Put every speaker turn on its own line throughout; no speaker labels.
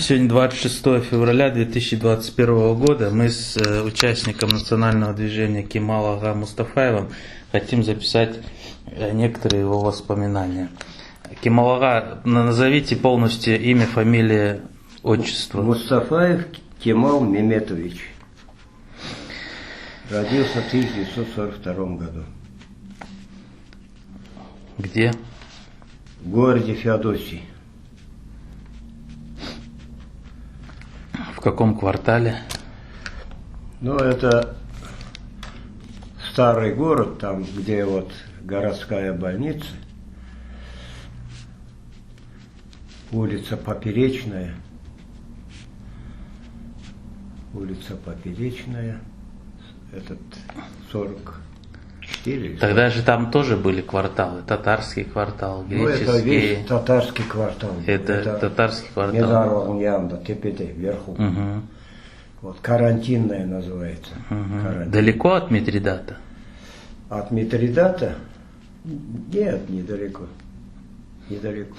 Сегодня 26 февраля 2021 года. Мы с участником национального движения Кемал Ага Мустафаевым хотим записать некоторые его воспоминания. Кемал Ага, назовите полностью имя, фамилия, отчество.
Мустафаев Кемал Меметович. Родился в 1942 году.
Где?
В городе Феодосии.
В каком квартале?
Ну, это старый город, там, где вот городская больница, улица Поперечная, этот 44.
Тогда же там тоже были кварталы, татарский квартал, греческий.
Ну, это весь татарский квартал.
Это татарский квартал.
Мезарлыгнянда, Тепете, вверху.
Угу.
Вот, карантинная называется.
Угу.
Карантин.
Далеко от Митридата?
От Митридата? Нет, недалеко. Недалеко.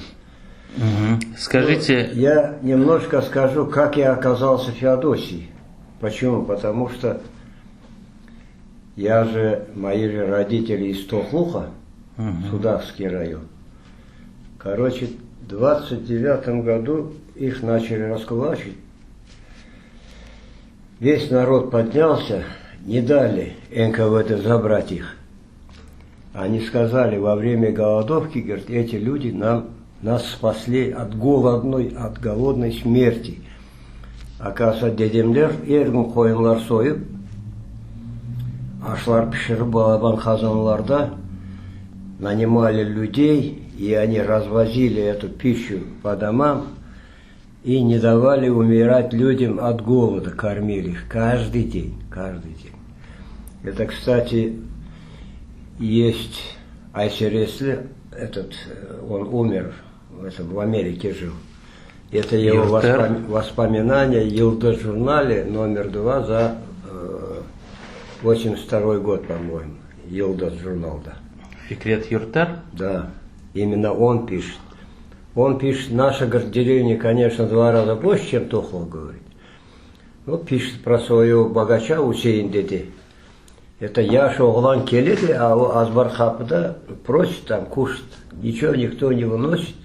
Угу. Скажите...
Ну, я немножко скажу, как я оказался в Феодосии. Почему? Потому что мои же родители из Тохлуха, Судакский район. Короче, в 29 году их начали раскулачить. Весь народ поднялся, не дали НКВД забрать их. Они сказали, во время голодовки, говорят, эти люди нас спасли от голодной смерти. Оказывается, дедемлер ердің қойынлар сойып, ашлар пішіріп балабан қазанларда нанимали людей, и они развозили эту пищу по домам и не давали умирать людям от голода, кормили их каждый день, каждый день. Это, кстати, есть Айсересли, он умер, в Америке жил. Это его воспоминания в Йылдыз журнале номер 2 за 82 год, по-моему. Йылдыз журнал, да.
Фикрет Юртер?
Да, именно он пишет. Он пишет, наша, говорит, деревня, конечно, 2 раза больше, чем Тохлов, говорит. Ну, пишет про своего богача Усейн деди. Это Яша оғлан келеді, а Азбархапыда просит там кушать. Ничего никто не выносит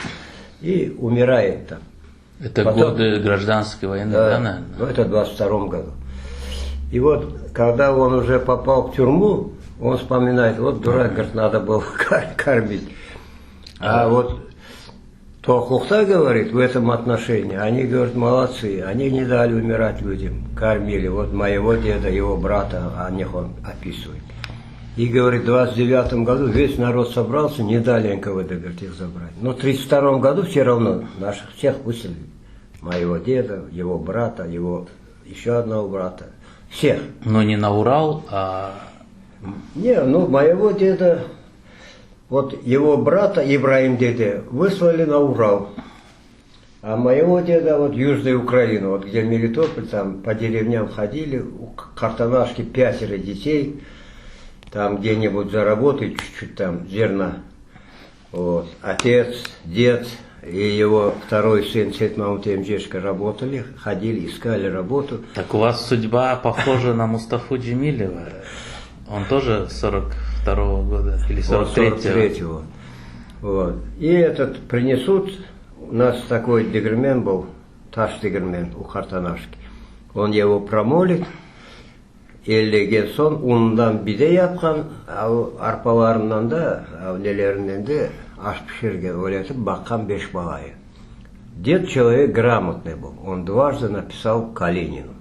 и умирает там.
Это потом, годы гражданской войны, да, наверное?
Ну, это в 22 году. И вот, когда он уже попал в тюрьму, он вспоминает, вот дурак, говорит, надо было кормить. А вот Тохлухта, говорит, в этом отношении, они, говорят, молодцы, они не дали умирать людям, кормили. Вот моего деда, его брата, о них он описывает. И, говорит, в 29 году весь народ собрался, не дали НКВД, говорит, их забрать. Но в 32 году все равно наших всех выселили. Моего деда, его брата, его еще одного брата. Всех.
Но не на Урал, а...
Не, ну, моего деда, вот его брата Ибраим деда выслали на Урал. А моего деда вот Южная Украина, вот где Мелитополь, там по деревням ходили, у Картанашки 5 детей, там где-нибудь заработать чуть-чуть там зерна. Вот. Отец, дед и его второй сын Сетмамут Эмжешка работали, ходили, искали работу.
Так у вас судьба похожа на Мустафу Джемилева. Он тоже 42-го года или 43-го.
Вот. И принесут, у нас такой дегермен был, таш-дегермен у Картанашки. Он его промолит, елеген сон ундан биде япқан, арпаларынан да, нелерінен де аш пішерге ойлатып баққан 5 балайы. Дед человек грамотный был, он дважды написал Калинину.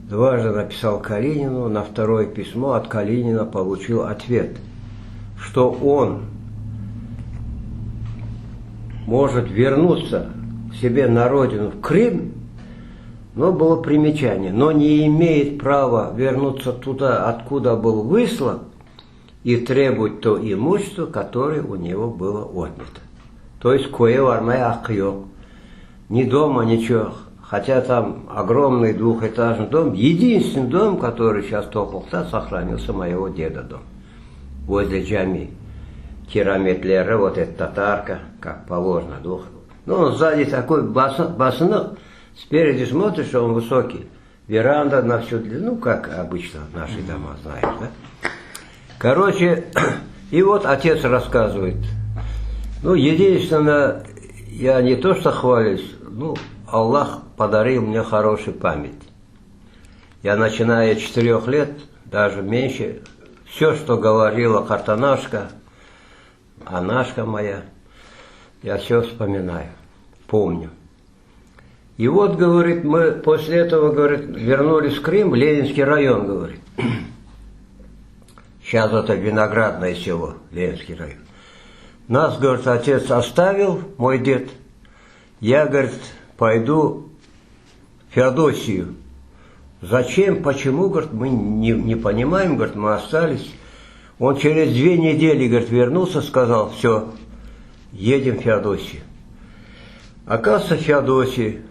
На второе письмо от Калинина получил ответ, что он может вернуться к себе на родину в Крым, но было примечание, но не имеет права вернуться туда, откуда был выслан, и требовать то имущество, которое у него было отнято. То есть кое вармай акьёк. Ни дома, ничего. Хотя там огромный двухэтажный дом, единственный дом, который сейчас в Тохлухта сохранился, моего деда дом. Возле джами. Кераметлеры, вот эта татарка, как положено, Ну, он сзади такой босоног, спереди смотришь, что он высокий. Веранда на всю длину, ну, как обычно наши дома, знаешь, да? Короче, и вот отец рассказывает. Ну, единственное, я не то что хвалюсь, ну, Аллах подарил мне хорошую память. Я, начиная с 4 лет, даже меньше, все, что говорила Картанашка, Анашка моя, я все вспоминаю, помню. И вот, говорит, мы после этого, говорит, вернулись в Крым, Ленинский район, говорит. Сейчас это Виноградное село, Ленинский район. Нас, говорит, отец оставил, мой дед. Я, говорит, пойду в Феодосию. Зачем, почему, говорит, мы не понимаем, говорит, мы остались. Он через 2 недели, говорит, вернулся, сказал, все, едем в Феодосию. Оказывается, в Феодосии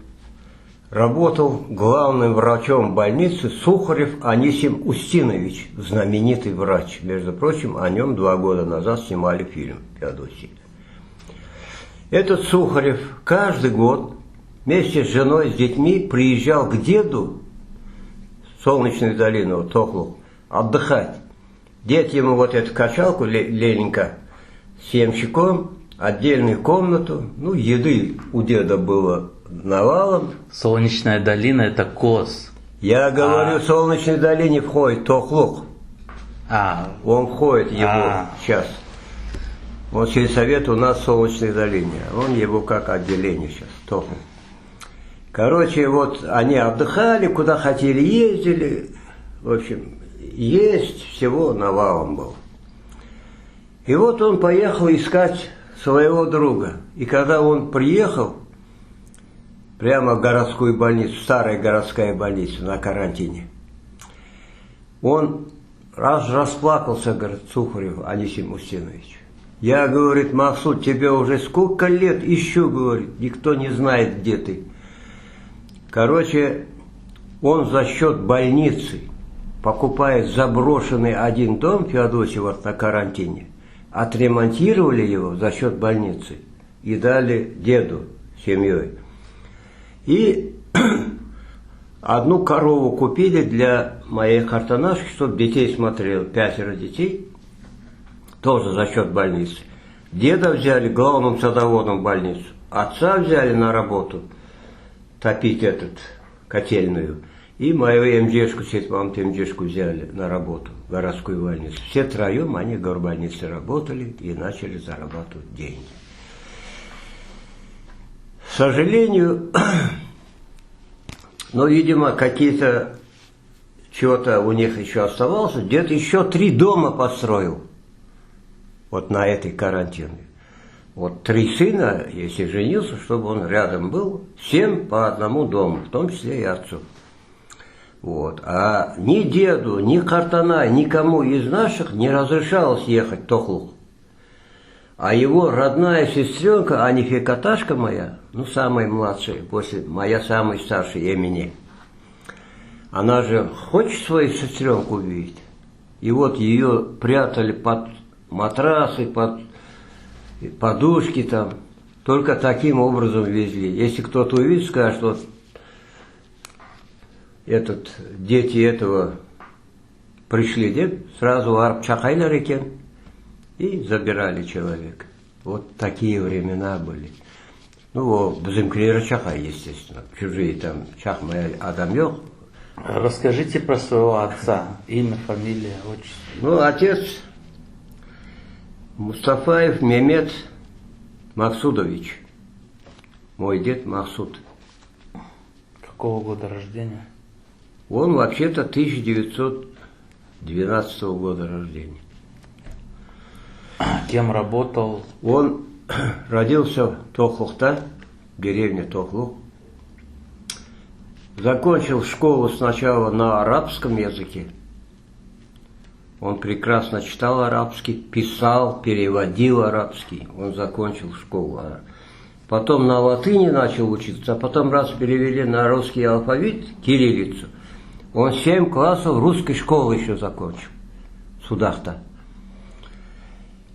работал главным врачом больницы Сухарев Анисим Устинович, знаменитый врач. Между прочим, о нем 2 года назад снимали фильм в Феодосии. Этот Сухарев каждый год вместе с женой, с детьми приезжал к деду в Солнечную долину, в Тохлу, отдыхать. Дед ему вот эту качалку, Лененька, с ямщиком, отдельную комнату, ну, еды у деда было навалом.
Солнечная долина – это Кос.
Я говорю, в Солнечной долине входит Тохлук. Он входит его сейчас. Он сельсовет у нас в Солнечной долине. Он его как отделение сейчас, Тохлук. Короче, вот они отдыхали, куда хотели, ездили. В общем, есть всего навалом был. И вот он поехал искать своего друга. И когда он приехал прямо в городскую больницу, старая городская больница на карантине, он расплакался, говорит, Сухарев Анисим Устинович. Я, говорит, Махсуд, тебе уже сколько лет ищу, говорит, никто не знает, где ты. Короче, он за счет больницы покупает заброшенный один дом в Феодосии на карантине, отремонтировали его за счет больницы и дали деду с семьей. И одну корову купили для моей Картанашки, чтобы детей смотрел, 5 детей, тоже за счет больницы. Деда взяли главным садоводом в больницу, отца взяли на работу топить котельную. И мою МДшку, Светлану МДшку взяли на работу в городскую больницу. Все троем они в горбольнице работали и начали зарабатывать деньги. К сожалению, но, видимо, какие-то, чего-то у них еще оставалось. Дед еще 3 дома построил вот на этой карантине. Вот 3 сына, если женился, чтобы он рядом был, всем по одному дому, в том числе и отцу. Вот. А ни деду, ни Картана, никому из наших не разрешалось ехать в Тохлук. А его родная сестренка, Анификаташка моя, ну, самая младшая, после моя самая старшая, Эмине, она же хочет свою сестренку увидеть. И вот ее прятали под матрасы, под подушки там. Только таким образом везли. Если кто-то увидит, скажет, что дети этого пришли, сразу араб чакайлар екен, и забирали человека. Вот такие времена были. Ну, бізімкілері чакай, естественно. Чужие там чакмай адам yok.
Расскажите про своего отца. Имя, фамилия, отчество.
Ну, отец Мустафаев Мемет Максудович. Мой дед Максуд.
Какого года рождения?
Он вообще-то 1912 года рождения.
Кем работал?
Он родился в Тохлукта, в деревне Тохлук. Закончил школу сначала на арабском языке. Он прекрасно читал арабский, писал, переводил арабский. Он закончил школу. Потом на латыни начал учиться, а потом раз перевели на русский алфавит, кириллицу. Он 7 классов русской школы еще закончил. В Судах-то.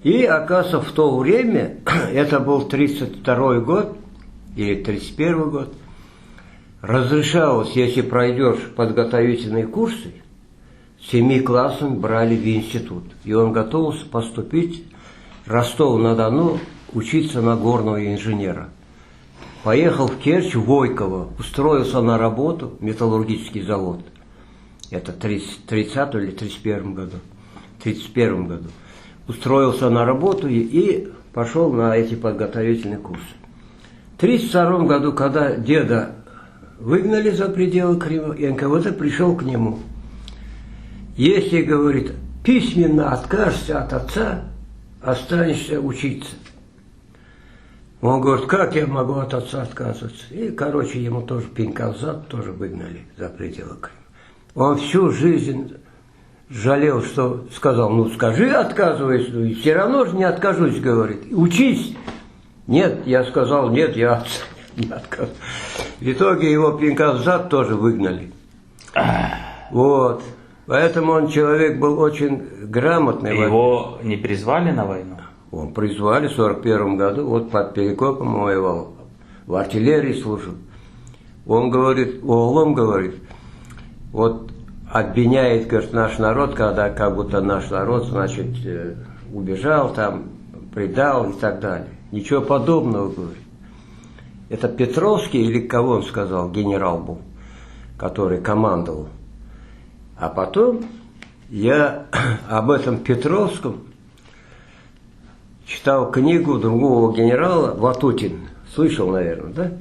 И, оказывается, в то время, это был 1932 год, или 31 год, разрешалось, если пройдешь подготовительные курсы, 7 классами брали в институт. И он готовился поступить в Ростов-на-Дону, учиться на горного инженера. Поехал в Керчь, в Войково, устроился на работу, металлургический завод. Это в 30 или 31 году. В 31 году. Устроился на работу и пошел на эти подготовительные курсы. В 32 году, когда деда выгнали за пределы Крыма, НКВД пришел к нему. Если, говорит, письменно откажешься от отца, останешься учиться. Он говорит, как я могу от отца отказываться? И, короче, ему тоже пинка в зад, тоже выгнали за пределы Крыма. Он всю жизнь жалел, что сказал, ну скажи, отказываюсь, ну, и все равно же не откажусь, говорит, учись. Нет, я сказал, нет, я отца не отказываюсь. В итоге его пинка в зад тоже выгнали. Вот. Поэтому он человек был очень грамотный.
Его не призвали на войну?
Он призвали в 41 году, вот под Перекопом воевал, в артиллерии служил. Он говорит, оглом говорит, вот обвиняет, говорит, наш народ, когда как будто наш народ, значит, убежал там, предал и так далее. Ничего подобного, говорит. Это Петровский или кого он сказал, генерал был, который командовал. А потом я об этом Петровском читал книгу другого генерала, Ватутин. Слышал, наверное, да?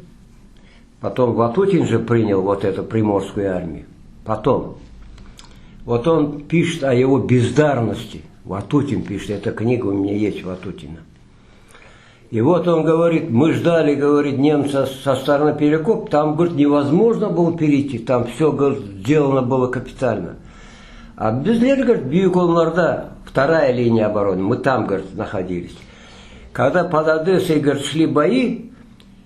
Потом Ватутин же принял вот эту Приморскую армию. Потом. Вот он пишет о его бездарности. Ватутин пишет, эта книга у меня есть, Ватутина. И вот он говорит, мы ждали, говорит, немца со стороны Перекоп, там, говорит, невозможно было перейти, там все, говорит, сделано было капитально. А Безлер, говорит, Бьюкол-Норда, вторая линия обороны, мы там, говорит, находились. Когда под Одессой, говорит, шли бои,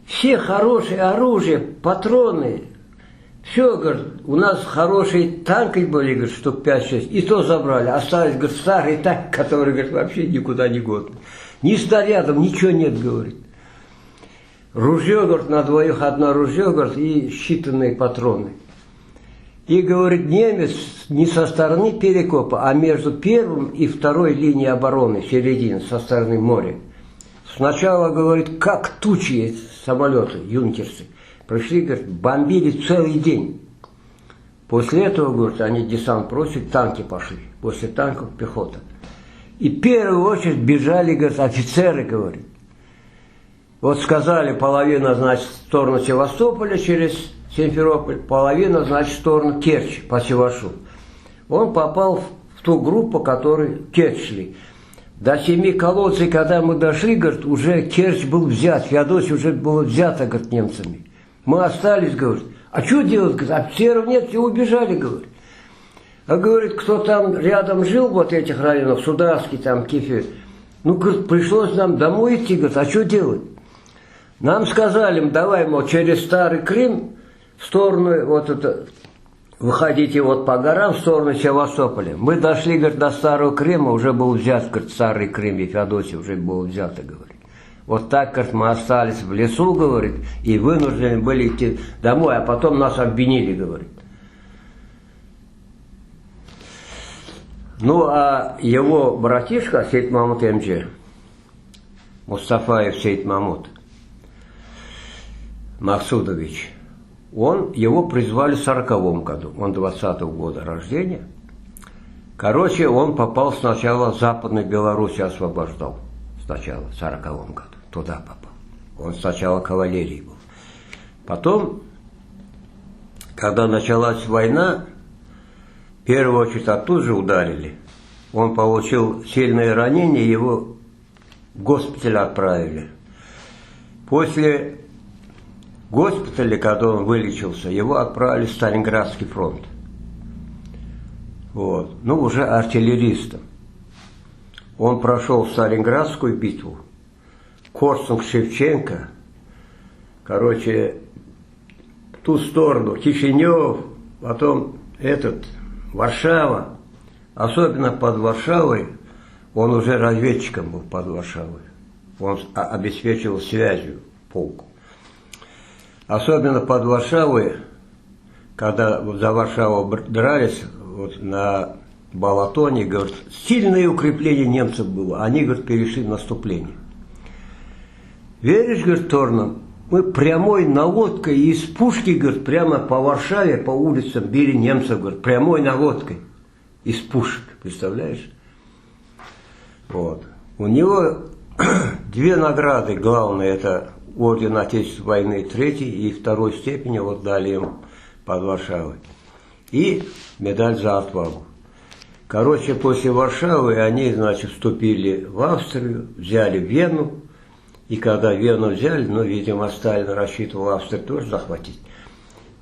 все хорошее оружие, патроны, все, говорит, у нас хорошие танки были, говорит, штук 5-6, и то забрали, остались, говорит, старые танки, которые, говорит, вообще никуда не годны. Ни снарядов, ничего нет, говорит. Ружье, говорит, на двоих одно ружье, говорит, и считанные патроны. И, говорит, немец не со стороны Перекопа, а между первым и второй линией обороны, середины, со стороны моря. Сначала, говорит, как тучи самолеты, юнкерсы. Пришли, говорит, бомбили целый день. После этого, говорит, они десант бросили, танки пошли. После танков пехота. И в первую очередь бежали, говорит, офицеры, говорит. Вот сказали, половина, значит, в сторону Севастополя через Симферополь, половина, значит, в сторону Керчи, по Севашу. Он попал в ту группу, которые Керчь шли. До 7 колодцей, когда мы дошли, говорит, уже Керчь был взят, Феодосия уже было взято, говорит, немцами. Мы остались, говорит. А что делать, говорит, офицеров нет, все убежали, говорит. А говорит, кто там рядом жил, вот этих районах, Сударский, там, Кефир, ну, говорит, пришлось нам домой идти, говорит, а что делать? Нам сказали, давай, мол, через Старый Крым, в сторону, вот это, выходите вот по горам, в сторону Севастополя. Мы дошли, говорит, до Старого Крыма, уже был взят, говорит, Старый Крым, и Феодосия уже было взято, говорит. Вот так, говорит, мы остались в лесу, говорит, и вынуждены были идти домой, а потом нас обвинили, говорит. Ну, а его братишка, Сейд Мамут МЖ, Мустафаев Сейд Мамут Максудович, его призвали в 40-м году, он 20-го года рождения. Короче, он попал сначала в Западной Беларуси, освобождал, сначала в 40-м году, туда попал. Он сначала кавалерией был. Потом, когда началась война, в первую очередь оттуда же ударили. Он получил сильное ранение, его в госпиталь отправили. После госпиталя, когда он вылечился, его отправили в Сталинградский фронт. Вот. Ну, уже артиллеристом. Он прошел Сталинградскую битву, Корсунг-Шевченко, короче, в ту сторону, Кишинев, потом Варшава. Особенно под Варшавой, он уже разведчиком был под Варшавой. Он обеспечивал связью полку. особенно под Варшавой, когда вот за Варшаву дрались, вот на Балатоне, говорит, сильное укрепление немцев было. Они, говорит, перешли в наступление. Веришь, говорит, Торном, мы прямой наводкой из пушки, говорит, прямо по Варшаве, по улицам били немцев, говорит, прямой наводкой из пушек, представляешь? Вот. У него две награды главные, это орден Отечественной войны 3 и 2 степени, вот дали им под Варшавой. И медаль за отвагу. Короче, после Варшавы они, значит, вступили в Австрию, взяли Вену. И когда Вену взяли, ну, видимо, Сталин рассчитывал Австрию тоже захватить.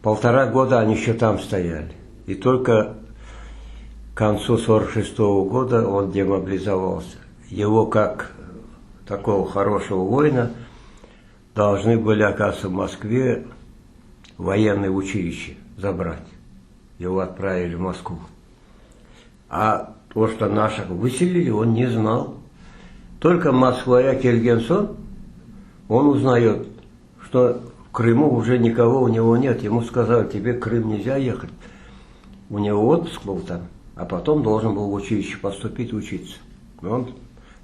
1,5 года они еще там стояли. И только к концу 1946 года он демобилизовался. Его, как такого хорошего воина, должны были, оказывается, в Москве военное училище забрать. Его отправили в Москву. А то, что наших выселили, он не знал. Только Москва Кельгенсон, он узнает, что в Крыму уже никого у него нет. Ему сказали, тебе в Крым нельзя ехать. У него отпуск был там, а потом должен был в училище поступить учиться. И он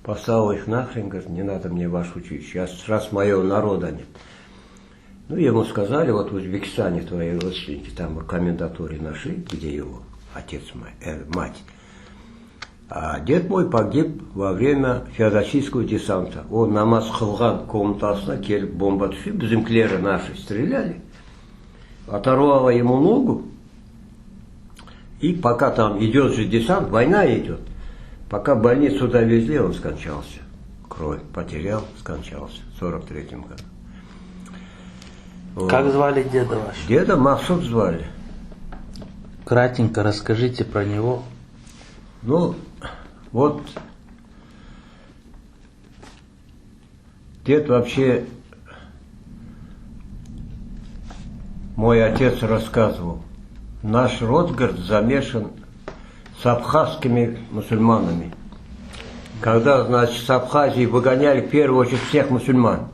послал их нахрен, говорит, не надо мне ваше училище, раз моего народа нет. Ну, ему сказали, вот в Узбекистане твои родственники там в комендатуре нашли, где его отец, мать. А дед мой погиб во время феодосийского десанта. Он намаз қылған комнатасына келіп бомба түсіп, біздіңкілері наши стреляли, оторвало ему ногу, и пока там идет же десант, война идет, пока больницу довезли, он скончался. Кровь потерял, скончался в 1943 году. Вот.
Как звали деда вашего?
Деда Махсуд звали.
Кратенько расскажите про него.
Ну, вот дед вообще, мой отец рассказывал, наш род, говорит, замешан с абхазскими мусульманами. Когда, значит, с Абхазии выгоняли в первую очередь всех мусульман.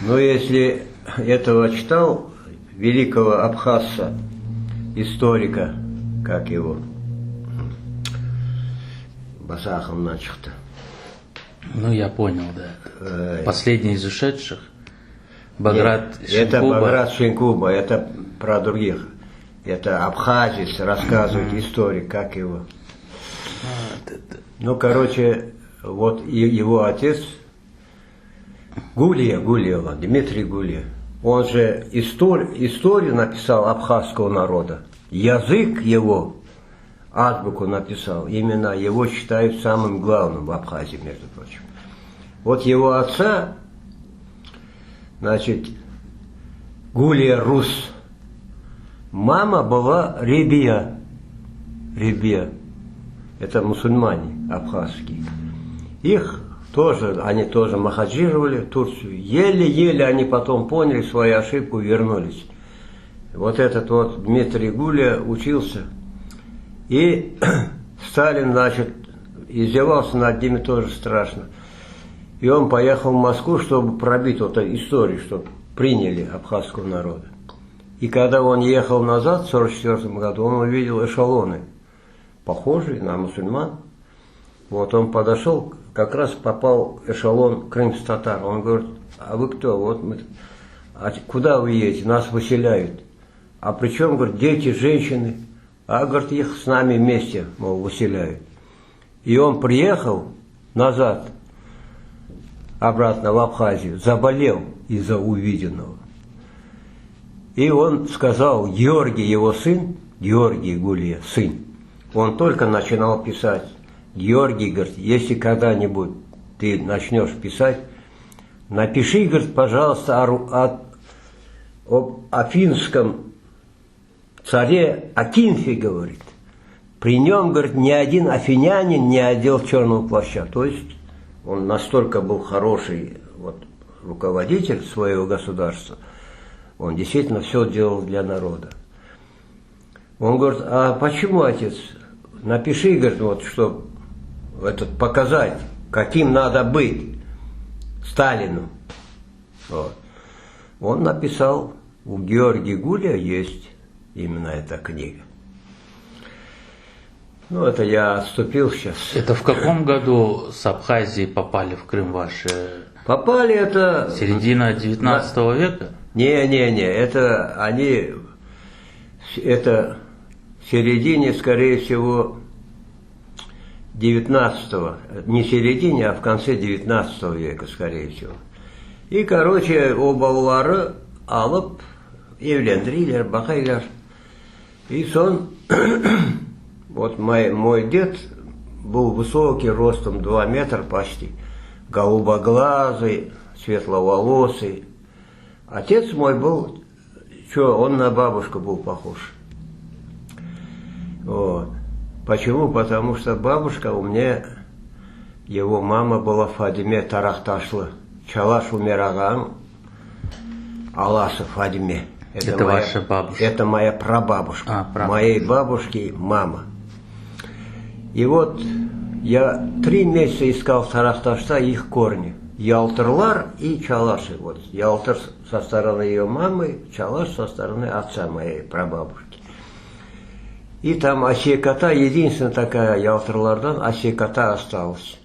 Но если этого читал, великого абхазца, историка, как его, Басахом начал-то.
Ну, я понял, да. Последний из ушедших. Баграт Шинкуба.
Это Баграт Шинкуба, это про других. Это абхазец рассказывает историк, как его. Ну, короче, вот его отец, Гулиева, Дмитрий Гулиев, он же историю написал абхазского народа. Язык его, азбуку написал, именно его считают самым главным в Абхазии, между прочим. Вот его отца, значит, Гулия Рус, мама была Ребия. Это мусульмане абхазские. Их тоже, они тоже махаджировали в Турцию. Еле-еле они потом поняли свою ошибку и вернулись. Вот этот вот Дмитрий Гулия учился. И Сталин, значит, издевался над ними тоже страшно. И он поехал в Москву, чтобы пробить вот эту историю, чтобы приняли абхазского народа. И когда он ехал назад в 1944 году, он увидел эшелоны, похожие на мусульман. Вот он подошел, как раз попал эшелон крымско-татар. Он говорит, а вы кто? Вот мы, а куда вы едете? Нас выселяют. А при чем, говорит, дети, женщины? А, говорит, их с нами вместе, мол, выселяют. И он приехал назад, обратно в Абхазию, заболел из-за увиденного. И он сказал, Георгий, его сын, Георгий Гулия, сын, он только начинал писать. Георгий, говорит, если когда-нибудь ты начнешь писать, напиши, говорит, пожалуйста, об афинском царе Акинфе, говорит. При нем, говорит, ни один афинянин не одел черного плаща. То есть он настолько был хороший вот, руководитель своего государства, он действительно все делал для народа. Он говорит, а почему, отец? Напиши, говорит, вот, чтобы показать, каким надо быть Сталину. Вот. он написал, у Георгия Гуля есть именно эта книга. Ну, это я отступил сейчас.
Это в каком году с Абхазии попали в Крым ваши?
Попали это...
Середина 19 века?
Не, это они... Это в середине, скорее всего, 19-го. Не в середине, а в конце 19 века, скорее всего. И, короче, обалары алып, евлендірілер, бақайлар. И сон... Вот мой дед был высокий, ростом 2 метра почти, голубоглазый, светловолосый. Отец мой был, он на бабушку был похож. Вот. Почему? Потому что бабушка у меня, его мама была Фадиме Тарахташлы, Чалаш умираган, Алаша Фадиме.
Это ваша бабушка?
Это моя прабабушка, моей бабушки мама. И вот я 3 месяца искал в Тарахташта их корни. Ялтырлар и Чалаши. Вот Ялтыр со стороны ее мамы, Чалаш со стороны отца моей прабабушки. И там Асеката, единственная такая Ялтырлардан Асеката осталась.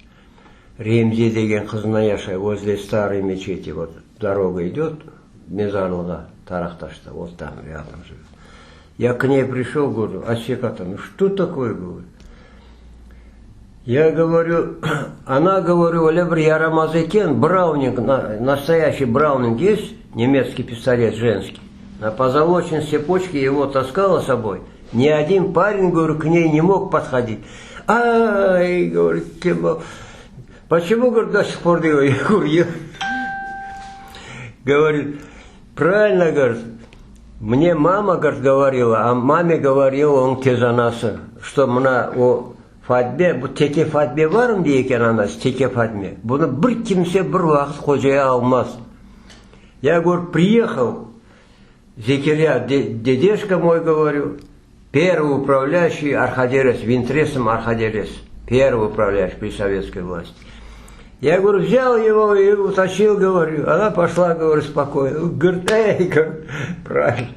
Ремзи деген Хызнаяша возле старой мечети. Вот дорога идет, Мезарлыга, Тарахташта, вот там рядом живет. Я к ней пришел, говорю, Асеката, ну что такое, говорю? Я говорю, она, говорю, Лебр Ярамазекен, браунинг, настоящий браунинг есть, немецкий пистолет женский. На позолоченной цепочке его таскала с собой. Ни один парень, говорю, к ней не мог подходить. Ай, говорю, почему, говорю, до сих пор делаю? Я говорю, говорит, правильно, говорит, мне мама, говорит, говорила, а маме говорила, он кезанасы, что мына о Фатме, bu teke Fatme var mı diyeken anası, teke Fatme. Bunu bir kimse bir vakit kocaya almaz. Я, говорю, приехал, Зекирия, дедешка мой, говорю, первый управляющий Архадерес, Винтресом Архадерес, первый управляющий при советской власти. Я, говорю, взял его и утащил, говорю, она пошла, говорю, спокойно. Говорит, эй, говорю, правильно.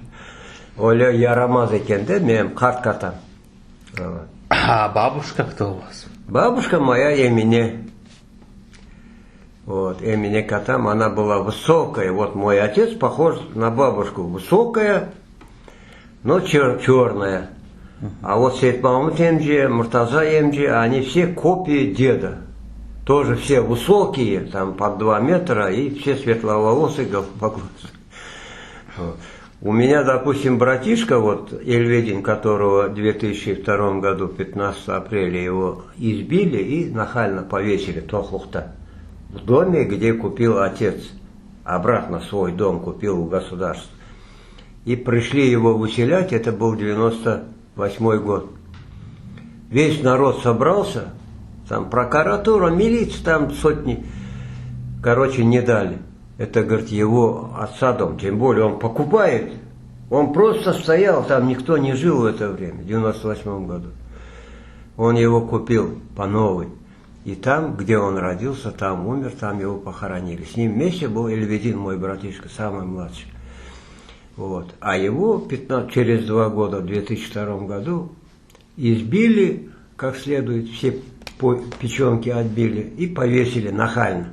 Оля Ярамазекен, да, мем, карт-катан.
А бабушка кто у вас?
Бабушка моя Эмине. Вот, Эмине Катам, она была высокая. Вот мой отец похож на бабушку. Высокая, но черная. А вот Сейд Махмуд Эмджи, Муртаза Эмджи, они все копии деда. Тоже все высокие, там под 2 метра, и все светловолосые, голубоглазые. Вот. У меня, допустим, братишка, вот Эльведин, которого в 2002 году, 15 апреля, его избили и нахально повесили, Тохлухта, в доме, где купил отец. Обратно свой дом купил у государства. И пришли его выселять, это был 98 год. Весь народ собрался, там прокуратура, милиция, там сотни, короче, не дали. Это, говорит, его отца дом, тем более он покупает. Он просто стоял, там никто не жил в это время, в 98 году. Он его купил по новой. И там, где он родился, там умер, там его похоронили. С ним вместе был Эльведин, мой братишка, самый младший. Вот. А его через 2 года, в 2002 году, избили, как следует, все печенки отбили и повесили нахально.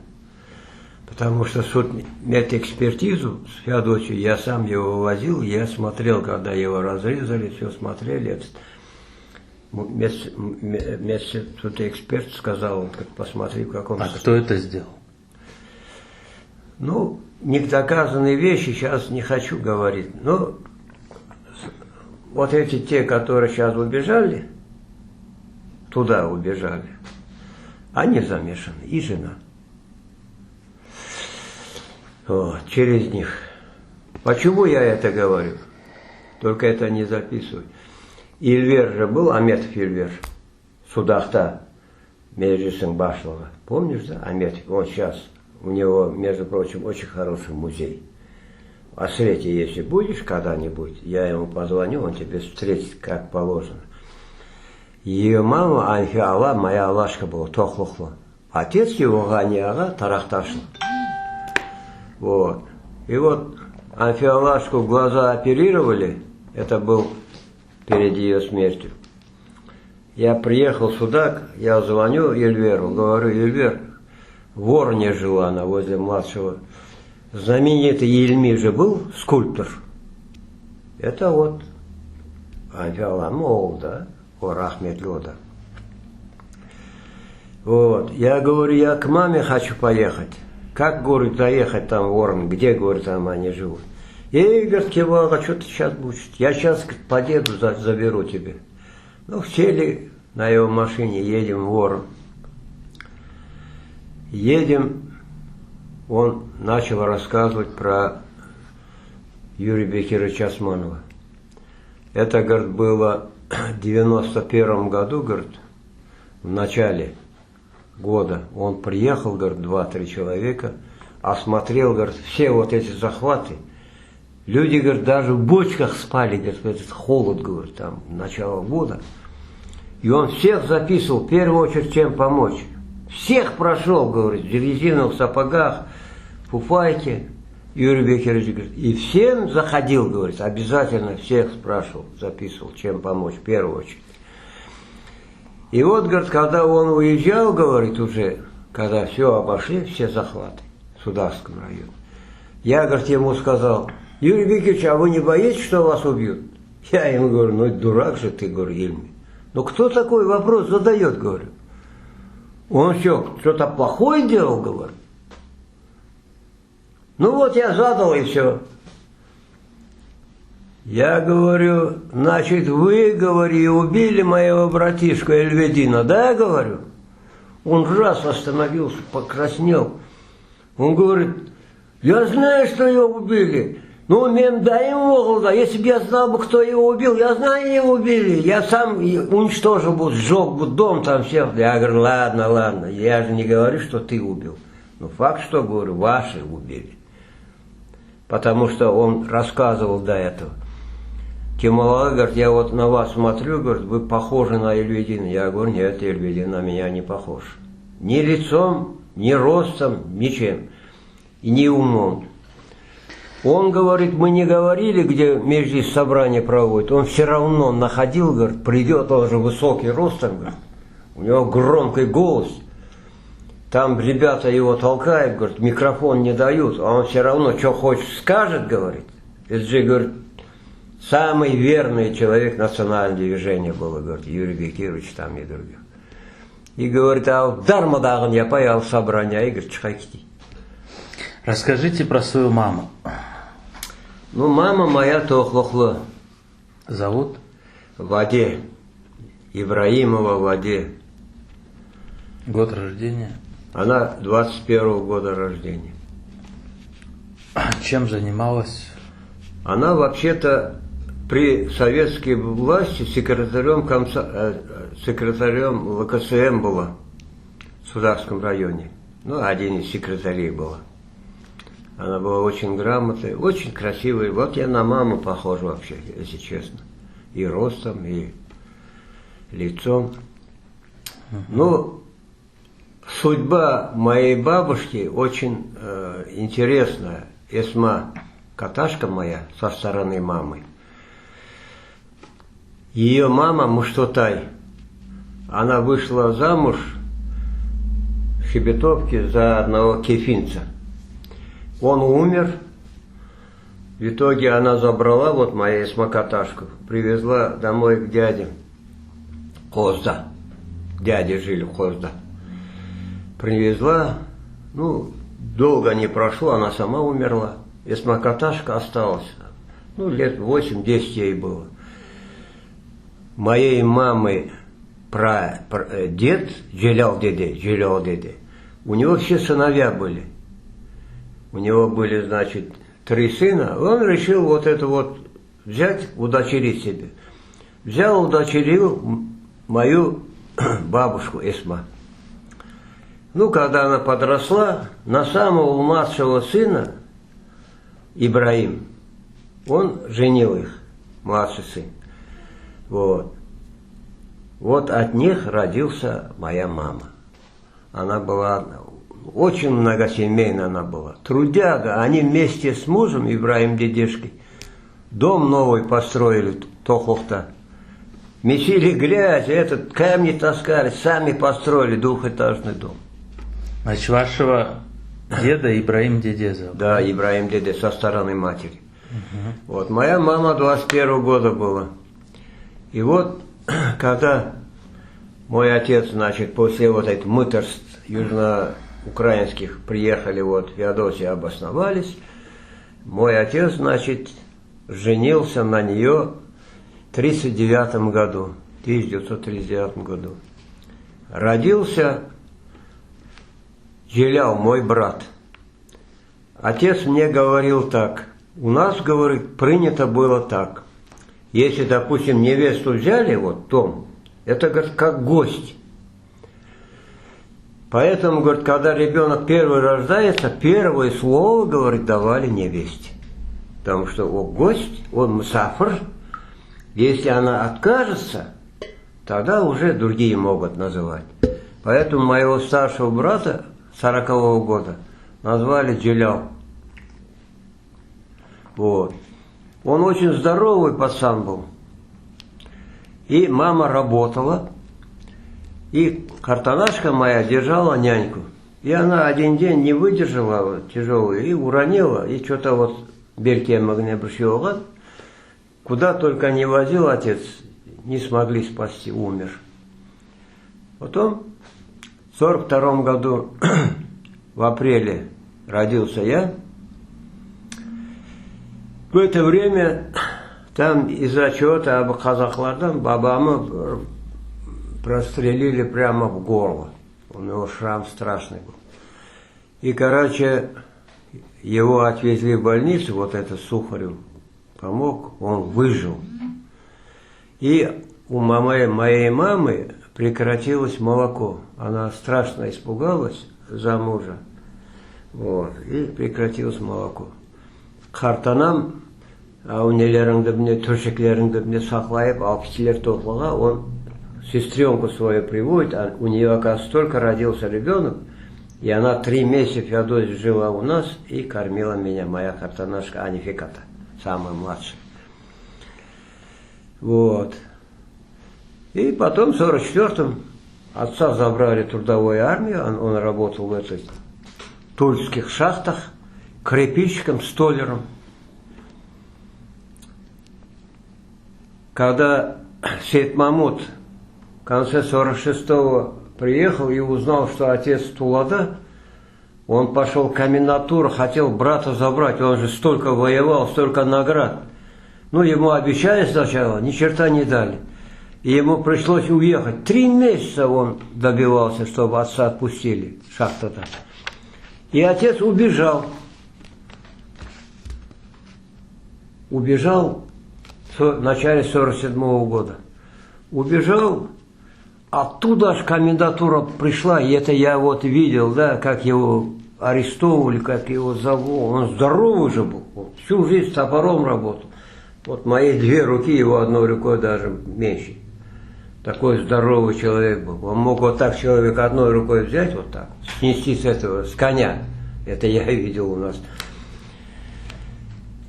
Потому что суд медэкспертизу с Феодосией, я сам его возил, я смотрел, когда его разрезали, все смотрели. Судэксперт сказал, он, как посмотри, в каком состоянии.
Кто это сделал?
Ну, недоказанные вещи сейчас не хочу говорить. Но вот эти те, которые сейчас убежали, туда убежали, они замешаны, и жена. Вот, через них. Почему я это говорю? Только это не записывай. Ильвер же был, Аметов Ильвер, Судахта, Межисың Башлова. Помнишь, да, Аметов? Он сейчас, у него, между прочим, очень хороший музей. В Свете, если будешь когда-нибудь, я ему позвоню, он тебе встретит, как положено. Ее мама, Анфи Алла, моя Аллашка была, Тохлухла. Отец его, Гани Ага, Тарахташла. Вот. И вот Амфиалашку в глаза оперировали, это был перед ее смертью. Я приехал сюда, я звоню Эльверу, говорю: Эльвер, в Воронеже жила она возле младшего. Знаменитый Ельми же был скульптор. Это вот Амфиала, мол, да, Рахмет Лода. Вот, я говорю, я к маме хочу поехать. Как, говорит, доехать там в Ворон, где, говорит, там они живут? И, говорит, кивала, что ты сейчас будешь? Я сейчас, говорит, поеду, заберу тебе. Ну, сели на его машине, едем в Ворон. Едем, он начал рассказывать про Юрия Бекировича Османова. Это, говорит, было в 91 году, говорит, в начале года. Он приехал, говорит, 2-3 человека, осмотрел, говорит, все вот эти захваты. Люди, говорит, даже в бочках спали, говорит, этот холод, говорит, там, начало года. И он всех записывал, в первую очередь, чем помочь. Всех прошел, говорит, в резиновых сапогах, в фуфайке, Юрий Бекирович, говорит, и всем заходил, говорит, обязательно всех спрашивал, записывал, чем помочь, в первую очередь. И вот, говорит, когда он уезжал, говорит, уже, когда все обошли, все захваты в Сударском районе, я, говорит, ему сказал: Юрий Бекирович, а вы не боитесь, что вас убьют? Я ему говорю: ну, дурак же ты, говорю, Ельми. Ну, кто такой вопрос задает, говорю? Он что-то плохое делал, говорю? Ну, вот я задал, и все. Я говорю: значит, вы, говорю, убили моего братишку Эльведина, да, говорю? Он раз остановился, покраснел. Он говорит: я знаю, что его убили. Ну, мен дай ему, да, если бы я знал бы, кто его убил, я знаю, его убили. Я сам уничтожил бы, сжег бы дом там всех. Я говорю: ладно, ладно, я же не говорю, что ты убил. Но факт, что, говорю, ваши убили. Потому что он рассказывал до этого. Кемалага, говорит, я вот на вас смотрю, говорит, вы похожи на Эльведина. Я говорю: нет, Эльведин на меня не похож. Ни лицом, ни ростом, ничем. И ни умом. Он говорит: мы не говорили, где междис собрание проводит. Он все равно находил, говорит, придет, он же высокий ростом, говорит, у него громкий голос. Там ребята его толкают, говорит, микрофон не дают, а он все равно, что хочет, скажет, говорит. Это же, говорит, самый верный человек национального движения был, говорит, Юрий Бекирович там и других. И говорит: а дармадагын я поял собрание, и говорит, чхайки.
Расскажите про свою маму.
Ну, мама моя тохлохла.
Зовут?
Ваде. Ибраимова Ваде.
Год рождения?
Она 21-го года рождения.
Чем занималась?
Она вообще-то при советской власти секретарем ВКСМ была в Сударском районе. Ну, один из секретарей была. Она была очень грамотной, очень красивой. Вот я на маму похож вообще, если честно. И ростом, и лицом. Ну, судьба моей бабушки очень интересная. Эсма Каташка моя со стороны мамы. Ее мама Муштотай. Она вышла замуж в Шебетовке за одного кефинца. Он умер. В итоге она забрала вот мою Эсмакаташку, привезла домой к дяде. Хозда. Дяди жили в Хозда. Привезла, ну, долго не прошло, она сама умерла. Эсмакаташка осталась. Ну, лет 8-10 ей было. Моей мамы дед, Джелял деде, у него все сыновья были. У него были, значит, 3 сына. Он решил вот это вот взять, удочерить себе. Взял, удочерил мою бабушку Эсма. Ну, когда она подросла, на самого младшего сына, Ибраим, он женил их, младший сын. Вот. Вот от них родился моя мама. Она была очень многосемейная она была. Трудяга, они вместе с мужем, Ибраим дедешкой, дом новый построили, Тохохта. Месили грязь, камни таскали, сами построили двухэтажный дом.
Значит, вашего деда Ибраим Деде зовут?
Да, Ибраим Деде, со стороны матери. Вот, моя мама 21 года была. И вот, когда мой отец, значит, после вот этих мытарств южноукраинских приехали, вот, в Феодосии обосновались, мой отец, значит, женился на нее в 1939 году, 1939 году. Родился Джелял, мой брат. Отец мне говорил так, у нас, говорит, принято было так. Если, допустим, невесту взяли, вот Том, это, говорит, как гость. Поэтому, говорит, когда ребенок первый рождается, первое слово, говорит, давали невесте. Потому что гость, он мусафр. Если она откажется, тогда уже другие могут называть. Поэтому моего старшего брата 40-го года назвали Джелял. Вот. Он очень здоровый пацан был. И мама работала. И картанашка моя держала няньку. И она один день не выдержала тяжелую и уронила. И что-то вот берке могне брюшьёга. Куда только не возил отец, не смогли спасти, умер. Потом в 1942 году в апреле родился я. В это время там из-за чего-то об казахлардан бабамы прострелили прямо в горло. У него шрам страшный был. И, короче, его отвезли в больницу, вот это Сухарев помог, он выжил. И у моей мамы прекратилось молоко. Она страшно испугалась за мужа. Вот, и прекратилось молоко. Картанам, аунелеріңді мне, түршеклеріңді мне сақлайып, алпыстилер топлаға, он сестренку свою приводит, а у нее, оказывается, только родился ребенок, и она 3 месяца в Феодосии жила у нас и кормила меня, моя картанашка Анификата, самая младшая. Вот. И потом в 1944-м отца забрали в трудовую армию, он работал в этих тульских шахтах, крепильщиком, столяром. Когда Сейд Мамут в конце 1946-го приехал и узнал, что отец Тулада, он пошел в комендатуру, хотел брата забрать, он же столько воевал, столько наград. Ну, ему обещали сначала, ни черта не дали. И ему пришлось уехать. 3 месяца он добивался, чтобы отца отпустили, шахта-то. И отец убежал. Убежал в начале 1947 года. Убежал, оттуда аж комендатура пришла, и это я вот видел, да, как его арестовывали, как его зовут. Он здоровый же был, он всю жизнь с топором работал. Вот мои 2 руки, его одной рукой даже меньше. Такой здоровый человек был. Он мог вот так человека одной рукой взять, вот так, снести с коня. Это я видел у нас.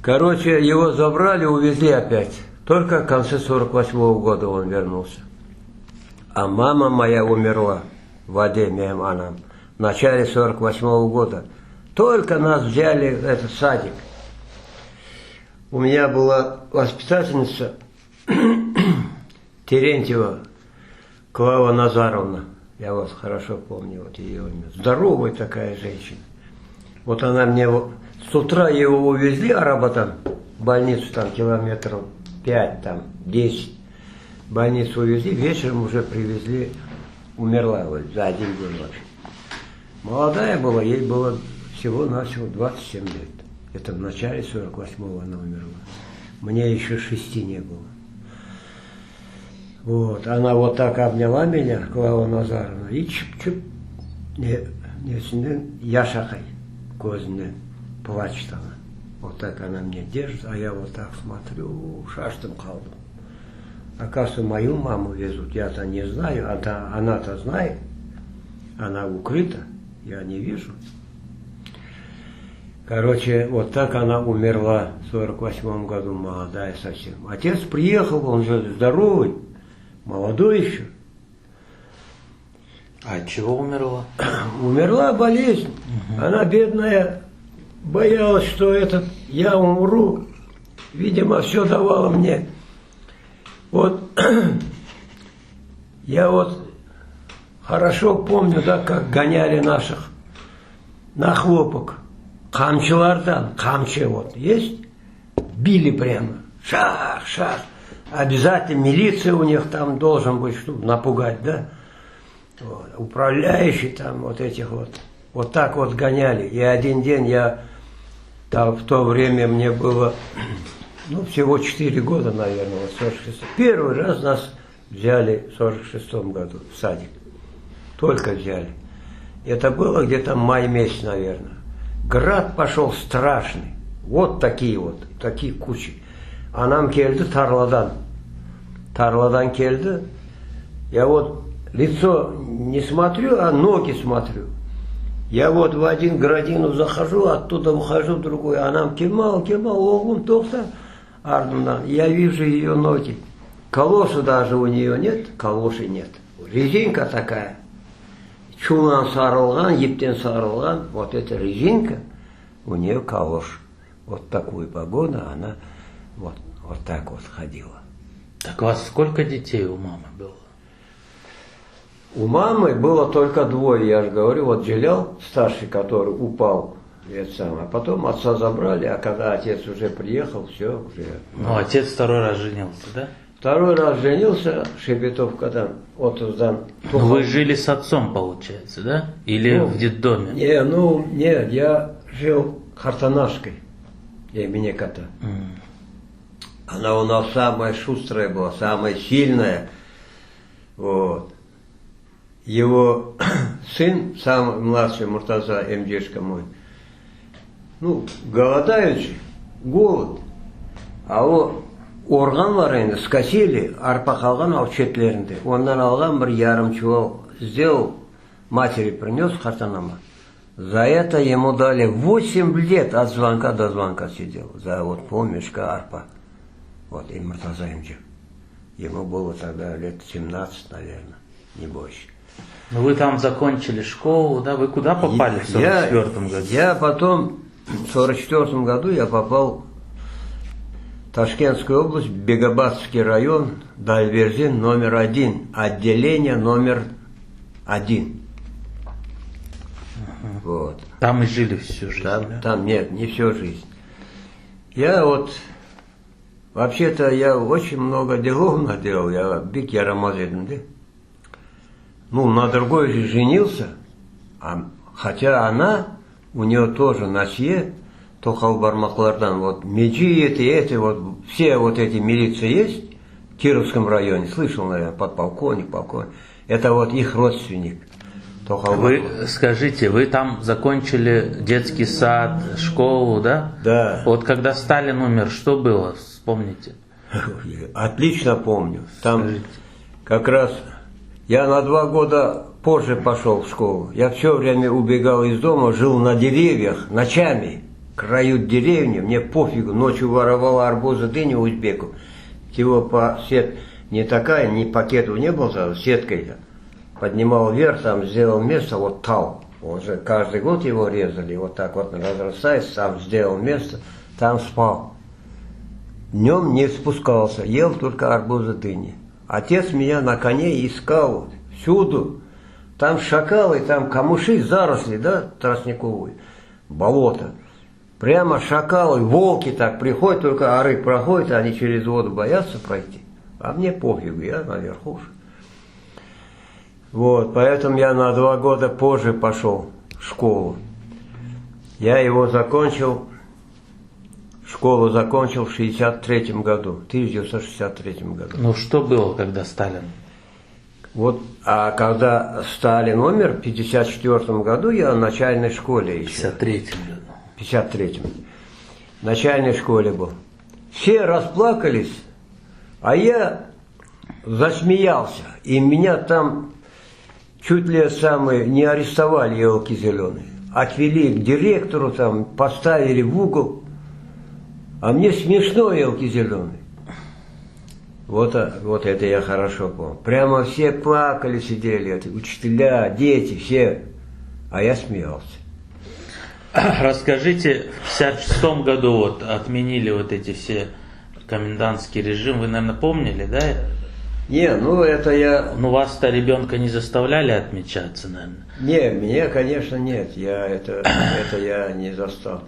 Короче, его забрали, увезли опять. Только в конце 1948 года он вернулся. А мама моя умерла в Адеме, она в начале 1948 года. Только нас взяли в этот садик. У меня была воспитательница Терентьева Клава Назаровна. Я вас хорошо помню, вот ее имя. Здоровая такая женщина. Вот она мне с утра его увезли, Арабатан, в больницу там километров 5, там 10. В больницу увезли, вечером уже привезли, умерла вот, за 1 день вообще. Молодая была, ей было всего-навсего 27 лет. Это в начале 1948-го она умерла. Мне еще 6 не было. Вот, она вот так обняла меня, Клава Назаровна, и чуп-чуп, яшахай, көзіне, плачет она. Вот так она мне держит, а я вот так смотрю, шаштым қалдым. Оказывается, мою маму везут, я-то не знаю, она-то знает, она укрыта. я не вижу. Короче, вот так она умерла в 48 году, молодая совсем. Отец приехал, он же здоровый, молодой еще.
А от чего умерла?
Умерла болезнь. Она, бедная, боялась, что я умру. Видимо, все давала мне. Вот я вот хорошо помню, да, как гоняли наших на хлопок. Камчылардан, камчы вот есть, били прямо, шах, шах. Обязательно милиция у них там должен быть, чтобы напугать, да. Вот. Управляющий там вот этих вот так вот гоняли. И один день я, там, в то время мне было, ну, всего 4 года, наверное, вот 46. Первый раз нас взяли в 46-м году в садик. Только взяли. Это было где-то май месяц, наверное. Град пошел страшный. Вот, такие кучи. Анам келді тарладан. Тарладан келді. Я вот лицо не смотрю, а ноги смотрю. Я вот в один градину захожу, оттуда выхожу в другой. Анам Кемал, оғлым, тоқта. Ардымнан. Я вижу ее ноги. Калоша даже у нее нет, калоши нет. Резинка такая. Чулан сарылған, ептен сарылған, вот эта резинка, у нее калош. Вот такую погоду она вот так вот ходила.
Так у вас сколько детей у мамы было?
У мамы было только 2, я же говорю, вот Джелял, старший, который упал, а потом отца забрали, а когда отец уже приехал, все, уже...
Ну, отец второй раз женился, да?
Второй раз женился, Шепетовка там, Отуздан.
Вы жили с отцом, получается, да? Или в детдоме?
Нет, я жил Хартанашкой, имени кота. Она у нас самая шустрая была, самая сильная. Вот. Его сын, самый младший, Муртаза, МДшка мой, ну, голодают же, голод. А вот орган var енді, скосили, арпа қалған ал шетлерінде. Ондан алған бір ярым чувал сделал, матери принес Хартанама. За это ему дали 8 лет от звонка до звонка сидел. За вот полмешка арпа. Вот, и Муртаза МД. Ему было тогда лет 17, наверное, не больше.
Ну, вы там закончили школу, да? Вы куда попали в 44-м году?
Я потом, в 44-м году я попал в Ташкентскую область, Бегабадский район, Дальверзин номер 1, отделение номер 1. Вот.
Там и жили всю жизнь, да?
Там нет, не всю жизнь. Я вот, вообще-то я очень много делов наделал, я бик ярамазедым, да? Ну, на другой же женился, хотя она, у нее тоже насье, Тохал Бармаклардан, вот Меджи эти, вот все вот эти милиции есть в Кировском районе, слышал, наверное, подполковник. Это вот их родственник.
Вы скажите, вы там закончили детский сад, школу, да?
Да.
Вот когда Сталин умер, что было, вспомните?
Отлично помню. Там как раз я на 2 года позже пошел в школу. Я все время убегал из дома, жил на деревьях, ночами. Крают деревни, мне пофигу, ночью воровал арбузы, дыни узбеку. Его по сет не такая, ни пакетов не было, сеткой поднимал вверх, там сделал место, вот тал. Он же каждый год его резали, вот так вот разрастается, там сделал место, там спал. Днем не спускался, ел только арбузы, дыни. Отец меня на коне искал всюду. Там шакалы, там камыши, заросли, да, тростниковые, болото. Прямо шакалы, волки так приходят, только оры проходят, они через воду боятся пройти. А мне пофигу, я наверху. Вот, поэтому я на 2 года позже пошел в школу. Я его закончил, школу закончил в 1963 году, 1963 году.
Ну, что было, когда Сталин?
Вот, а когда Сталин умер, в 1954 году я в начальной школе еще.
В 1953 году.
В 1953. В начальной школе был. Все расплакались, а я засмеялся. И меня там чуть ли самые не арестовали, елки зеленые. Отвели к директору, там, поставили в угол. А мне смешно, елки зеленые. Вот это я хорошо помню. Прямо все плакали, сидели, это, учителя, дети, все. А я смеялся.
Расскажите, в 1956 году вот отменили вот эти все комендантский режим, вы, наверное, помнили, да?
Не, ну это я...
Ну, вас-то ребенка не заставляли отмечаться, наверное?
Не, мне, конечно, нет. Это я не застал.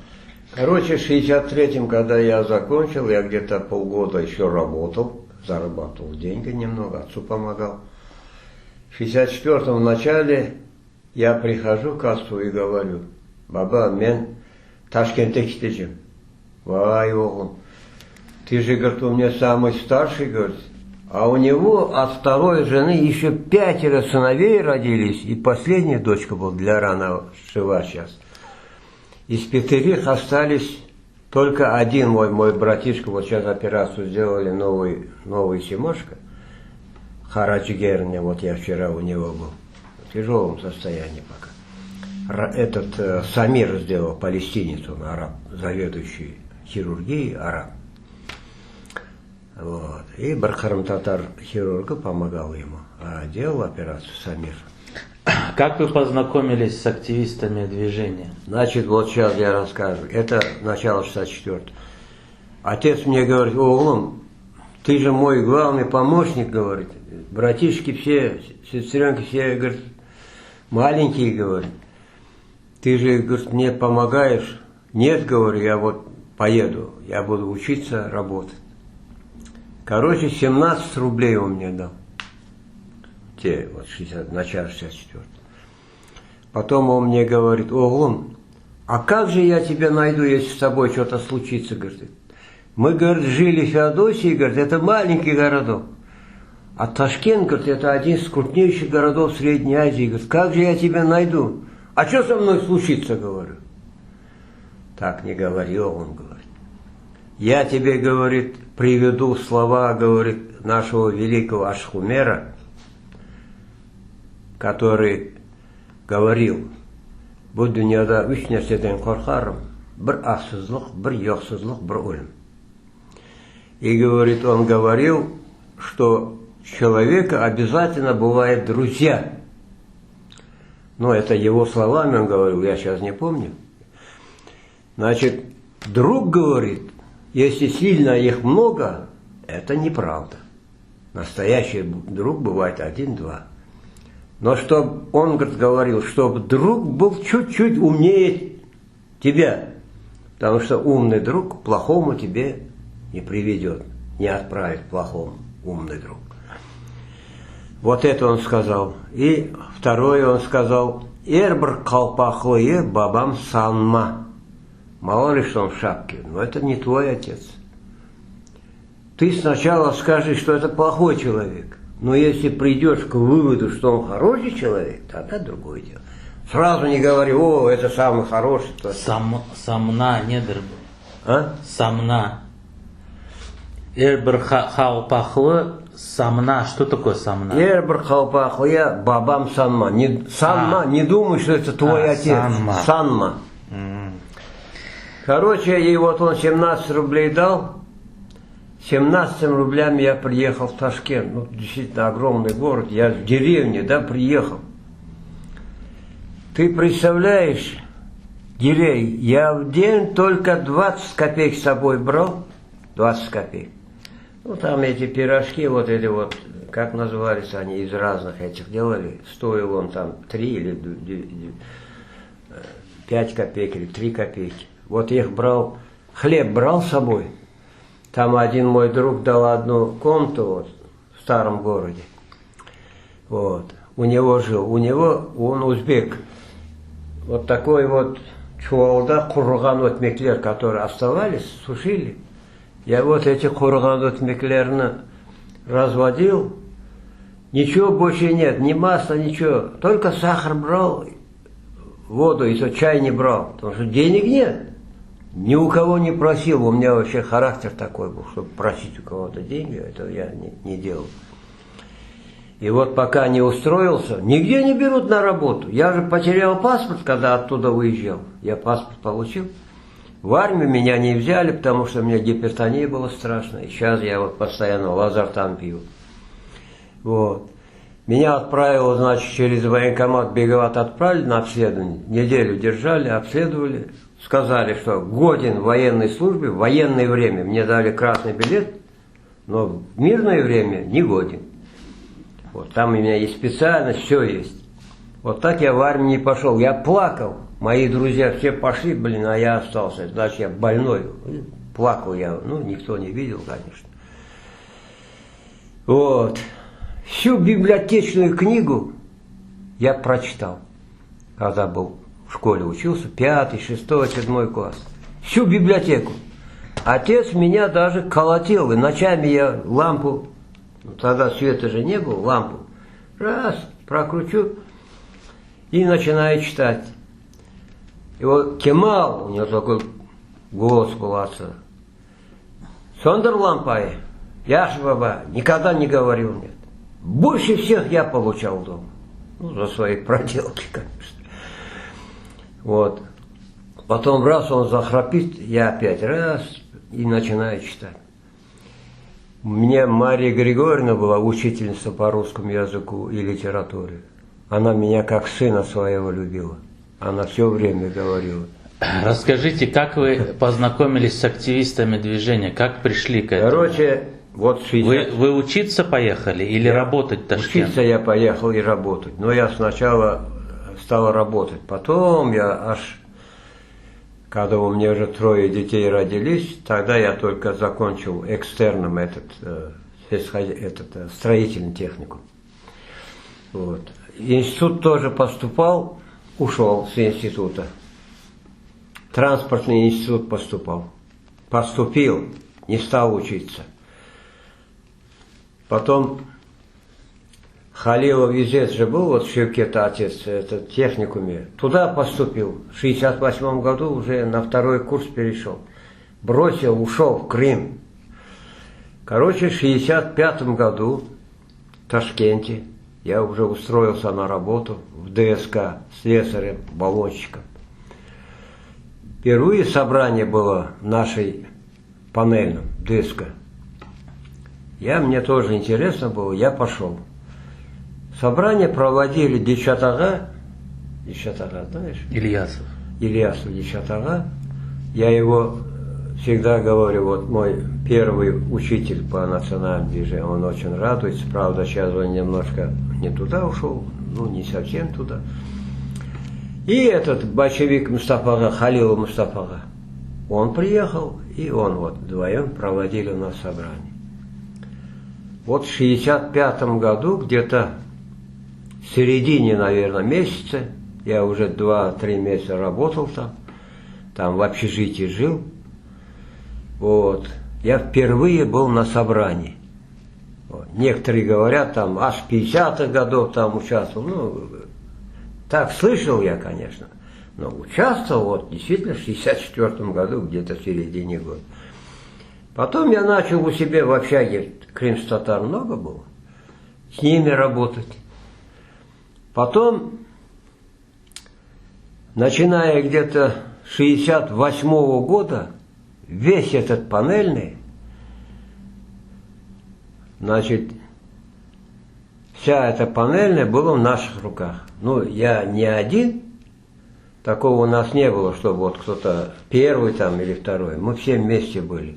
Короче, в 63-м, когда я закончил, я где-то полгода еще работал, зарабатывал деньги немного, отцу помогал. В 64-м в начале я прихожу к отцу и говорю: баба, мен Ташкентте кетечем. Вай, оғлым, ты же, говорит, у меня самый старший, говорит. А у него от второй жены еще 5 сыновей родились, и последняя дочка была, для рана жива сейчас. Из 5 остались только один мой братишка, вот сейчас операцию сделали, новый Симошка, Хараджигерня, вот я вчера у него был, в тяжелом состоянии пока. Этот Самир сделал, палестинец, он араб, заведующий хирургией араб. Вот. И Бархарам Татар хирурга помогал ему, а делал операцию Самир.
Как вы познакомились с активистами движения?
Значит, вот сейчас я расскажу. Это начало 64-го. Отец мне говорит: оғлым, ты же мой главный помощник, говорит. Братишки все, сестренки все, говорит, маленькие, говорит. Ты же, говорит, мне помогаешь. Нет, говорю, я вот поеду, я буду учиться, работать. Короче, 17 рублей он мне дал. Те, вот, начало 64-го. Потом он мне говорит: оғлым, а как же я тебя найду, если с тобой что-то случится, говорит. Мы, говорит, жили в Феодосии, говорит, это маленький городок. А Ташкент, говорит, это один из крупнейших городов Средней Азии. Говорит, как же я тебя найду? А что со мной случится, говорю. Так не говорил, он говорит. Я тебе, говорит, приведу слова, говорит, нашего великого Ашхумера, который говорил: bu dünyada 3 нәрседен қорқарым, бір ақсызлық, бір yoqsizlik, бір өлім. И говорит, он говорил, что у человека обязательно бывают друзья. Но это его словами он говорил, я сейчас не помню. Значит, друг, говорит, если сильно их много, это неправда. Настоящий друг бывает 1-2. Но чтобы, он, говорит, говорил, чтобы друг был чуть-чуть умнее тебя. Потому что умный друг к плохому тебе не приведет, не отправит к плохому умный друг. Вот это он сказал. И второе он сказал: «Эрбр калпахлые бабам санма». Мало ли что он в шапке, но это не твой отец. Ты сначала скажи, что это плохой человек. Но если придешь к выводу, что он хороший человек, тогда другое дело. Сразу не говори: о, это самый хороший.
Самна недр был.
А?
Самна. Эрбр халпахлы самна. Что такое самна?
Эрбр халпахлыя бабам санма. Санма, не думай, что это твой отец. Санма. Короче, и вот он 17 рублей дал. 17 рублями я приехал в Ташкент. Ну, действительно, огромный город. Я в деревне, да, приехал. Ты представляешь, Гирей, я в день только 20 копеек с собой брал. 20 копеек. Ну, там эти пирожки, вот эти вот, как назывались они, из разных этих делали. Стоил он там 3 или 5 копеек или 3 копейки. Вот я их брал, хлеб брал с собой. Там один мой друг дал одну комнату вот, в старом городе. Вот. У него жил. Он узбек. Вот такой вот чувалда курган отмеклер, которые оставались, сушили. Я вот эти курган отмеклерны разводил. Ничего больше нет, ни масла, ничего. Только сахар брал, воду, и то чай не брал. Потому что денег нет. Ни у кого не просил, у меня вообще характер такой был, чтобы просить у кого-то деньги, это я не делал. И вот пока не устроился, нигде не берут на работу. Я же потерял паспорт, когда оттуда выезжал. Я паспорт получил. В армию меня не взяли, потому что у меня гипертония была страшная. И сейчас я вот постоянно лазертан пью. Вот. Меня отправило, значит, через военкомат Беговат отправили на обследование. Неделю держали, обследовали. Сказали, что годен в военной службе, в военное время. Мне дали красный билет, но в мирное время не годен. Вот там у меня есть специальность, все есть. Вот так я в армию не пошел. Я плакал. Мои друзья все пошли, блин, а я остался. Значит, я больной. Плакал я. Ну, никто не видел, конечно. Вот. Всю библиотечную книгу я прочитал, когда был в школе учился, 5, 6, 7 класс. Всю библиотеку. Отец меня даже колотил, и ночами я лампу, тогда света же не было, лампу, раз, прокручу и начинаю читать. И вот Кемал, у него такой голос был отца. Сондер лампай, Яш баба, никогда не говорил нет. Больше всех я получал дома. Ну, за свои проделки, конечно. Вот. Потом раз он захрапит, я опять раз и начинаю читать. У меня Мария Григорьевна была учительница по русскому языку и литературе. Она меня как сына своего любила. Она все время говорила.
Расскажите, как вы познакомились с активистами движения, как пришли к этому?
Короче, вот 60...
Вы учиться поехали или работать в Ташкент?
Учиться я поехал и работать. Но я сначала стал работать. Потом я аж, когда у меня уже 3 детей родились, тогда я только закончил экстерном этот строительный техникум. Вот. Институт тоже поступал, ушел с института. Транспортный институт поступил, не стал учиться. Потом Халилов Изет же был, вот Шевкета отец, это техникуме, туда поступил. В 1968 году уже на 2-й курс перешел. Бросил, ушел в Крым. Короче, в 1965 году в Ташкенте я уже устроился на работу в ДСК слесарем, баллонщиком. Впервые собрание было в нашей панельном ДСК. Мне тоже интересно было, я пошел. Собрание проводили Дичатага, знаешь? Ильясов Дичатага. Я его всегда говорю, вот мой первый учитель по национальному движению, он очень радуется. Правда, сейчас он немножко не туда ушел, ну не совсем туда. И этот большевик Мустафага, Халилов Мустафага, он приехал, и он вот вдвоем проводили у нас собрание. Вот в 1965 году, где-то в середине, наверное, месяца, я уже 2-3 месяца работал там в общежитии жил. Вот. Я впервые был на собрании. Вот. Некоторые говорят, там, аж 50-х годов там участвовал. Ну, так слышал я, конечно. Но участвовал, вот, действительно, в 1964 году, где-то в середине года. Потом я начал у себя в общаге, крымс-татар много было, с ними работать. Потом, начиная где-то с 1968 года, весь этот панельный, значит, вся эта панельная была в наших руках. Ну, я не один, такого у нас не было, чтобы вот кто-то первый там или второй. Мы все вместе были.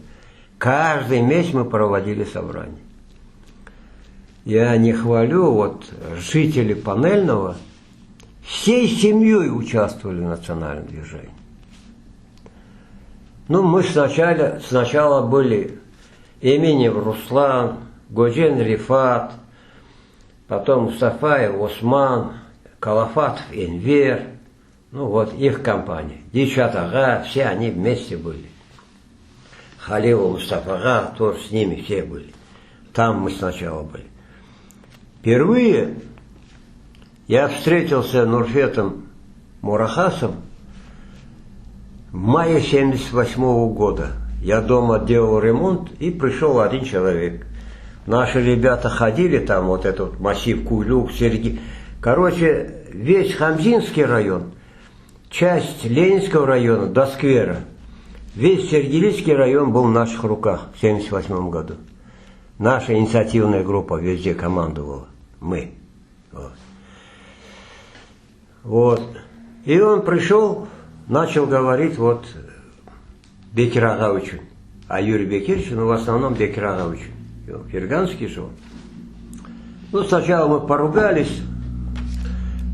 Каждый месяц мы проводили собрание. Я не хвалю, вот жители панельного всей семьей участвовали в национальном движении. Ну, мы сначала были Именев Руслан, Годжен Рифат, потом Мустафаев Осман, Калафатов Энвер, ну вот их компания. Дичат Ага, все они вместе были. Халилов Мустафага тоже с ними все были. Там мы сначала были. Впервые я встретился с Нурфетом Мурахасом в мае 1978 года. Я дома делал ремонт, и пришел один человек. Наши ребята ходили там, вот этот массив Кулюк, Сергей. Короче, весь Хамзинский район, часть Ленинского района до сквера, весь Сергеевский район был в наших руках в 1978 году. Наша инициативная группа везде командовала. Мы. Вот. И он пришел, начал говорить вот Бекир Ага учен. А Юрий Бекирович, ну в основном Бекир Ага учен. Ферганский же он. Ну, сначала мы поругались,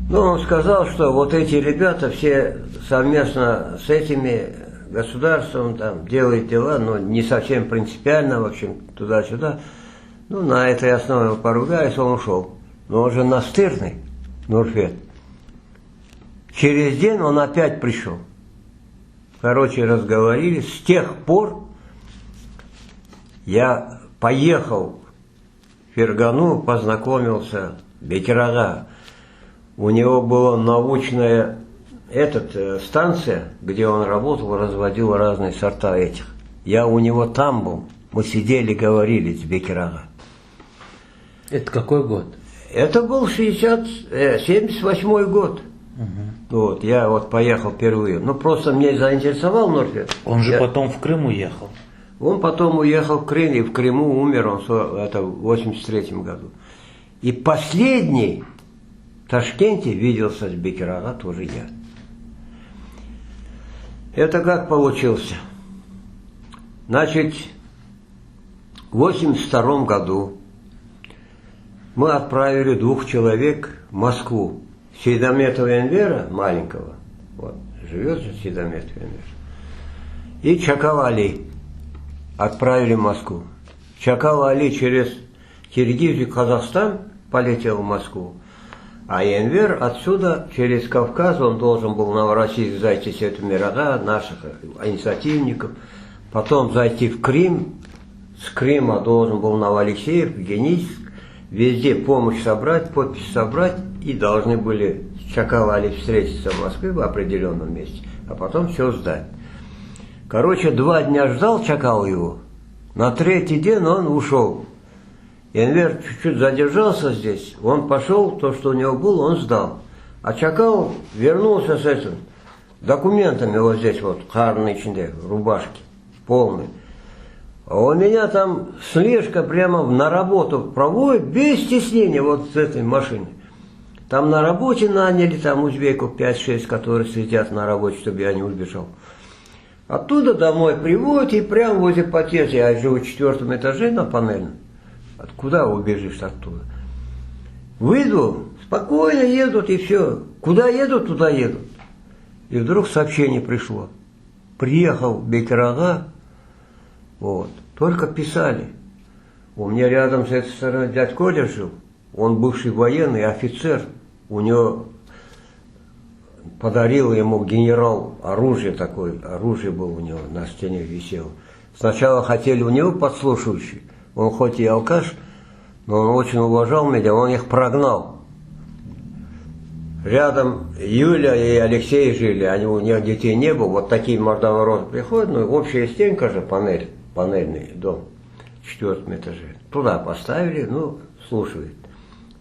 но он сказал, что вот эти ребята все совместно с этими государством там делают дела, но не совсем принципиально, в общем, туда-сюда. Ну, на этой основе мы поругались, он ушел. Но он же настырный, Нурфет. Через день он опять пришел. Короче, разговорились. С тех пор я поехал в Фергану, познакомился с Бекир Ага. У него была научная станция, где он работал, разводил разные сорта этих. Я у него там был. Мы сидели, говорили с Бекир Ага.
Это какой год?
Это был 78-й год. Вот, я вот поехал впервые. Ну, просто мне заинтересовал Нурфет.
Он же потом в Крым уехал.
Он потом уехал в Крым, и в Крыму умер он это в 83-м году. И последний в Ташкенте виделся с Бекир Ага тоже я. Это как получился? Значит, в 82 году мы отправили 2 человек в Москву. Сейдаметова Энвера, маленького, вот, живет же Сейдаметов Энвер, и Чакал Али отправили в Москву. Чакал Али через Киргизию, Казахстан полетел в Москву, а Энвер отсюда, через Кавказ, он должен был в Новороссийск зайти с этого Мирага, наших инициативников, потом зайти в Крым, с Крыма должен был в Новоалексеев, Геническ, везде помощь собрать, подпись собрать, и должны были с Чакал Али встретиться в Москве в определенном месте, а потом все сдать. Короче, 2 дня ждал Чакал его, на 3-й день он ушел. Энвер чуть-чуть задержался здесь, он пошел, то, что у него было, он сдал. А Чакал вернулся с этим документами вот здесь вот, харный içinde, рубашки, полный. А у меня там слежка прямо на работу проводит, без стеснения вот с этой машиной. Там на работе наняли, там узбеков 5-6, которые сидят на работе, чтобы я не убежал. Оттуда домой приводят, и прямо возле подъезда, я живу в 4-м этаже на панельном. Откуда убежишь оттуда? Выйду, спокойно едут, и все. Куда едут, туда едут. И вдруг сообщение пришло. Приехал Бекир Ага, вот, только писали. У меня рядом с этой стороны дядь Коля жил. Он бывший военный офицер. У него подарил ему генерал оружие такое. Оружие было у него на стене висело. Сначала хотели у него подслушивающие. Он хоть и алкаш, но он очень уважал меня. Он их прогнал. Рядом Юля и Алексей жили. У них детей не было. Вот такие мордовороты приходят. Ну, общая стенка же, панельный дом. В 4-м этаже. Туда поставили, ну, слушают.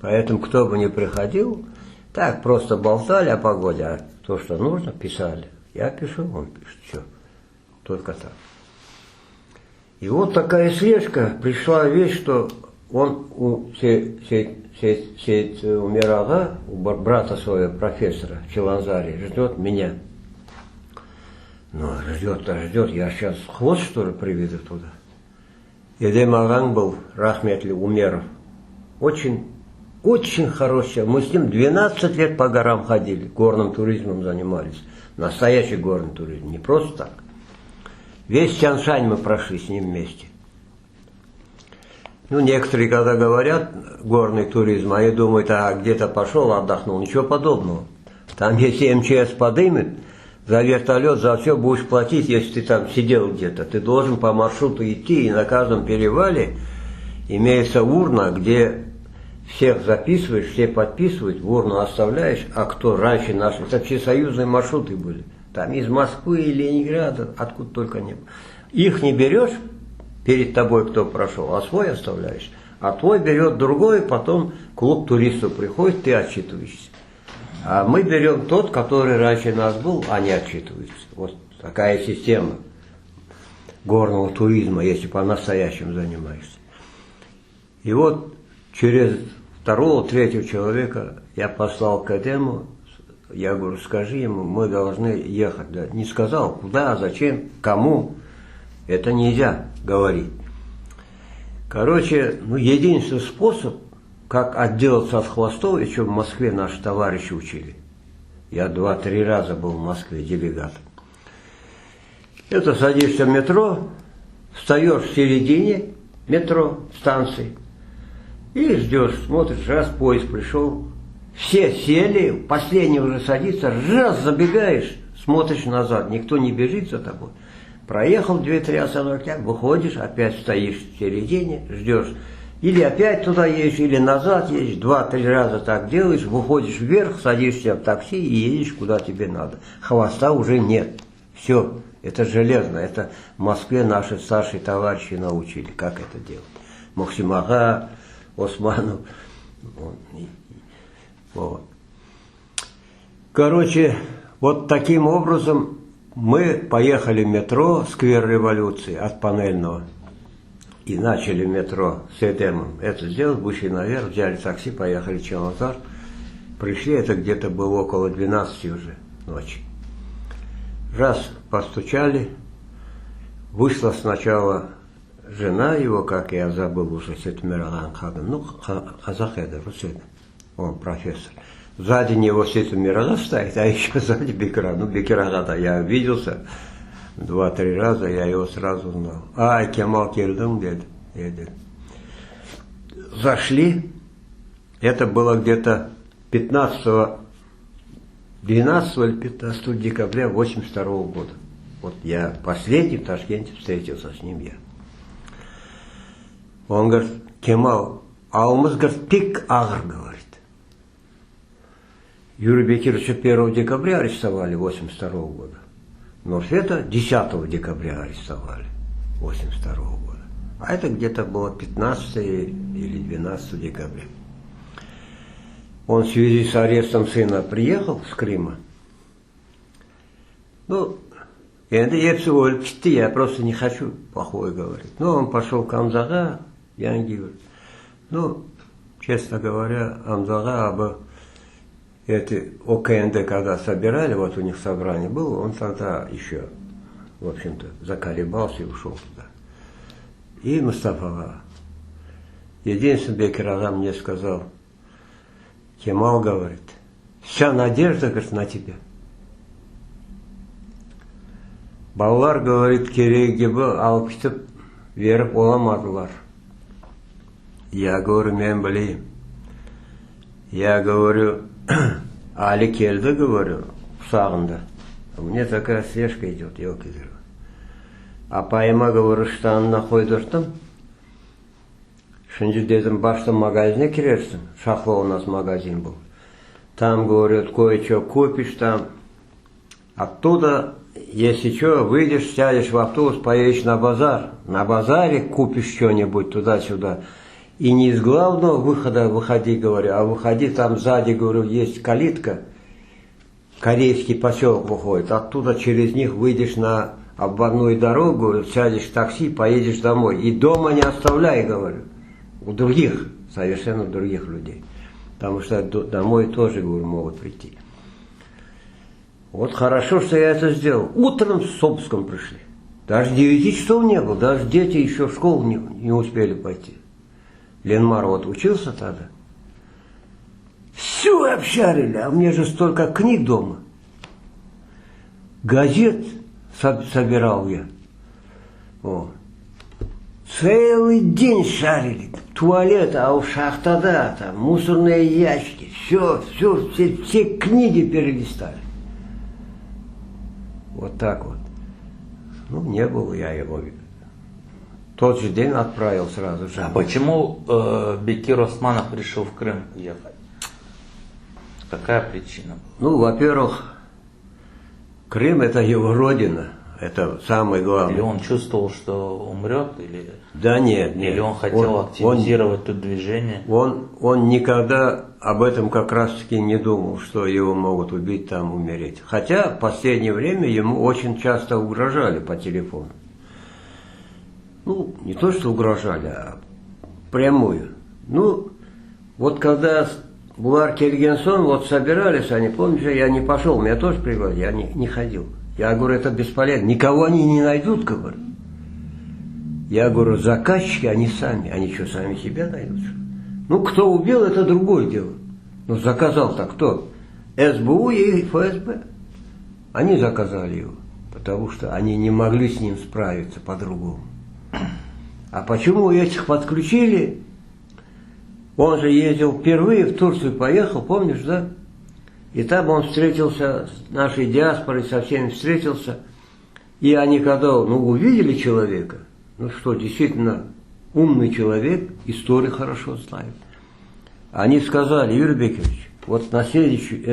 Поэтому кто бы ни приходил, так просто болтали о погоде, а то, что нужно, писали. Я пишу, он пишет, все. Только так. И вот такая слежка, пришла вещь, что он у Бекир Ага, у брата своего профессора в Чиланзаре, ждет меня. Ну, ждет, я сейчас хвост, что ли, приведу туда. Едем Ағаң был, рахметли, Умеров. Очень хороший. Мы с ним 12 лет по горам ходили, горным туризмом занимались. Настоящий горный туризм, не просто так. Весь Тянь-Шань мы прошли с ним вместе. Ну, некоторые, когда говорят горный туризм, они думают, а где-то пошел, отдохнул. Ничего подобного. Там, если МЧС подымет, за вертолет, за все будешь платить, если ты там сидел где-то. Ты должен по маршруту идти, и на каждом перевале имеется урна, где всех записываешь, все подписывают, в урну оставляешь, а кто раньше наши, это всесоюзные маршруты были. Там из Москвы, Ленинграда, откуда только не было. Их не берешь, перед тобой кто прошел, а свой оставляешь. А твой берет другой, потом клуб туристов приходит, ты отчитываешься. А мы берем тот, который раньше нас был, а не отчитывается. Вот такая система горного туризма, если по-настоящему занимаешься. И вот через второго, третьего человека я послал к этому, я говорю, скажи ему, мы должны ехать. Да, не сказал, куда, зачем, кому, это нельзя говорить. Короче, единственный способ, как отделаться от хвостов, еще в Москве наши товарищи учили. Я 2-3 раза был в Москве делегатом. Это садишься в метро, встаешь в середине метро, станции, и ждешь, смотришь, раз поезд пришел, все сели, последний уже садится, раз забегаешь, смотришь назад, никто не бежит за тобой. Проехал 2-3 остановки, выходишь, опять стоишь в середине, ждешь. Или опять туда едешь, или назад едешь, 2-3 раза так делаешь, выходишь вверх, садишься в такси и едешь куда тебе надо. Хвоста уже нет. Все, это железно, это в Москве наши старшие товарищи научили, как это делать. Максим Ага, Османов. Вот. Короче, вот таким образом мы поехали в метро, сквер Революции от Панельного. И начали в метро с Эдемом это сделать, вышли наверх, взяли такси, поехали в Чалатар. Пришли, это где-то было около 12 уже ночи. Раз постучали, вышла сначала жена его, как я забыл уже, Сетмираган Хадан, Хазахеда, Руседа, он профессор. Сзади него Сетмирага стоит, а еще сзади Бекира. Бекирага-то я обиделся 2-3 раза, я его сразу узнал. Кемал келдым, деді. Зашли, это было где-то 12 или 15 декабря 1982 года. Вот я последний в Ташкенте встретился с ним я. Он говорит, Кемал, алмыз, говорит, пик агр, говорит. Юрия Бекировича 1 декабря арестовали 1982 года. Но это 10 декабря арестовали 1982 года. А это где-то было 15 или 12 декабря. Он в связи с арестом сына приехал с Крыма. Я просто не хочу плохое говорить. Но он пошел к Амзага, Янгивер. Честно говоря, Амзага эти ОКНД, когда собирали, вот у них собрание было, он тогда еще, в общем-то, заколебался и ушел туда. И Мустафа. Единственный Бекир-ага мне сказал, Кемал, говорит, вся надежда, говорит, на тебя. Балалар, говорит, керегебі алып кетіп веріп оламадылар. Я говорю, мен білейін. Я говорю, Али келді, говорю, құшағында. Мне такая слежка идет, елки-зерки. Апайыма, говорю, штанына қойдырдым. Şimdi dedim, başta magazine girersin. Шахло у нас магазин был. Там, говорят, кое-что купишь там. Оттуда, если что, выйдешь, сядешь в автобус, поедешь на базар. На базаре купишь что-нибудь туда-сюда. И не из главного выхода выходи, говорю, а выходи, там сзади, говорю, есть калитка. Корейский поселок выходит. Оттуда через них выйдешь на обводную дорогу, сядешь в такси, поедешь домой. И дома не оставляй, говорю. У других, совершенно других людей. Потому что домой тоже, говорю, могут прийти. Вот хорошо, что я это сделал. Утром с обыском пришли. Даже 9 часов не было, даже дети еще в школу не успели пойти. Ленмар вот учился тогда. Все обшарили, а мне же столько книг дома. Газет собирал я. Целый день шарили. Туалет, а у шахтада, там, мусорные ящики. Все книги перелистали. Вот так вот. Не был я его. Тот же день отправил сразу же.
А почему Бекир Османов решил в Крым ехать? Какая причина?
Во-первых, Крым это его родина. Это самое главное.
Или он чувствовал, что умрет, или,
Да нет, нет.
или он хотел активизировать тут движение?
Он никогда об этом как раз-таки не думал, что его могут убить там, умереть. Хотя в последнее время ему очень часто угрожали по телефону. Ну, не то, что угрожали, а прямую. Ну, вот когда Булар Кельгенсон, вот собирались они, помнишь, я не пошел, меня тоже пригласили, я не ходил. Я говорю, это бесполезно, никого они не найдут, говорю. Я говорю, заказчики, они сами, они что, сами себя найдут? Ну, кто убил, это другое дело. Но заказал-то кто? СБУ и ФСБ. Они заказали его, потому что они не могли с ним справиться по-другому. А почему этих подключили? Он же ездил впервые в Турцию, поехал, помнишь, да? И там он встретился с нашей диаспорой, со всеми встретился. И они когда увидели человека, ну что, действительно, умный человек, историю хорошо знает. Они сказали, Юрий Бекович, вот на следующий,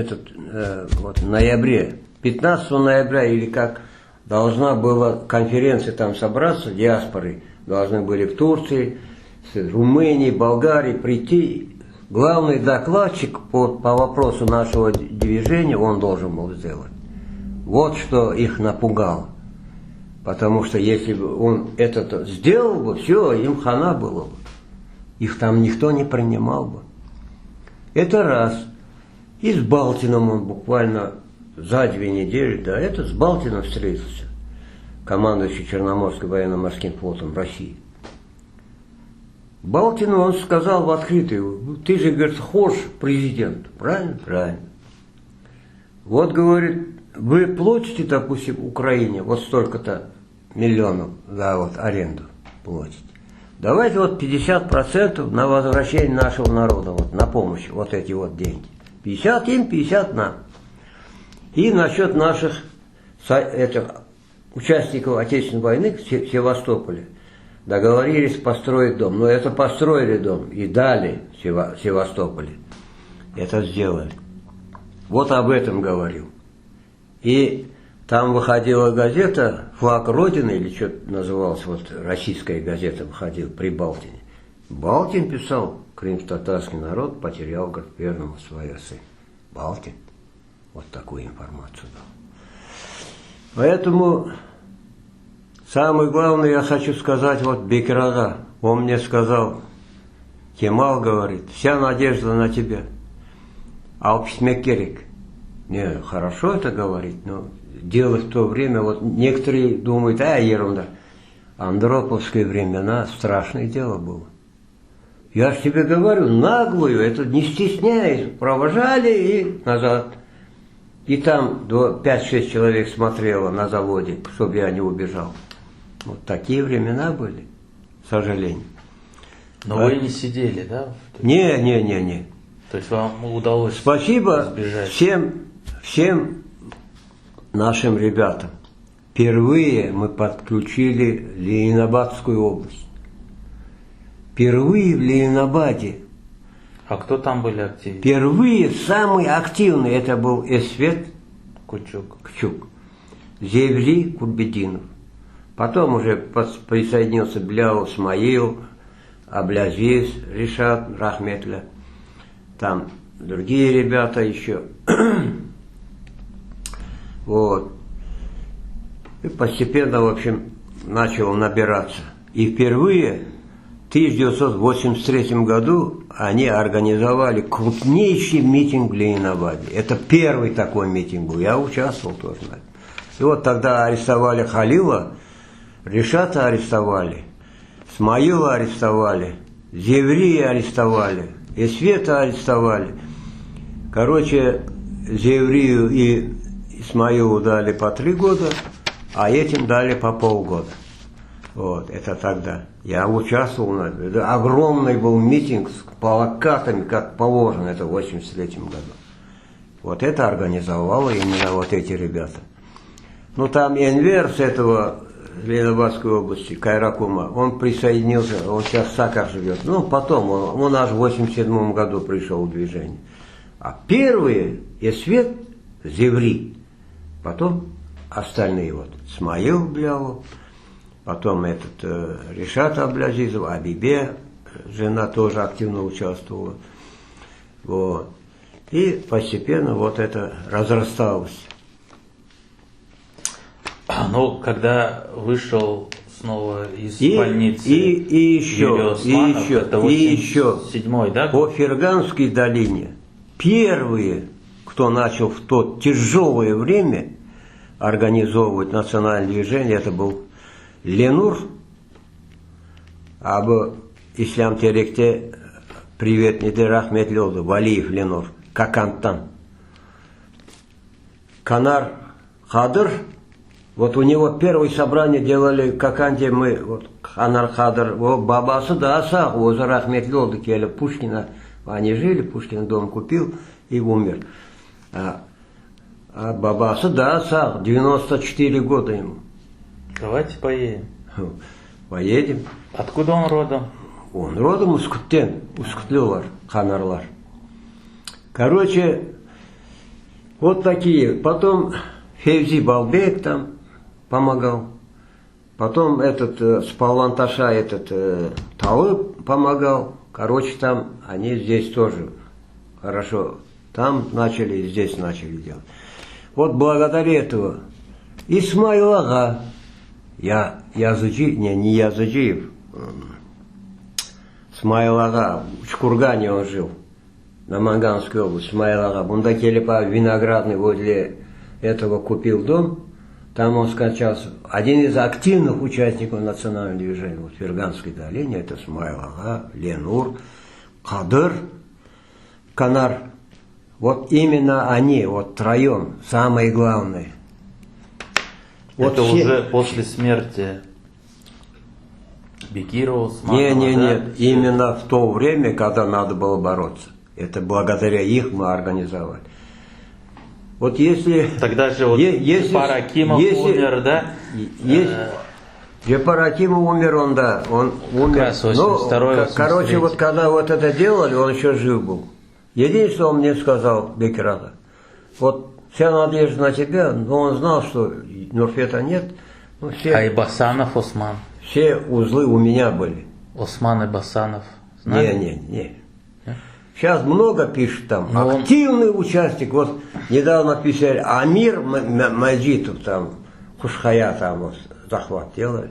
ноябре, 15 ноября или как, должна была конференция там собраться, диаспоры должны были в Турции, с Румынии, Болгарии прийти. Главный докладчик по вопросу нашего движения он должен был сделать. Вот что их напугало. Потому что если бы он это сделал бы, все, им хана было бы. Их там никто не принимал бы. Это раз. И с Балтином он буквально за 2 недели до этого с Балтином встретился. Командующий Черноморским военно-морским флотом России. Балтину он сказал в открытую, ты же, говорит, хочешь президент, правильно? Правильно. Вот, говорит, вы платите, допустим, Украине вот столько-то миллионов за вот аренду платите. Давайте вот 50% на возвращение нашего народа, вот на помощь, вот эти вот деньги. 50 им, 50 нам. И насчет наших участников Отечественной войны в Севастополе. Договорились построить дом. Но это построили дом и дали в Севастополе. Это сделали. Вот об этом говорил. И там выходила газета «Флаг Родины», или что-то называлось, вот российская газета выходила при Балтине. Балтин писал, крымско-татарский народ потерял, говорит, верного своего сына. Балтин вот такую информацию дал. Поэтому самое главное, я хочу сказать, вот Бекирага, он мне сказал, Кемал говорит, вся надежда на тебя. Алписмекерик. Не, хорошо это говорить, но дело в то время, вот некоторые думают, ерунда. Андроповские времена страшное дело было. Я же тебе говорю, наглую, это не стесняясь, провожали и назад. И там 5-6 человек смотрело на заводе, чтобы я не убежал. Вот такие времена были, к сожалению.
Но вы не сидели, да?
Не.
То есть вам удалось
Спасибо
избежать.
всем нашим ребятам. Впервые мы подключили Ленинабадскую область. Впервые в Ленинабаде.
А кто там были активнее?
Впервые самый активный это был Эсвет Кчук, Зеври Курбединов. Потом уже присоединился Бляу Смаил, Аблязиз, Ришат Рахметля. Там другие ребята еще. Вот. И постепенно, в общем, начал набираться. И впервые в 1983 году они организовали крупнейший митинг в Ленинабаде. Это первый такой митинг был. Я участвовал тоже. И вот тогда арестовали Халила, Ришата арестовали, Смаила арестовали, Зеврия арестовали, Эсвета арестовали. Короче, Зеврию и Исмаилу дали по 3 года, а этим дали по полгода. Вот, это тогда. Я участвовал, это огромный был митинг с плакатами, как положено, это в 1983 году. Вот это организовало именно вот эти ребята. Ну там Энвер с этого Ленинабадской области, Кайракума, он присоединился, он сейчас в Сакар живет. Ну потом, он аж в 1987 году пришел в движение. А первые Эсвет, Зеври, потом остальные вот Исмаил Блявов, потом этот Решат Аблязизов, Абибе, жена тоже активно участвовала. Вот. И постепенно вот это разрасталось.
Ну, когда вышел снова из
И
больницы
еще,
Османов, это
и еще
87-й, да?
по Ферганской долине первые, кто начал в то тяжелое время организовывать национальное движение, это был Ленур, об ислам теректе привет неде рахмет лёлды, Валиев Ленур, Какантан. Канар Хадыр, вот у него первое собрание делали в Каканте, мы, вот Канар Хадыр, бабасы да асах, возле рахмет лёлды келі Пушкина, они жили, Пушкин дом купил и умер. А бабасы да асах, 94 года ему.
Давайте поедем.
Поедем.
Откуда он родом?
Он родом Ускуттен, Ускутлюлар, Ханарлар. Короче, вот такие. Потом Февзи Балбек там помогал. Потом этот Спаланташа, этот Талып помогал. Короче, там они здесь тоже хорошо. Там начали, здесь начали делать. Вот благодаря этого Исмаил Ага, не Языджиев, Исмаил Ага, в Чкургане он жил, на Манганской области, Исмаил Ага. Бундакелепа Виноградный возле этого купил дом, там он скончался. Один из активных участников национального движения вот, в Ферганской долине, это Исмаил Ага, Ленур, Кадыр, Канар. Вот именно они, вот троем, самые главные. Вот
это
все...
уже после смерти Бекирова, Османова,
Нет,
да?
именно в то время, когда надо было бороться. Это благодаря их мы организовали. Вот если...
Тогда же вот Джапар Акимов умер, да?
Джапар Акимов умер, он, да, он умер.
Как раз 82-й,
короче, вот когда вот это делали, он еще жив был. Единственное, что он мне сказал, Бекирада, вот вся надежда на тебя, но он знал, что Нурфета нет. Ну, все,
Айбасанов Осман.
все узлы у меня были.
Осман Айбасанов. Знали?
Не. Сейчас много пишут там.
Но
активный участник. Вот недавно писали Амир Маджитов там, Хушхая там вот, захват делали.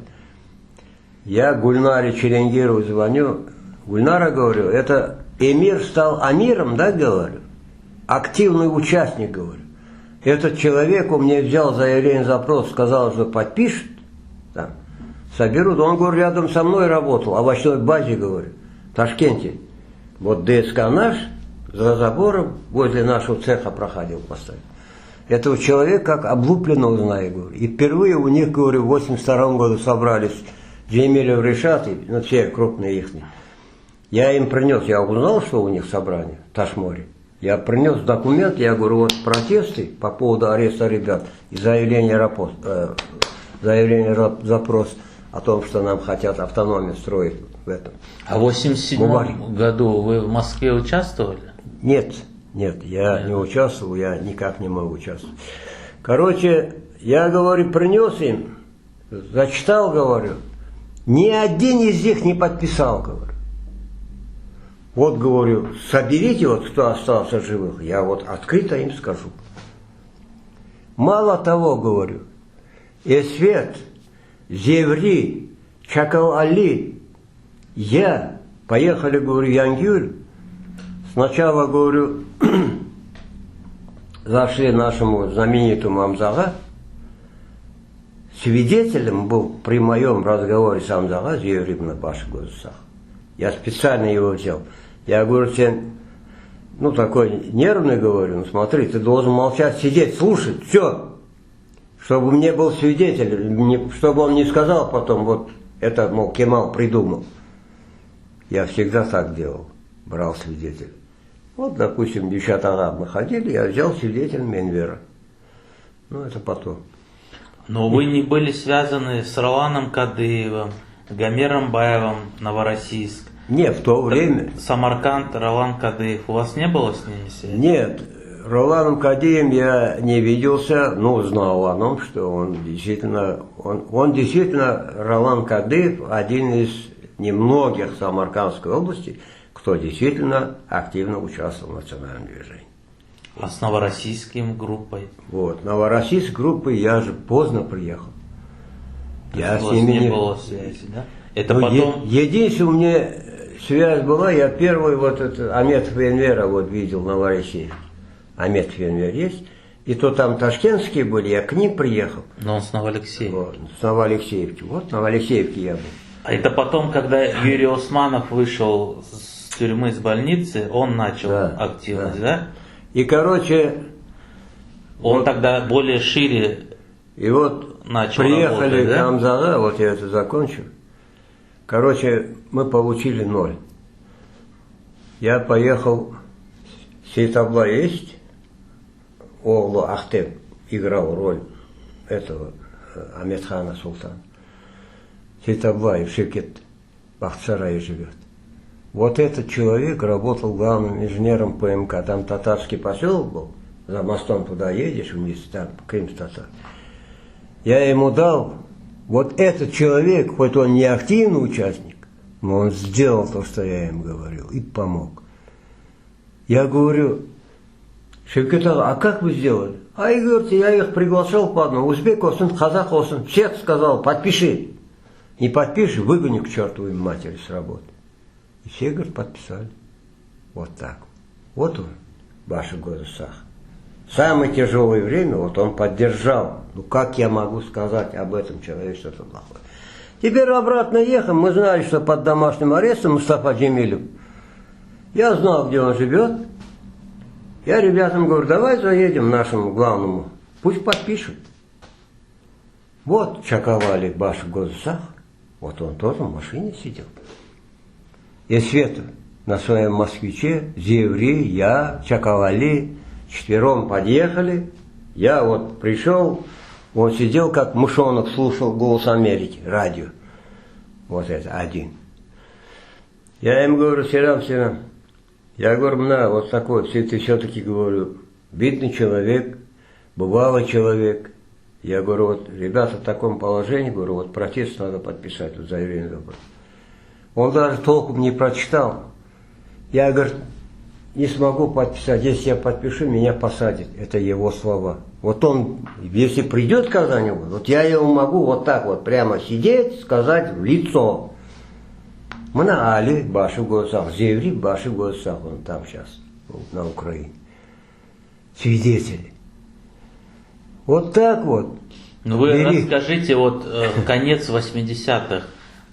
Я Гульнаре Черенгирову звоню. Гульнара, говорю, это эмир стал амиром, да, говорю? Активный участник, говорю. Этот человек у меня взял заявление, запрос, сказал, что подпишет, там, соберут. Он, говорю, рядом со мной работал, в овощной базе, говорю, в Ташкенте. Вот ДСК наш, за забором, возле нашего цеха проходил постоянно. Этого человека как облупленного знаю, говорю. И впервые у них, говорю, в 82 году собрались Джемилев, Решат, ну, все крупные их. Я им принес, я узнал, что у них собрание в Ташморе. Я принес документ, я говорю, вот протесты по поводу ареста ребят и заявление запрос о том, что нам хотят автономию строить в этом.
А в 87 году вы в Москве участвовали?
Нет, я не участвовал, я никак не мог участвовать. Короче, я, говорю, принес им, зачитал, говорю, ни один из них не подписал, говорю. Вот, говорю, соберите, вот кто остался живых, я вот открыто им скажу. Мало того, говорю, Эсвет, Зеври, Чакал Али, я, поехали, говорю, в Янгюль, сначала, говорю, зашли нашему знаменитому Амзага, свидетелем был при моем разговоре с Амзага, Зеври на Баши Госусах. Я специально его взял. Я говорю, ну такой нервный, говорю, ну смотри, ты должен молчать, сидеть, слушать, все. Чтобы мне был свидетель, чтобы он не сказал потом, вот это, мол, Кемал придумал. Я всегда так делал, брал свидетеля. Вот, допустим, девчата мы ходили, я взял свидетеля Менвера. Ну, это потом.
Но вы не были связаны с Роланом Кадыевым, Гомером Баевым, Новороссийск.
Нет, в то время.
Самарканд, Ролан Кадыев. У вас не было с ними связи?
Нет, Роланом Кадием я не виделся, но знал о нем, что он действительно, Ролан Кадиев, один из немногих Самаркандской области, кто действительно активно участвовал в национальном движении.
А с новороссийским группой?
Вот, новороссийской группой я же поздно приехал. Я
У
с
вас
ними
не было связи, да? Это
Ну,
потом...
единственное, у меня связь была, я первый вот этот Аметов Энвера вот видел в Новороссии. Аметов Энвер есть. И то там ташкентские были, я к ним приехал.
Но он с Новоалексеевки.
Вот, с Новоалексеевки. Вот в Новоалексеевке я был.
А это потом, когда Юрий Османов вышел с тюрьмы, с больницы, он начал активность, да?
И, короче...
Он
вот,
тогда более шире
и вот
начал
приехали
работать, да?
к Амзага, вот я это закончу. Короче, мы получили 0. Я поехал, Сейтабла есть, Оглу Ахтеп играл роль этого Аметхана Султана. Сейтаблаев Шевкет в Бахчисарае живет. Вот этот человек работал главным инженером ПМК. Там татарский поселок был, за мостом туда едешь вниз, там крым-татар. Я ему дал, вот этот человек, хоть он не активный участник, но он сделал то, что я ему говорил, и помог. Я говорю, Шевкет Аға, а как вы сделали? А и говорите, я их приглашал по одному, узбек олсын, казах олсын, всех сказал, подпиши. Не подпиши, выгоню к чертовой матери с работы. И все, говорит, подписали. Вот так. Вот он, Башы Гозысах. Самое тяжелое время, вот он поддержал. Ну как я могу сказать об этом человеке что-то плохое? Теперь обратно ехал, мы знали, что под домашним арестом Мустафа Джемилев. Я знал, где он живет. Я ребятам говорю, давай заедем нашему главному, пусть подпишут. Вот Чаковали Башы Гозысах, вот он тоже в машине сидел. И Света на своем москвиче, Зеври, я, Чаковали, 4 подъехали. Я вот пришел, он сидел как мышонок, слушал «Голос Америки», радио. Вот это, один. Я им говорю, Серам, я говорю, вот такой, ты все-таки, говорю, видный человек, бывалый человек. Я говорю, вот, ребята в таком положении, говорю, вот протест надо подписать, вот заявление добро. Он даже толком не прочитал. Я, говорю, не смогу подписать, если я подпишу, меня посадят. Это его слова. Вот он, если придет когда-нибудь, вот я ему могу вот так вот прямо сидеть, сказать в лицо. Мына Али Башы Гозысах, Зеври Башы Гозысах, он там сейчас, на Украине. Свидетели. Вот так вот.
Ну вы расскажите, вот конец 80-х,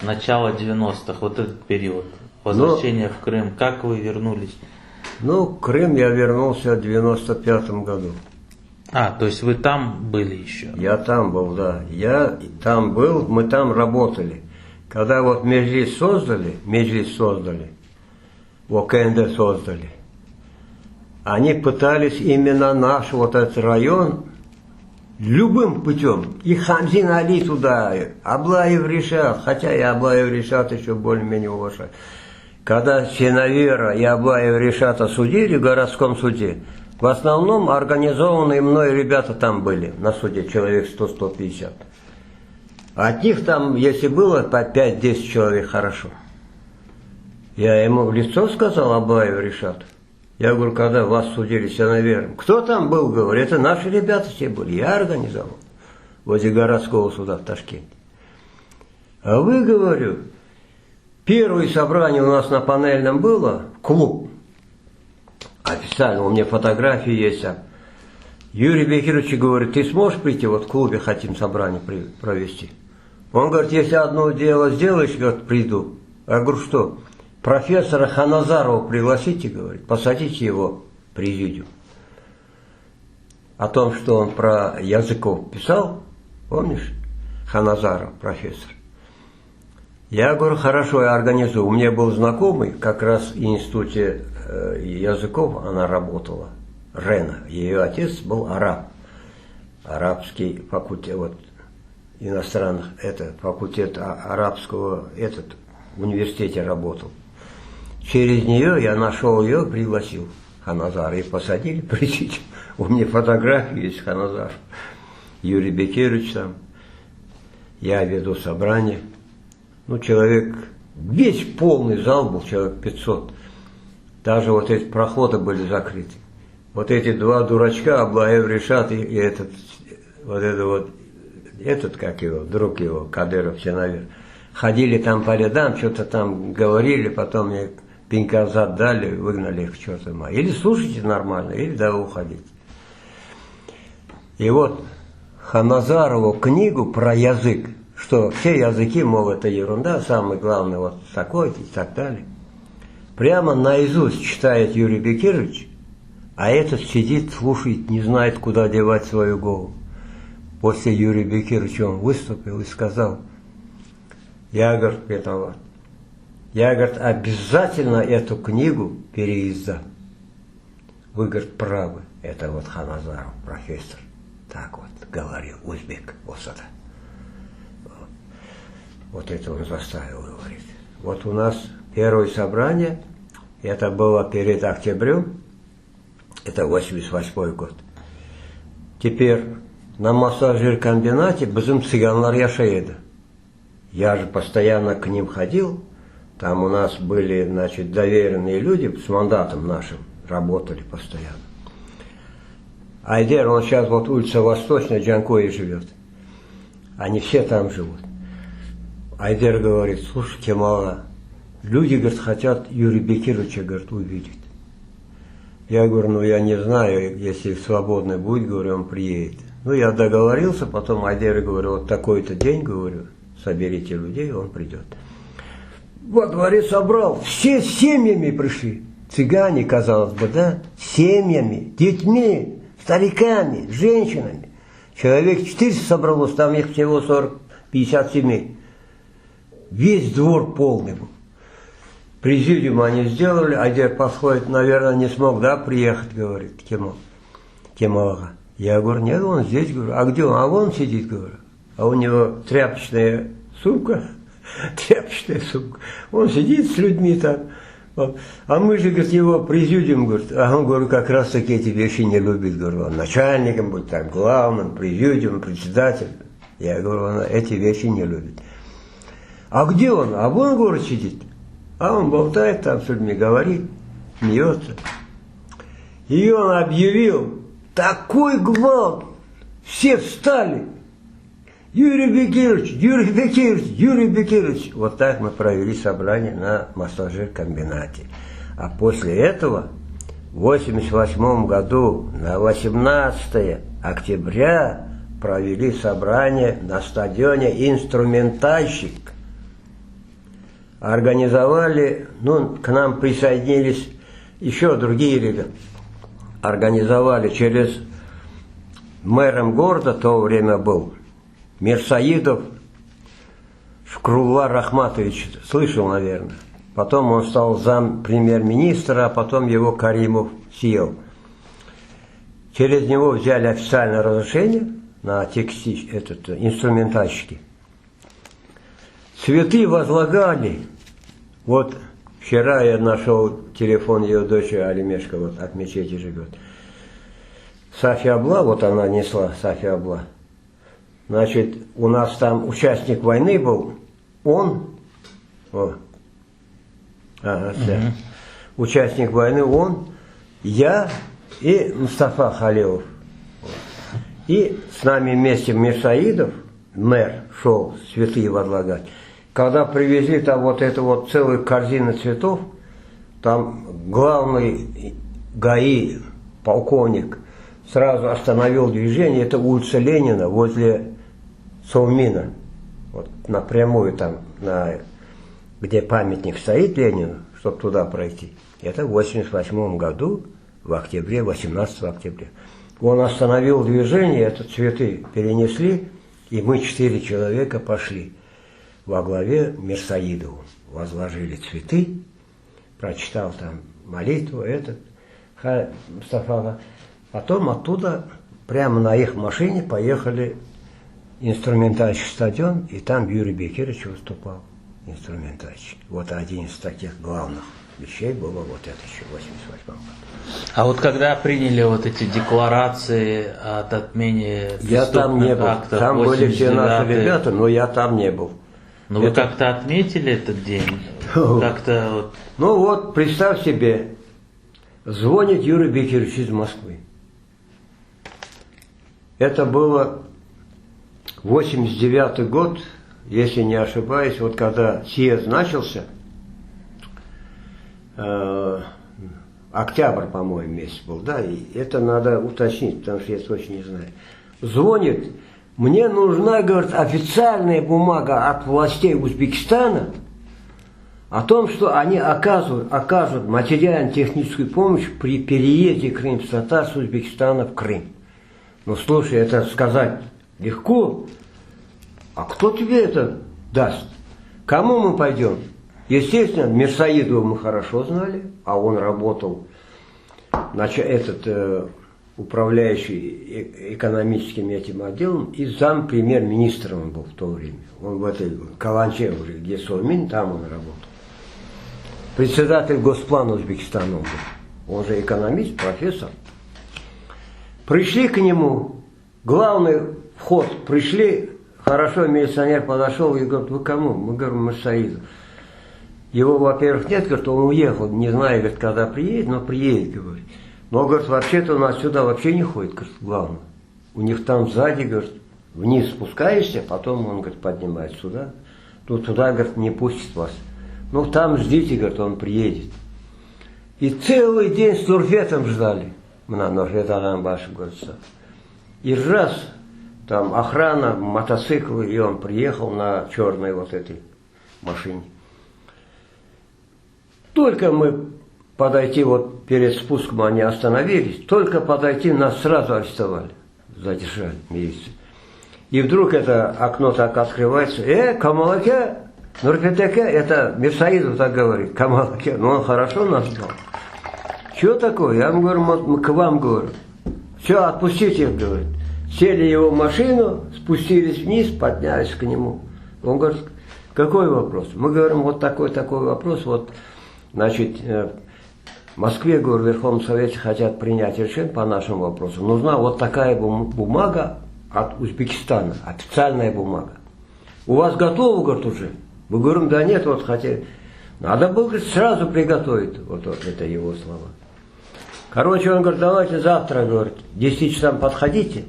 начало 90-х, вот этот период, возвращение в Крым, как вы вернулись?
Ну, в Крым я вернулся в 95-м году.
А, то есть вы там были еще?
Я там был, да. Я там был, мы там работали. Когда вот Меджлис создали, ОКНД создали, они пытались именно наш вот этот район любым путем. И Хамзин Али туда, Аблаев Ришат, хотя и Аблаев Ришат еще более-менее уважаю. Когда Синовера и Аблаев Ришата судили в городском суде, в основном организованные мной ребята там были, на суде человек 100-150. От них там, если было по 5-10 человек, хорошо. Я ему в лицо сказал, Аблаев Ришат. Я говорю, когда вас судили Синовером, кто там был, говорю, это наши ребята все были, я организовал. Возле городского суда в Ташкенте. А вы, говорю, первое собрание у нас на Панельном было, клуб. Официально, у меня фотографии есть. Юрий Бекирович говорит, ты сможешь прийти, вот в клубе хотим собрание провести. Он говорит, если одно дело сделаешь, говорит, приду. Я говорю, что? Профессора Ханазарова пригласите, говорит, посадите его в президиум. О том, что он про языков писал, помнишь? Ханазаров, профессор. Я говорю, хорошо, я организую. У меня был знакомый, как раз в институте языков она работала, Рена. Ее отец был араб. Арабский факультет, вот, иностранных, это факультет арабского, в университете работал. Через нее я нашел ее, пригласил. Ханазара, и посадили президиум. У меня фотографии есть Ханазар. Юрий Бекирович там. Я веду собрание. Ну, человек, весь полный зал был, человек 500. Даже вот эти проходы были закрыты. Вот эти два дурачка, Аблаев Решат и этот, как его, друг его, Кадыров, все наверх. Ходили там по рядам, что-то там говорили, потом мне пенька зад дали, выгнали их к черту. Или слушайте нормально, или да, уходите. И вот Ханазарову книгу про язык, что все языки, мол, это ерунда, самое главное вот такой и так далее. Прямо наизусть читает Юрий Бекирович, а этот сидит, слушает, не знает, куда девать свою голову. После Юрия Бекировича он выступил и сказал: я, говорит, виноват. Я, говорит, обязательно эту книгу переиздам. Вы, говорит, правы. Это вот Ханазаров, профессор. Так вот говорил, узбек, Осада. Вот это он заставил говорить. Вот у нас первое собрание, это было перед октябрем, это 88 год. Теперь на массажир-комбинате bizim цыганlar yaşaydı. Я же постоянно к ним ходил. Там у нас были, значит, доверенные люди с мандатом нашим, работали постоянно. Айдер, он сейчас вот улица Восточная, Джанкои живет. Они все там живут. Айдер говорит: слушай, Кемала, люди, говорит, хотят Юрия Бекировича, говорит, увидеть. Я говорю: ну я не знаю, если свободный будет, говорю, он приедет. Ну я договорился, потом Айдеру говорю: вот такой-то день, говорю, соберите людей, он придет. Во дворе собрал, все с семьями пришли. Цыгане, казалось бы, да, семьями, детьми, стариками, женщинами. Человек 400 собралось, там их всего 40-50 семей. Весь двор полный был. Президиум они сделали, Айдер подходит, наверное, не смог, да, приехать, говорит, Кемалага. Я говорю: нет, он здесь, говорю. А где он? А вон сидит, говорю. А у него тряпочная сумка, Он сидит с людьми там. Вот. А мы же, говорит, его президиум, говорит, а он, говорю, как раз таки эти вещи не любит, говорю, он начальником будет, там, главным, президиум, председатель. Я говорю, он эти вещи не любит. А где он? А вон, говорит, сидит. А он болтает там с людьми, говорит, смеется. И он объявил такой гвалт, все встали. Юрий Бекирович, Юрий Бекирович, Юрий Бекирович. Вот так мы провели собрание на массажир-комбинате. А после этого, в 1988 году, на 18 октября, провели собрание на стадионе «Инструментальщик». Организовали, ну, к нам присоединились еще другие ребята. Организовали через мэром города, в то время был Мирсаидов Шкрулла Рахматович, слышал, наверное. Потом он стал зам премьер-министра, а потом его Каримов съел. Через него взяли официальное разрешение на инструментальщики. Цветы возлагали. Вот вчера я нашел телефон ее дочери Алимешка, вот от мечети живет. Сафия Абла, вот она несла, Сафия Абла. Значит, у нас там участник войны был, он, участник войны, он, я и Мустафа Халилов. И с нами вместе Мирсаидов, мэр, шел цветы возлагать. Когда привезли там вот эту вот целую корзину цветов, там главный ГАИ, полковник, сразу остановил движение. Это улица Ленина, возле Совмина. Вот напрямую там, где памятник стоит Ленину, чтобы туда пройти. Это в 1988 году, в октябре, 18 октября. Он остановил движение, это цветы перенесли, и мы 4 человека пошли. Во главе Мирсаидову возложили цветы, прочитал там молитву, Мустафа. Потом оттуда прямо на их машине поехали инструментальщик стадион, и там Юрий Бекирович выступал, инструментальщик. Вот один из таких главных вещей было вот это еще в 88 году.
А вот когда приняли вот эти декларации от отмене
Я там не был.
актов,
Там были все наши
89-й,
ребята, но я там не был.
ну вы
это-
как-то отметили этот день? Как-то вот...
Ну вот, представь себе, звонит Юрий Бекирович из Москвы. Это было 89-й год, если не ошибаюсь, вот когда съезд начался, октябрь, по-моему, месяц был, да, и это надо уточнить, потому что я точно не знаю. Звонит, мне нужна, говорит, официальная бумага от властей Узбекистана о том, что они окажут материально-техническую помощь при переезде крымских татар с Узбекистана в Крым. Ну, слушай, это сказать легко, а кто тебе это даст? Кому мы пойдем? Естественно, Мирсаидова мы хорошо знали, а он работал, управляющий экономическим этим отделом, и зам премьер-министра он был в то время. Он в этой Каланче уже, где Сомин, там он работал. Председатель Госплана Узбекистана он был. Он же экономист, профессор. Пришли к нему, главный вход, пришли, хорошо, милиционер подошел и говорит, вы кому? Мы говорим, Мирсаидов. Его, во-первых, нет, говорит, он уехал, не знаю, говорит, когда приедет, но приедет, говорит. Но, говорит, вообще-то он отсюда вообще не ходит, говорит, главное. У них там сзади, говорит, вниз спускаешься, потом он, говорит, поднимает сюда. Ну, туда, говорит, не пустит вас. Ну, там ждите, говорит, он приедет. И целый день с Нурфетом ждали. На Нурфет Аганбашев, говорит, и раз, там охрана, мотоциклы, и он приехал на черной вот этой машине. Только мы подойти, вот перед спуском они остановились, только подойти нас сразу арестовали, задержали милицию. И вдруг это окно так открывается, Камалаке, Нурфетеке, это Мирсаидов так говорит, Камалаке, ну он хорошо нас знал. Что такое? Я ему говорю, мы к вам говорю. Все, отпустите их, говорит. Сели его в машину, спустились вниз, поднялись к нему. Он говорит, какой вопрос? Мы говорим, вот такой вопрос, вот. Значит, в Москве, говорю, в Верховном Совете хотят принять решение по нашему вопросу. Нужна вот такая бумага от Узбекистана, официальная бумага. У вас готово, говорит, уже? Мы говорим, да нет, вот хотели. Надо было, говорит, сразу приготовить. Вот это его слова. Короче, он говорит, давайте завтра, говорит, 10 часам подходите.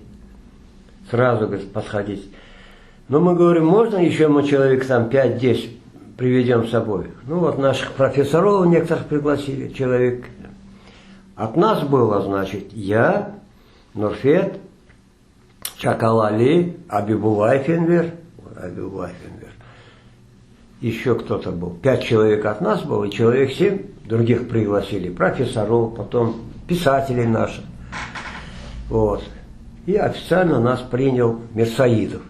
Сразу, говорит, подходите. Ну, мы говорим, можно еще мы человек там 5-10 приведем с собой. Ну вот наших профессоров некоторых пригласили, человек. От нас было, значит, я, Нурфет, Чакалали, Абибулайфенвер, еще кто-то был. 5 человек от нас было, и человек 7 других пригласили, профессоров, потом писателей наших. Вот. И официально нас принял Мирсаидов.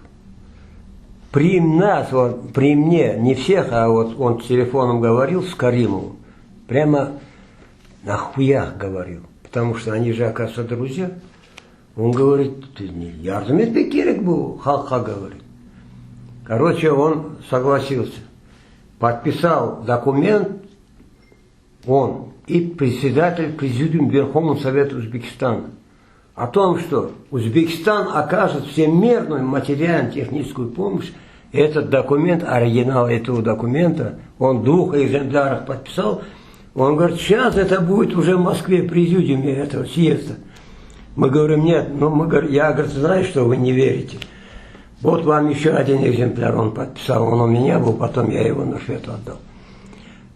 При нас, вот, при мне, не всех, а вот он телефоном говорил с Каримовым, прямо на хуях говорил, потому что они же, оказывается, друзья. Он говорит, ты не ярдым Бекирик был, халка говорит. Короче, он согласился, подписал документ, он и председатель Президиума Верховного Совета Узбекистана, о том, что Узбекистан окажет всемирную материально-техническую помощь. Этот документ, оригинал этого документа, он в 2 экземплярах подписал. Он говорит, сейчас это будет уже в Москве президиуме этого съезда. Мы говорим, нет, ну мы говорим, я, говорит, знаю, что вы не верите. Вот вам еще один экземпляр он подписал, он у меня был, потом я его Нурфету отдал.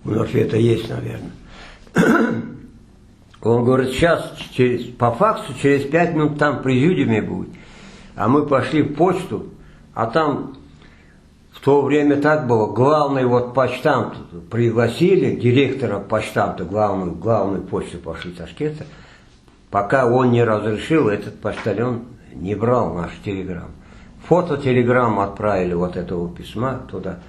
У Нурфета есть, наверное. Он говорит, сейчас по факсу через 5 минут там в президиуме будет. А мы пошли в почту, а там в то время так было, главный вот почтамт пригласили, директора почтамта, главную почту пошли Ташкента, пока он не разрешил, этот почтальон не брал наш телеграмм. Фототелеграмму отправили вот этого письма туда.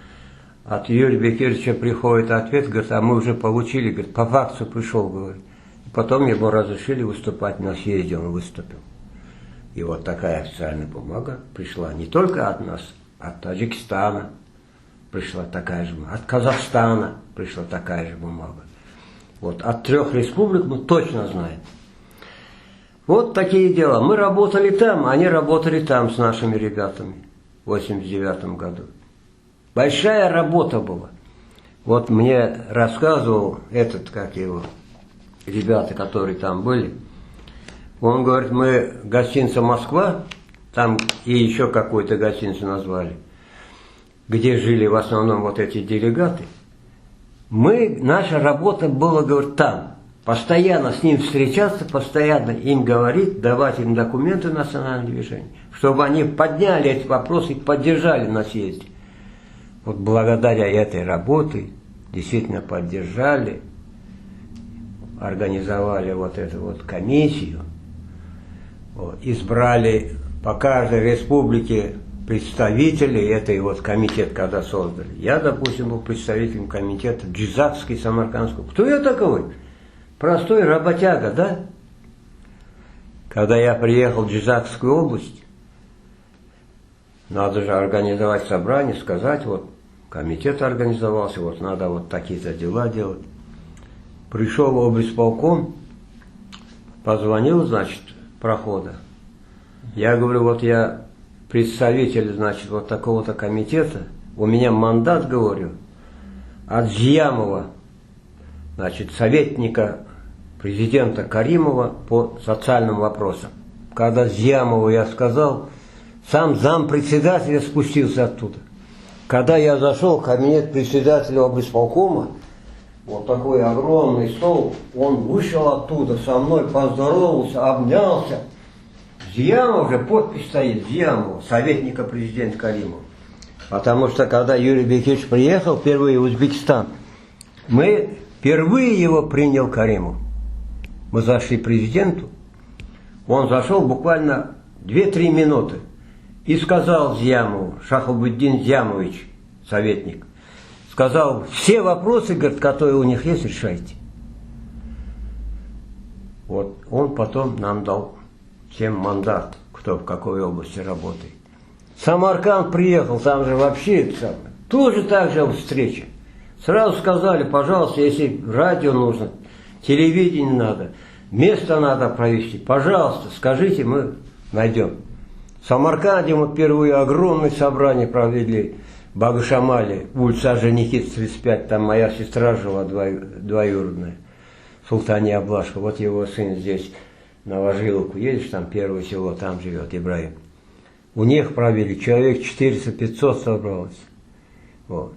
От Юрия Бекировича приходит ответ, говорит, а мы уже получили, говорит, по факсу пришел, говорит. Потом ему разрешили выступать на съезде, он выступил. И вот такая официальная бумага пришла не только от нас, от Таджикистана пришла такая же бумага, от Казахстана пришла такая же бумага. Вот от 3 республик мы точно знаем. Вот такие дела. Мы работали там, они работали там с нашими ребятами в 89 году. Большая работа была. Вот мне рассказывал этот, как его, ребята, которые там были. Он говорит, мы гостиница «Москва», там и еще какой-то гостиницу назвали, где жили в основном вот эти делегаты. Наша работа была, говорит, там. Постоянно с ним встречаться, постоянно им говорить, давать им документы национального движения, чтобы они подняли эти вопросы и поддержали на съезде. Вот благодаря этой работе действительно поддержали, организовали вот эту вот комиссию, вот, избрали по каждой республике представителей этой вот комитет, когда создали. Я, допустим, был представителем комитета Джизакский, Самаркандский. Кто я такой? Простой работяга, да? Когда я приехал в Джизакскую область, надо же организовать собрание, сказать, вот комитет организовался, вот надо вот такие-то дела делать. Пришел в облисполком, позвонил, значит, прохода. Я говорю, вот я представитель, значит, вот такого-то комитета, у меня мандат, говорю, от Зиямова, значит, советника президента Каримова по социальным вопросам. Когда Зиямову я сказал, сам зампредседателя спустился оттуда. Когда я зашел в кабинет председателя облисполкома, вот такой огромный стол, он вышел оттуда, со мной поздоровался, обнялся. Зиямов же, подпись стоит, Зиямов, советника президента Каримова. Потому что когда Юрий Бекирович приехал впервые в Узбекистан, впервые его принял Каримов. Мы зашли к президенту, он зашел буквально 2-3 минуты и сказал Зиямову, Шахабуддин Зиямович, советник, сказал, все вопросы, говорит, которые у них есть, решайте. Вот он потом нам дал всем мандат, кто в какой области работает. Самарканд приехал, там же вообще тоже так же встреча. Сразу сказали, пожалуйста, если радио нужно, телевидение надо, место надо провести, пожалуйста, скажите, мы найдем. В Самарканде мы впервые огромное собрание провели в Багашамале, улица Женихиц, 35, там моя сестра жила двоюродная, Султания Аблашка, вот его сын здесь, Новожиловку едешь, там первое село, там живет Ибраим. У них провели, человек 400-500 собралось. Вот.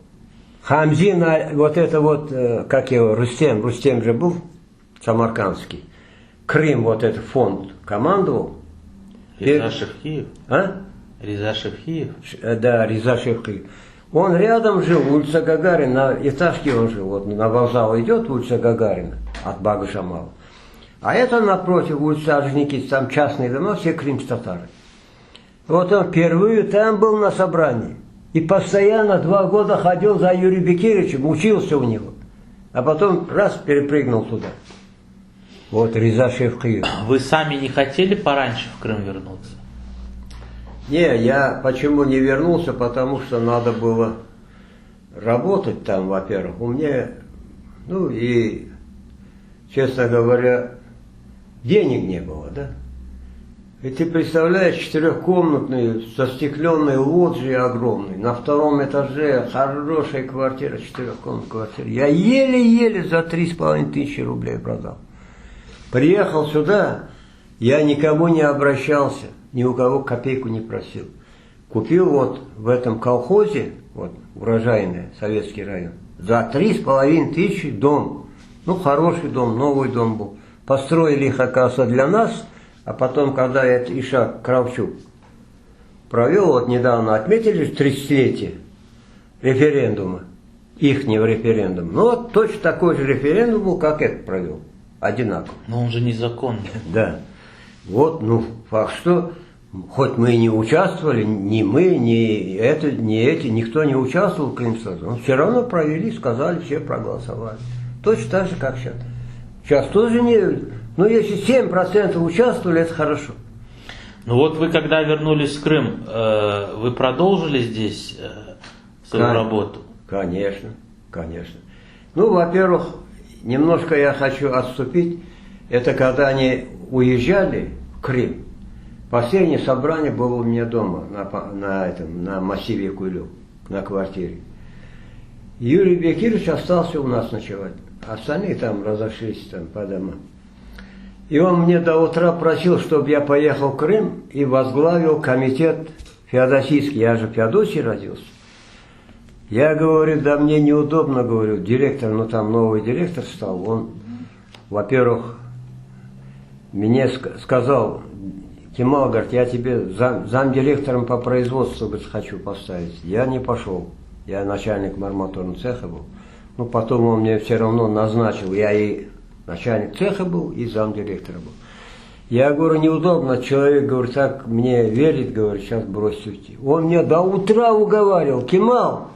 Хамзин, вот это вот, как его, Рустем же был самаркандский. Крым, вот этот фонд командовал.
Реза Шевкиев?
А?
Реза Шевкиев?
Да, Реза Шевкиев. Он рядом жил, улица Гагарина, на этажке он жил, вот на вокзал идет улица Гагарина от Багашамала. А это напротив улица Орджоникидзе, там частные дома, все крымс-татары. Вот он впервые там был на собрании. И постоянно 2 года ходил за Юрием Бекировичем, учился у него. А потом раз перепрыгнул туда. Вот Реза Шевкиев.
Вы сами не хотели пораньше в Крым вернуться?
Не, я почему не вернулся, потому что надо было работать там, во-первых. У меня, ну и, честно говоря, денег не было, да? И ты представляешь, 4-комнатную, застекленной лоджии огромной, на 2-м этаже, хорошая квартира, 4-комнатная квартира. Я еле-еле за 3500 рублей продал. Приехал сюда, я никому не обращался, ни у кого копейку не просил. Купил вот в этом колхозе, вот урожайный, советский район, за 3500 дом. Ну, хороший дом, новый дом был. Построили их, оказывается, для нас. А потом, когда это Ишак Кравчук провел, вот недавно отметили 30-летие референдума, ихнего референдума. Ну вот точно такой же референдум был, как этот провел. Одинаково.
Но он же незаконный.
Да. Вот, ну, факт, что хоть мы и не участвовали, ни мы, ни эти, никто не участвовал в Крымстаде, но все равно провели, сказали, все проголосовали. Точно так же, как сейчас. Сейчас тоже не... Ну, если 7% участвовали, это хорошо.
Ну вот вы, когда вернулись в Крым, вы продолжили здесь свою работу?
Конечно, конечно. Ну, во-первых, немножко я хочу отступить. Это когда они уезжали в Крым. Последнее собрание было у меня дома, на массиве Кулю, на квартире. Юрий Бекирович остался у нас ночевать. Остальные там разошлись там по домам. И он мне до утра просил, чтобы я поехал в Крым и возглавил комитет феодосийский. Я же в Феодосии родился. Я говорю, да мне неудобно, говорю, директор, ну там новый директор стал. Он, во-первых, мне сказал, Кемал, говорит, я тебе замдиректором по производству, говорит, хочу поставить. Я не пошел. Я начальник мармоторного цеха был. Ну, потом он мне все равно назначил. Я и начальник цеха был, и замдиректора был. Я говорю, неудобно. Человек, говорит, так мне верит, говорит, сейчас брось уйти. Он мне до утра уговаривал, Кемал,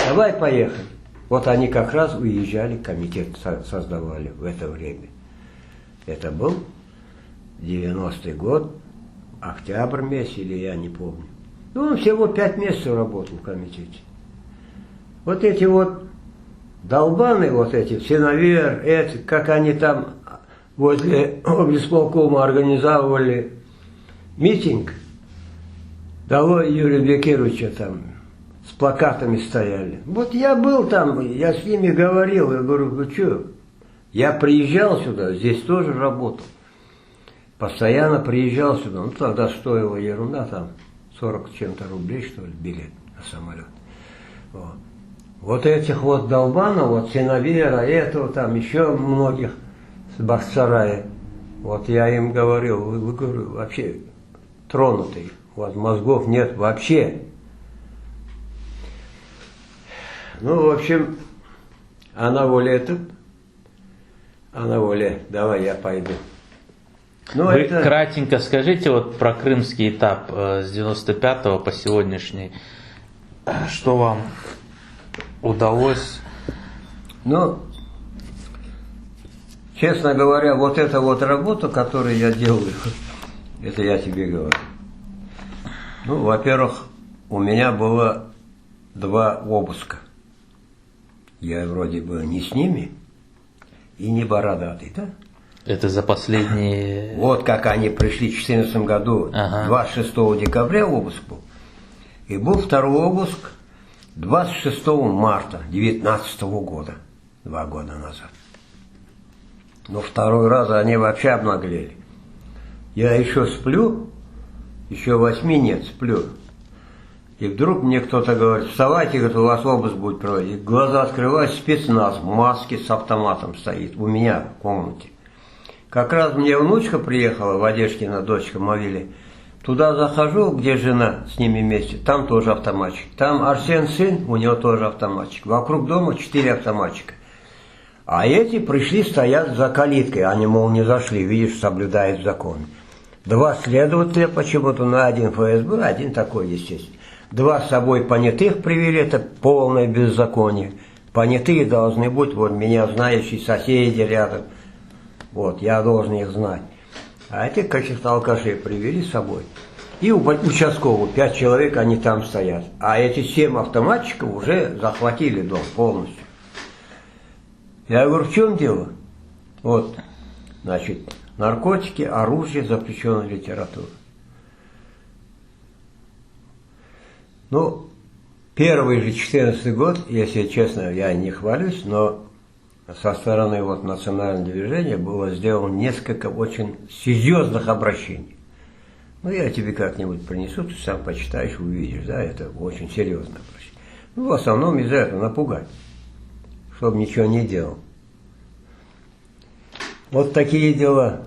давай поехали. Вот они как раз уезжали, комитет создавали в это время. Это был 90-й год, октябрь месяц, или я не помню. Ну, он всего 5 месяцев работал в комитете. Вот эти вот долбаны, вот эти, Синовер, эти, как они там возле облисполкома организовывали митинг, долой Юрия Бекировича там, с плакатами стояли. Вот я был там, я с ними говорил, я говорю, вы что? Я приезжал сюда, здесь тоже работал. Постоянно приезжал сюда. Ну, тогда стоила ерунда, там 40 чем-то рублей, что ли, билет на самолет. Вот этих вот долбанов, вот Синовера, этого там, еще многих с Бахчисарая. Вот я им говорил, вы говорю, вообще тронутые, у вас мозгов нет вообще. Ну, в общем, а на воле давай я пойду. Ну,
вы кратенько скажите вот про крымский этап с 95 по сегодняшний. Что вам удалось?
Ну, честно говоря, вот эта вот работа, которую я делаю, это я тебе говорю. Ну, во-первых, у меня было 2 обыска. Я вроде бы не с ними и не бородатый, да?
Это за последние...
Вот как они пришли в 2014 году, 26 декабря обыск был. И был второй обыск 26 марта 2019 года, 2 года назад. Но второй раз они вообще обнаглели. Я еще сплю, еще 8 нет, сплю. И вдруг мне кто-то говорит, вставайте, говорит, у вас обыск будет проводить. Глаза открываю, спецназ в маске с автоматом стоит у меня в комнате. Как раз мне внучка приехала, Вадешкина дочка Мавили. Туда захожу, где жена с ними вместе, там тоже автоматчик. Там Арсен сын, у него тоже автоматчик. Вокруг дома 4 автоматчика. А эти пришли, стоят за калиткой. Они, мол, не зашли, видишь, соблюдают закон. 2 следователя почему-то, на 1 ФСБ, 1 такой, естественно. 2 с собой понятых привели, это полное беззаконие. Понятые должны быть, вот меня знающие соседи рядом. Вот, я должен их знать. А этих каких-то алкашей привели с собой. И у участкового 5 человек, они там стоят. А эти 7 автоматчиков уже захватили дом полностью. Я говорю, в чем дело? Вот, значит, наркотики, оружие, запрещенная литература. Ну, первый же 14 год, если честно, я не хвалюсь, но со стороны вот национального движения было сделано несколько очень серьезных обращений. Ну, я тебе как-нибудь принесу, ты сам почитаешь, увидишь, да, это очень серьезное обращение. Ну, в основном из-за этого напугать, чтобы ничего не делал. Вот такие дела.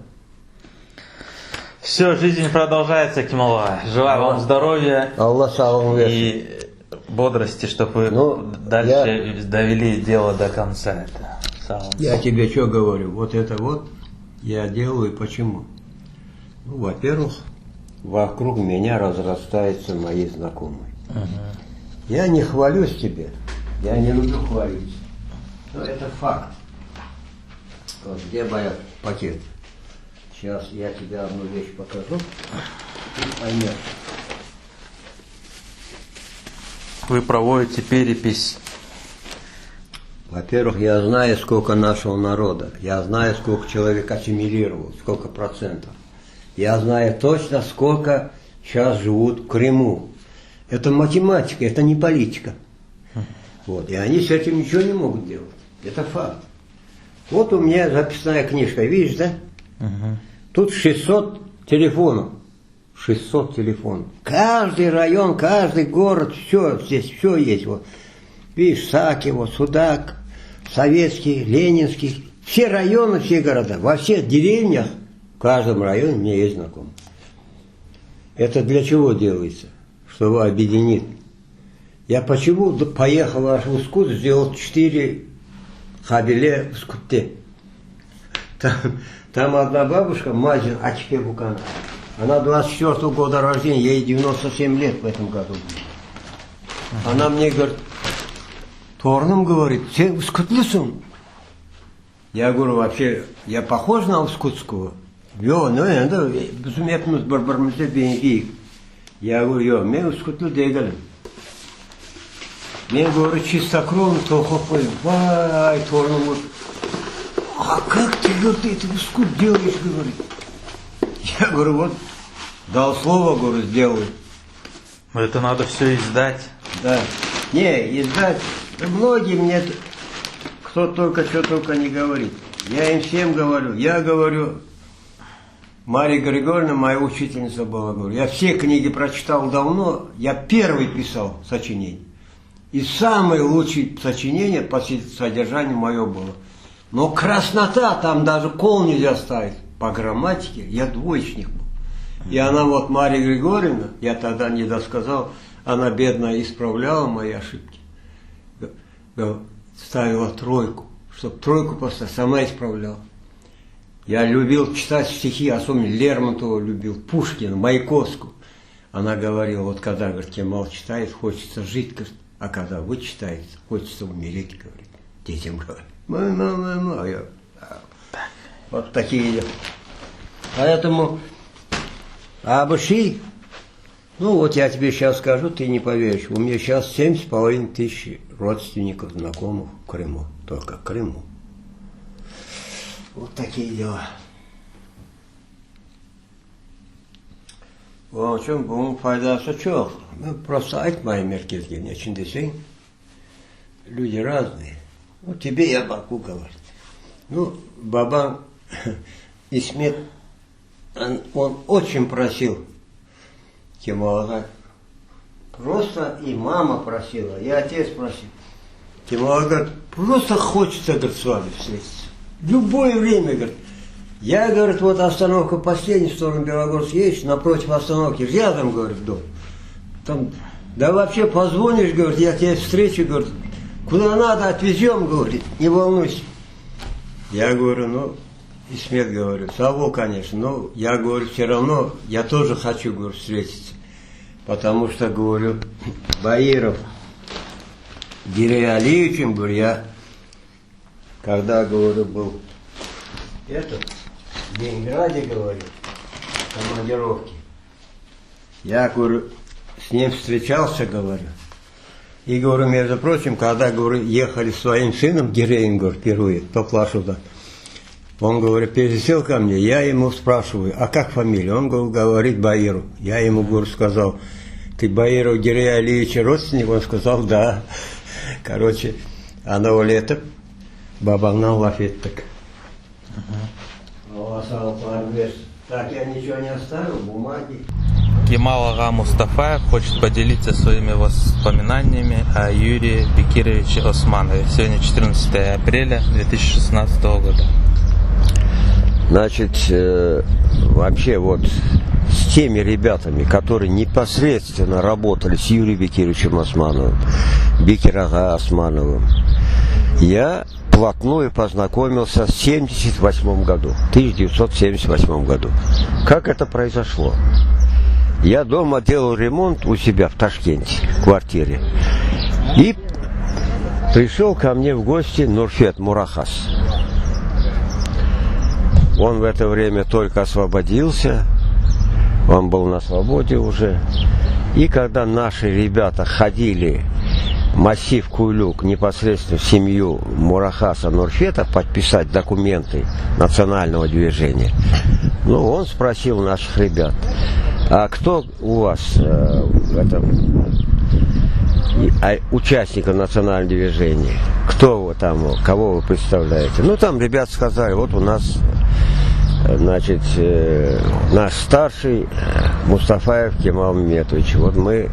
Все, жизнь продолжается, Кемал. Желаю вам здоровья и бодрости, чтобы вы дальше довели дело до конца.
Я тебе что говорю, вот это вот я делаю почему? Ну, во-первых, вокруг меня разрастаются мои знакомые. Я не хвалюсь тебе, я не люблю хвалиться, но это факт. Вот где моя пакет? Сейчас я тебе одну вещь покажу, и поймешь.
Вы проводите перепись
Во-первых, я знаю, сколько нашего народа. Я знаю, сколько человек ассимилировал, сколько процентов. Я знаю точно, сколько сейчас живут в Крыму. Это математика, это не политика. Вот. И они с этим ничего не могут делать. Это факт. Вот у меня записная книжка, видишь, да? Тут 600 телефонов. 600 телефонов. Каждый район, каждый город, все, здесь все есть. Вот. Видишь, Сакиево, Судак, Советский, Ленинский. Все районы, все города. Во всех деревнях, в каждом районе у меня есть знакомый. Это для чего делается? Чтобы объединить. Я почему поехал аж в Ускут, сделал 4 хабиле в Скутте. Там одна бабушка, Мазин Ачпе Букан. Она 24-го года рождения, ей 97 лет в этом году. Она мне говорит, Торным говорит, сен Ускутлысың? Я говорю, вообще, я похож на Ускутского? Йо, ну, bizim hepimiz birbirimizde benziyiz. Я говорю, йо, мен Ускутлы değilim. Мен, говорю, чистокровный Толхопой. Вай, Торным, вот, а как ты, говорит, это Ускут делаешь, говорит? Я говорю, вот, дал слово, говорю, сделаю.
Но это надо все издать.
Да. Не, издать. Многие мне, кто только, что только не говорит. Я им всем говорю. Я говорю, Мария Григорьевна, моя учительница была, говорю, я все книги прочитал давно, я первый писал сочинение. И самое лучшее сочинение по содержанию мое было. Но краснота, там даже кол нельзя ставить. По грамматике я двоечник был. И она вот, Мария Григорьевна, я тогда не досказал, она бедная исправляла мои ошибки. Ставила 3, чтобы 3 поставить, сама исправляла. Я любил читать стихи, особенно Лермонтова любил, Пушкина, Маяковскую. Она говорила, вот когда, говорит, Кемал читает, хочется жить, говорит, а когда вы читаете, хочется умереть, говорит. Детям говорит. Вот такие дела. Поэтому Абыши, ну вот я тебе сейчас скажу, ты не поверишь, у меня сейчас 7,5 тысяч родственников, знакомых в Крыму, только в Крыму. Вот такие дела. O için bunun faydası çok. Просто айтмай merkezге, нечем десең. Люди разные. Ну, тебе я могу говорить. Ну, бабам Исмет, он очень просил Кемалага. Просто и мама просила, и отец просил. Кемалага говорит, просто хочется, говорит, с вами встретиться. В любое время, говорит. Я, говорит, вот остановка последняя, в сторону Белогорск едешь, напротив остановки, рядом, говорит, дом. Там, да вообще позвонишь, говорит, я тебя встречу, говорит, куда надо, отвезем, говорит, не волнуйся. Я говорю, ну, Исмет, говорю, того, конечно, но я говорю, все равно, я тоже хочу, говорю, встретиться. Потому что, говорю, Баиров Гирей Алиевичем, говорю, я, когда, говорю, был в Ленинграде, говорю, в командировке, я, говорю, с ним встречался, говорю. И, говорю, между прочим, когда, говорю, ехали с своим сыном Гиреем, говорю, впервые, по Плашуда, он, говорю, пересел ко мне, я ему спрашиваю, а как фамилия? Он, говорит, Баиров. Я ему, говорю, сказал, ты Баиров Гирея Алиевича родственник? Он сказал, да. Короче, она улетет, бабамнан лaf ettik. Так, я ничего не оставил, бумаги.
Кемал ага Мустафаев хочет поделиться своими воспоминаниями о Юрии Бекировиче Османове. Сегодня 14 апреля 2016 года.
Значит, вообще вот с теми ребятами, которые непосредственно работали с Юрием Бекировичем Османовым, Бекир ага Османовым, я вплотную познакомился в 1978 году, 1978 году. Как это произошло? Я дома делал ремонт у себя в Ташкенте, в квартире. И пришел ко мне в гости Нурфет Мурахас. Он в это время только освободился, он был на свободе уже. И когда наши ребята ходили массив Куйлюк непосредственно в семью Мурахаса Нурфета подписать документы национального движения. Ну, он спросил наших ребят: а кто у вас участников национального движения? Кто вы там, кого вы представляете? Ну, там ребят сказали: вот у нас, значит, наш старший Мустафаев Кемал Меметович. Вот мы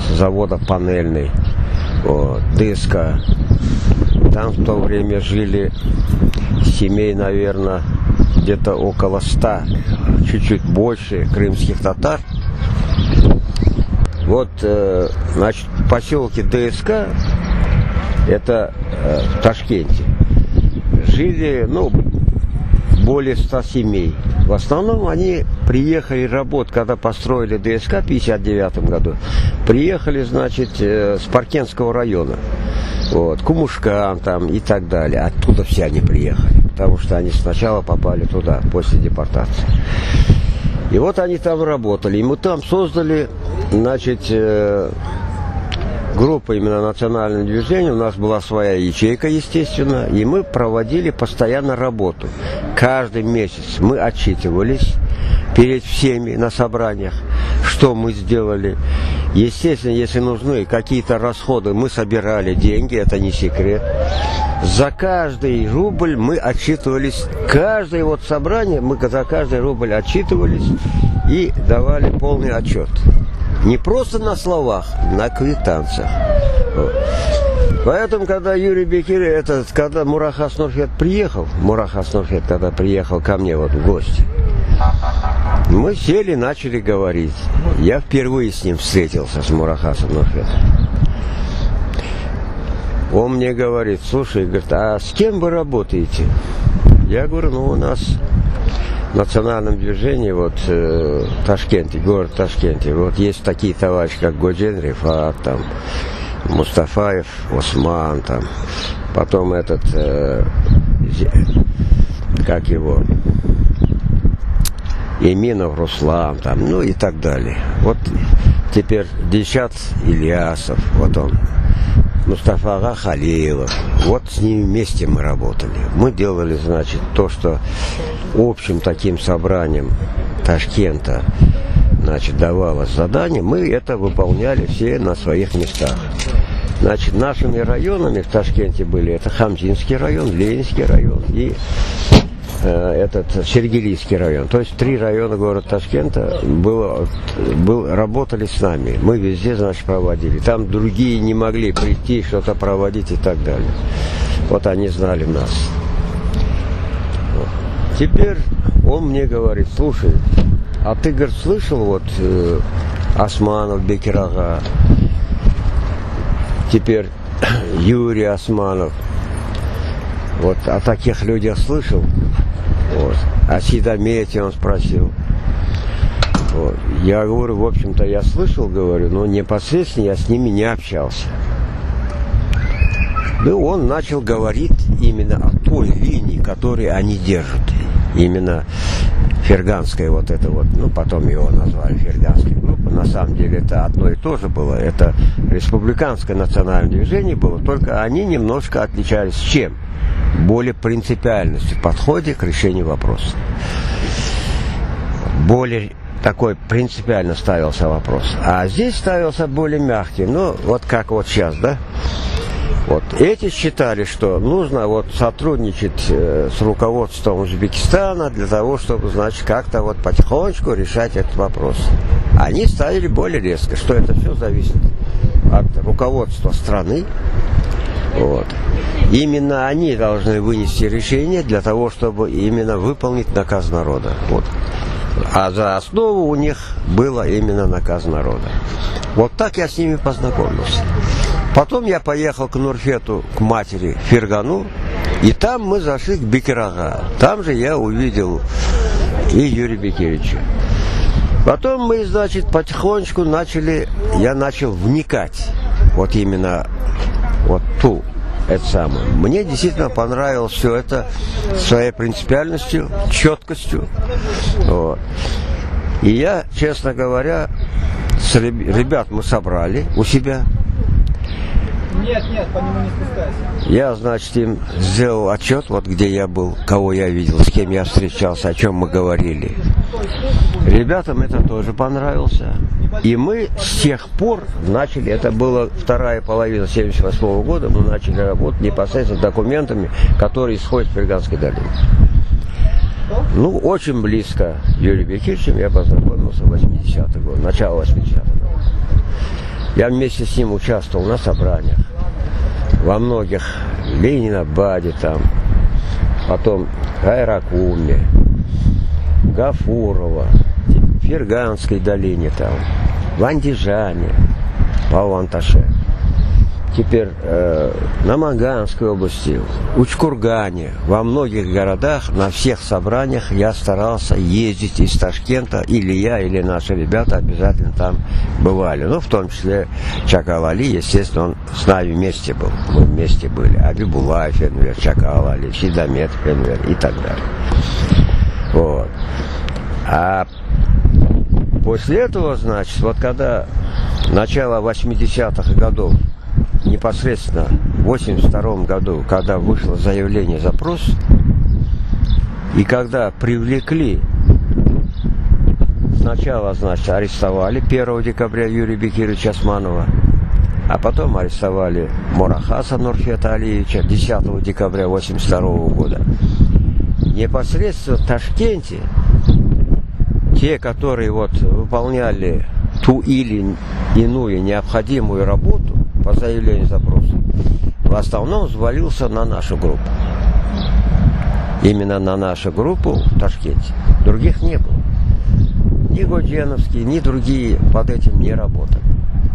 с завода панельный, вот, ДСК. Там в то время жили семей, наверное, где-то около 100, чуть-чуть больше, крымских татар. Вот, значит, в поселке ДСК, это в Ташкенте, жили, ну, более 100 семей. В основном они приехали работать, когда построили ДСК в 1959 году. Приехали, значит, с Паркенского района. Вот, Кумушкан там и так далее. Оттуда все они приехали, потому что они сначала попали туда, после депортации. И вот они там работали. И мы там создали, значит, группу именно национального движения. У нас была своя ячейка, естественно. И мы проводили постоянно работу. Каждый месяц мы отчитывались перед всеми на собраниях, что мы сделали. Естественно, если нужны какие-то расходы, мы собирали деньги, это не секрет. За каждый рубль мы отчитывались. Каждое вот собрание мы за каждый рубль отчитывались и давали полный отчет. Не просто на словах, на квитанциях. Вот. Поэтому, когда Юрий Бекиров, когда Мурахас Нурфет приехал, когда приехал ко мне вот в гости, мы сели, начали говорить. Я впервые с ним встретился, с Мурахасом Нурфетом. Он мне говорит: слушай, говорит, а с кем вы работаете? Я говорю: ну, у нас в национальном движении, вот, Ташкенте, город Ташкенте, вот есть такие товарищи, как Годжен Рифат, там, Мустафаев Осман, там, потом этот, как его, Еминов Руслан, там, ну и так далее. Вот теперь Дильшат Ильясов, вот он, Мустафа Халилов. Вот с ними вместе мы работали. Мы делали, значит, то, что общим таким собранием Ташкента, значит, давалось задание, мы это выполняли все на своих местах. Значит, нашими районами в Ташкенте были это Хамзинский район, Ленинский район и этот Сергелийский район. То есть 3 района города Ташкента работали с нами. Мы везде, значит, проводили. Там другие не могли прийти, что-то проводить и так далее. Вот они знали нас. Вот. Теперь он мне говорит: слушай, а ты, говорит, слышал вот Османов, Бекирага, теперь Юрий Османов, вот о таких людях слышал? Вот. О Сидомете он спросил. Вот. Я говорю: в общем-то, я слышал, говорю, но непосредственно я с ними не общался. Да он начал говорить именно о той линии, которую они держат. Именно ферганская вот это вот, ну потом его назвали ферганской группой. На самом деле это одно и то же было. Это республиканское национальное движение было, только они немножко отличались чем? Более принципиальностью в подходе к решению вопроса. Более такой принципиально ставился вопрос. А здесь ставился более мягкий. Ну, вот как вот сейчас, да? Вот эти считали, что нужно вот сотрудничать с руководством Узбекистана для того, чтобы, значит, как-то вот потихонечку решать этот вопрос. Они ставили более резко, что это все зависит от руководства страны. Вот. Именно они должны вынести решение для того, чтобы именно выполнить наказ народа. Вот. А за основу у них было именно наказ народа. Вот так я с ними познакомился. Потом я поехал к Нурфету, к матери Фергану, и там мы зашли к Бекирага. Там же я увидел и Юрия Бекировича. Потом мы, значит, потихонечку я начал вникать вот именно вот это самое. Мне действительно понравилось все это своей принципиальностью, четкостью. Вот. И я, честно говоря, ребят мы собрали у себя.
Нет, по нему не спускайся.
Я, значит, им сделал отчет, вот где я был, кого я видел, с кем я встречался, о чем мы говорили. Ребятам это тоже понравилось. И мы с тех пор начали, это была вторая половина 1978 года, мы начали работать непосредственно с документами, которые исходят в Ферганской долине. Ну, очень близко с Юрием Бекировичем я познакомился в 80-х годах, начало 80-х годов. Я вместе с ним участвовал на собраниях, во многих, Ленинабаде там, потом Гайракуме, Гафурова, в Ферганской долине там, в Андижане, Павланташе. Теперь на Маганской области, в Учкургане, во многих городах, на всех собраниях я старался ездить из Ташкента, или я, или наши ребята обязательно там бывали. Ну, в том числе Чакал Али, естественно, он с нами вместе был, мы вместе были. Абибулаев, Энвер, Чакал Али, Сидамет, Энвер и так далее. Вот. А после этого, значит, вот когда начало 80-х годов, непосредственно в 1982 году, когда вышло заявление запрос, и когда привлекли, сначала, значит, арестовали 1 декабря Юрия Бекировича Османова, а потом арестовали Мурахаса Нурфета Алиевича 10 декабря 1982 года. Непосредственно в Ташкенте те, которые вот выполняли ту или иную необходимую работу по заявлению запроса, в основном взвалился на нашу группу. Именно на нашу группу в Ташкенте. Других не было. Ни Годеновские, ни другие под этим не работали.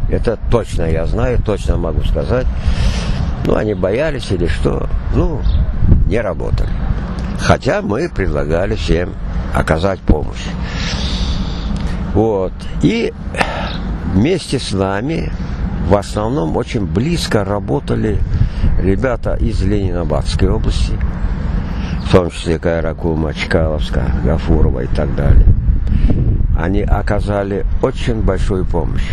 Это точно я знаю, точно могу сказать. Ну, они боялись или что, ну, не работали. Хотя мы предлагали всем оказать помощь. Вот. И вместе с нами в основном очень близко работали ребята из Ленинабадской области, в том числе Кайракума, Чкаловска, Гафурова и так далее. Они оказали очень большую помощь.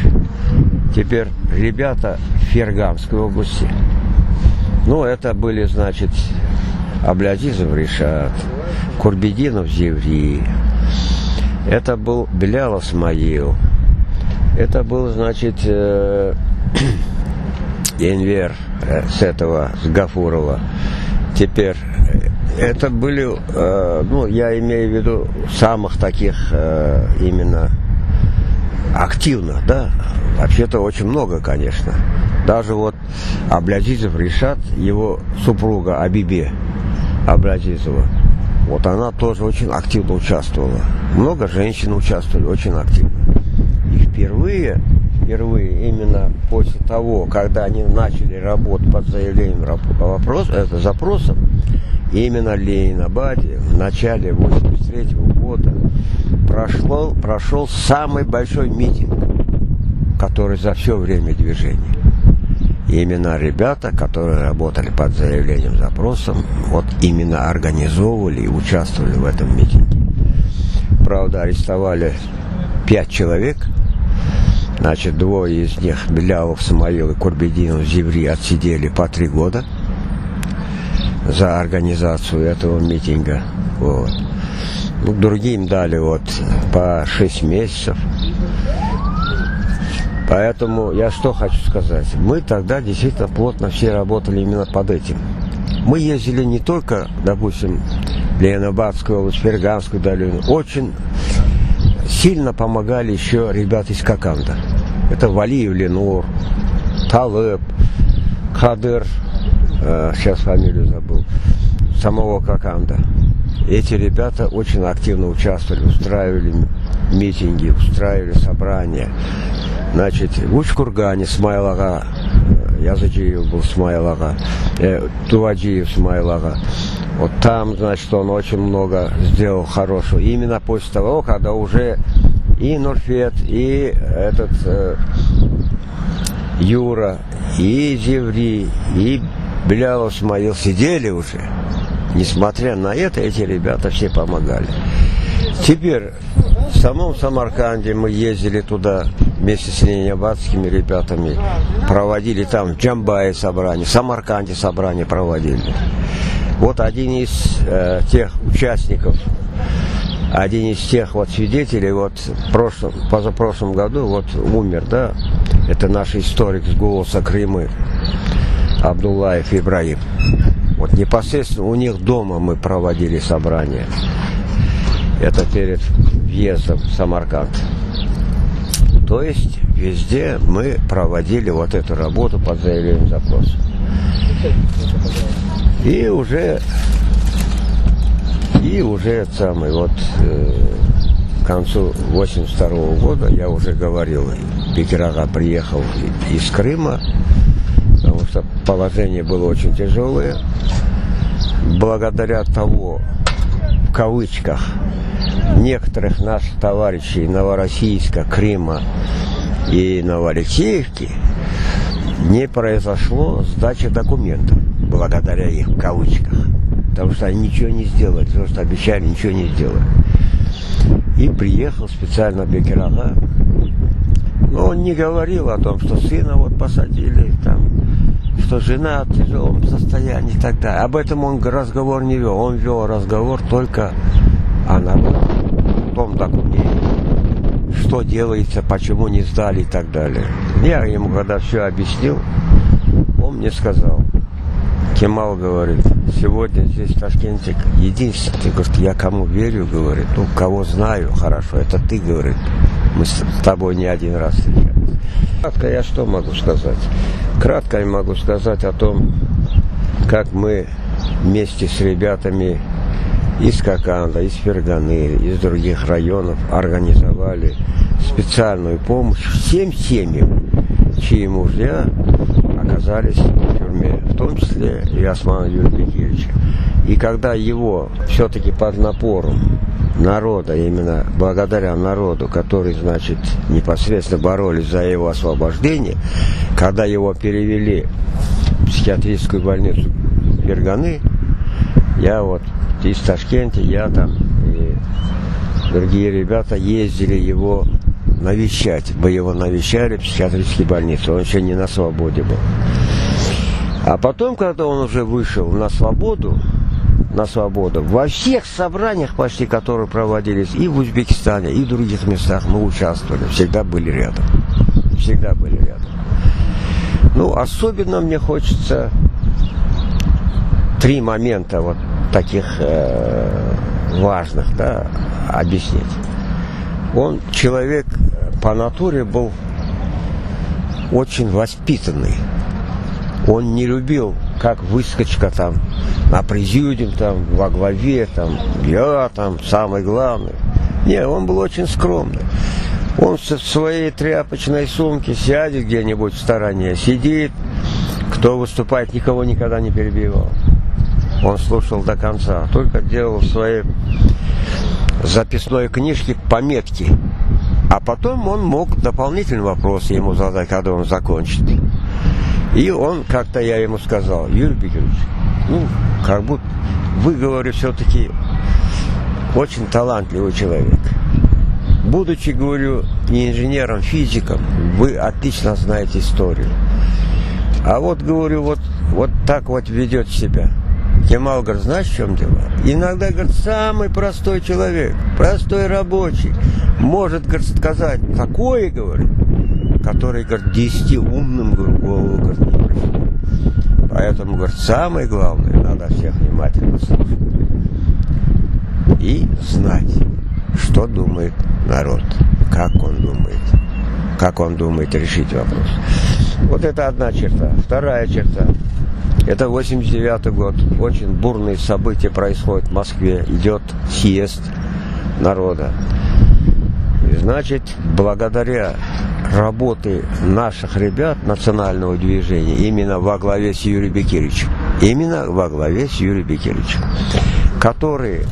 Теперь ребята в Ферганской области, ну, это были, значит, Аблязизов Ришат, Курбединов Зеври, это был Белял Исмаил, это был, значит, Энвер с этого, с Гафурова. Теперь это были, ну, я имею в виду самых таких именно активных, да, вообще-то очень много, конечно. Даже вот Аблязизов Ришат, его супруга Абибе Аблязизова, вот она тоже очень активно участвовала. Много женщин участвовали очень активно. И впервые именно после того, когда они начали работать под заявлением запросом, именно в Ленинабаде в начале 1983 года прошел самый большой митинг, который за все время движения. И именно ребята, которые работали под заявлением запросом, вот именно организовывали и участвовали в этом митинге. Правда, арестовали 5 человек. Значит, 2 из них, Белялов Самоил и Курбединов Зеври, отсидели по 3 года за организацию этого митинга. Вот. Ну, другим дали вот по 6 месяцев. Поэтому я что хочу сказать. Мы тогда действительно плотно все работали именно под этим. Мы ездили не только, допустим, в Ленинабадскую область, Ферганскую долину. Очень сильно помогали еще ребята из Коканда. Это Валиев Ленур, Талеб, Кадыр, сейчас фамилию забыл, самого Коканда. Эти ребята очень активно участвовали, устраивали митинги, устраивали собрания. Значит, в Учкургане Смаил Ага, Языджиев был Смаил Ага, Туваджиев Смаил Ага. Вот там, значит, он очень много сделал хорошего. Именно после того, когда уже и Нурфет, и этот Юра, и Зеври, и Белял Исмаил сидели уже. Несмотря на это, эти ребята все помогали. Теперь в самом Самарканде мы ездили туда вместе с ленинградскими ребятами проводили там в Джамбае собрания, в Самарканде собрания проводили. Вот один из тех участников, один из тех вот свидетелей, вот позапрошлом году вот умер, да, это наш историк с «Голоса Крымы» Абдуллаев Ибраим. Вот непосредственно у них дома мы проводили собрание. Это перед въездом в Самарканд. То есть везде мы проводили вот эту работу под заявлением запроса. И уже к концу 82 года я уже говорил, Бекир ага приехал из Крыма, потому что положение было очень тяжелое. Благодаря того, в кавычках, некоторых наших товарищей Новороссийска, Крыма и Новоалексеевки не произошло сдачи документов, благодаря их, в кавычках. Потому что они ничего не сделали, потому что обещали, ничего не сделали. И приехал специально Бекир ага. Но он не говорил о том, что сына вот посадили, там, что жена в тяжелом состоянии и так далее. Об этом он разговор не вел. Он вел разговор только о народе, о том документе, что делается, почему не сдали и так далее. Я ему когда все объяснил, он мне сказал: Кемал, говорит, сегодня здесь в Ташкенте единственный, говорит, я кому верю, говорит, ну, кого знаю хорошо, это ты, говорит, мы с тобой не один раз встречались. Кратко я что могу сказать? Кратко я могу сказать о том, как мы вместе с ребятами из Коканда, из Ферганы, из других районов организовали специальную помощь всем семьям, чьи мужья оказались в тюрьме, в том числе и Османа Юрбекировича. И когда его все-таки под напором народа, именно благодаря народу, который, значит, непосредственно боролись за его освобождение, когда его перевели в психиатрическую больницу Ферганы, я вот из Ташкента, я там и другие ребята ездили его навещать. Мы его навещали в психиатрической больнице, он еще не на свободе был. А потом, когда он уже вышел на свободу, во всех собраниях почти, которые проводились и в Узбекистане, и в других местах, мы участвовали, всегда были рядом. Всегда были рядом. Ну, особенно мне хочется 3 момента вот таких важных, да, объяснить. Он человек по натуре был очень воспитанный. Он не любил, как выскочка там на президиум, там во главе, там я там самый главный. Не, он был очень скромный. Он в своей тряпочной сумке сядет где-нибудь в стороне, сидит, кто выступает, никого никогда не перебивал. Он слушал до конца, только делал в своей записной книжке пометки. А потом он мог дополнительный вопрос ему задать, когда он закончит. И он, как-то я ему сказал: Юрий Бекирович, ну, как будто вы, говорю, все-таки очень талантливый человек. Будучи, говорю, не инженером, физиком, вы отлично знаете историю. А вот, говорю, вот так вот ведет себя. Кемал, говорит, знаешь, в чем дело? Иногда, говорит, самый простой человек, простой рабочий, может, говорит, сказать такое, говорит, который, говорит, 10 умным, говорит, голову, говорит, не пришло. Поэтому, говорит, самое главное, надо всех внимательно слушать и знать, что думает народ, как он думает решить вопрос. Вот это одна черта. Вторая черта. Это 89-й год. Очень бурные события происходят в Москве. Идет съезд народа. И, значит, благодаря работе наших ребят национального движения, именно во главе с Юрием Бекировичем, которые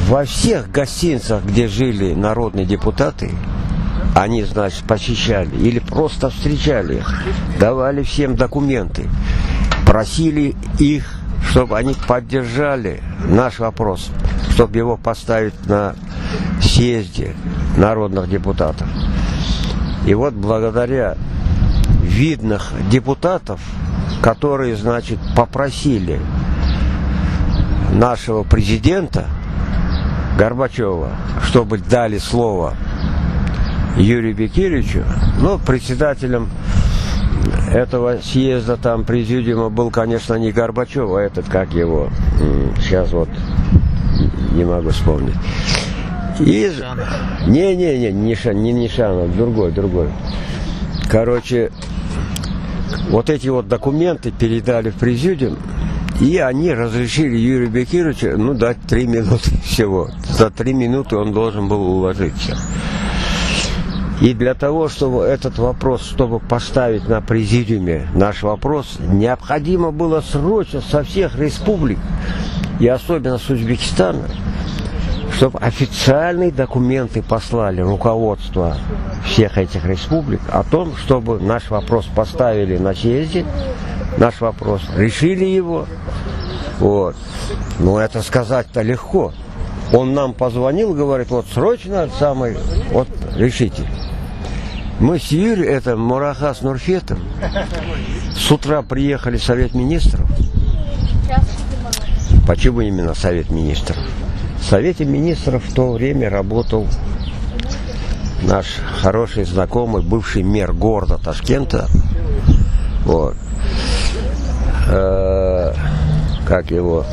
во всех гостиницах, где жили народные депутаты, они, значит, посещали или просто встречали их, давали всем документы, просили их, чтобы они поддержали наш вопрос, чтобы его поставить на съезде народных депутатов. И вот благодаря видных депутатов, которые, значит, попросили нашего президента Горбачева, чтобы дали слово Юрию Бекировичу, ну, председателем этого съезда, там, президиума был, конечно, не Горбачев, а этот, как его, сейчас вот не могу вспомнить. И... Не Нишанов, другой. Короче, вот эти вот документы передали в президиум, и они разрешили Юрию Бекировичу, ну, дать 3 минуты всего. За 3 минуты он должен был уложиться. И для того, чтобы этот вопрос, чтобы поставить на президиуме наш вопрос, необходимо было срочно со всех республик, и особенно с Узбекистана, чтобы официальные документы послали руководство всех этих республик о том, чтобы наш вопрос поставили на съезде, наш вопрос, решили его. Вот. Но это сказать-то легко. Он нам позвонил, говорит, вот срочно вот решите. Мы с Юрием, это Мураха с Нурфетом, с утра приехали в Совет Министров. Почему именно Совет Министров? В Совете Министров в то время работал наш хороший знакомый, бывший мэр города Ташкента. Вот. Как его?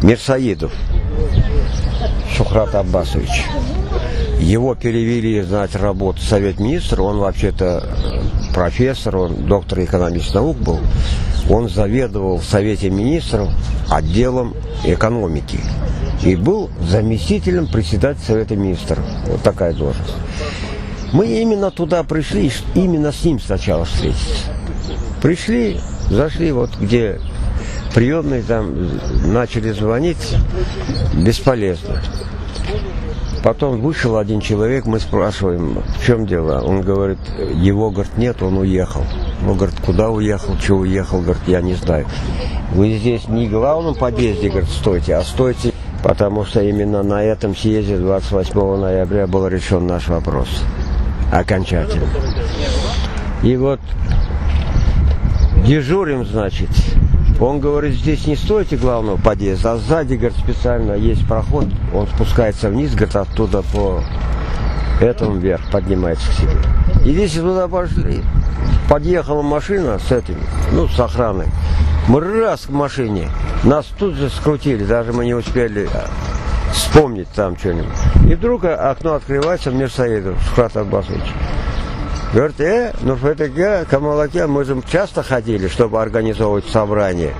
Мирсаидов Шухрат Аббасович. Его перевели, знаете, работу в Совет Министров. Он вообще-то профессор, он доктор экономических наук был. Он заведовал в Совете Министров отделом экономики. И был заместителем председателя Совета Министров. Вот такая должность. Мы именно туда пришли, именно с ним сначала встретиться. Пришли, зашли вот где приемные, там начали звонить, бесполезно. Потом вышел один человек, мы спрашиваем, в чем дело? Он говорит, его, говорит, нет, он уехал. Он говорит, куда уехал, что уехал, говорит, я не знаю. Вы здесь не в главном подъезде, говорит, стойте, а стойте, потому что именно на этом съезде 28 ноября был решен наш вопрос. Окончательно. И вот дежурим, значит. Он говорит, здесь не стойте главного подъезда, а сзади, говорит, специально есть проход, он спускается вниз, говорит, оттуда по этому вверх поднимается к себе. И здесь туда пошли, подъехала машина с этим, ну, с охраной. Мы раз к машине, нас тут же скрутили, даже мы не успели вспомнить там что-нибудь. И вдруг окно открывается, Мирсаидов, Шухрат Аббасович. Говорит, Нурфетеке, Камалаке, мы же часто ходили, чтобы организовывать собрание.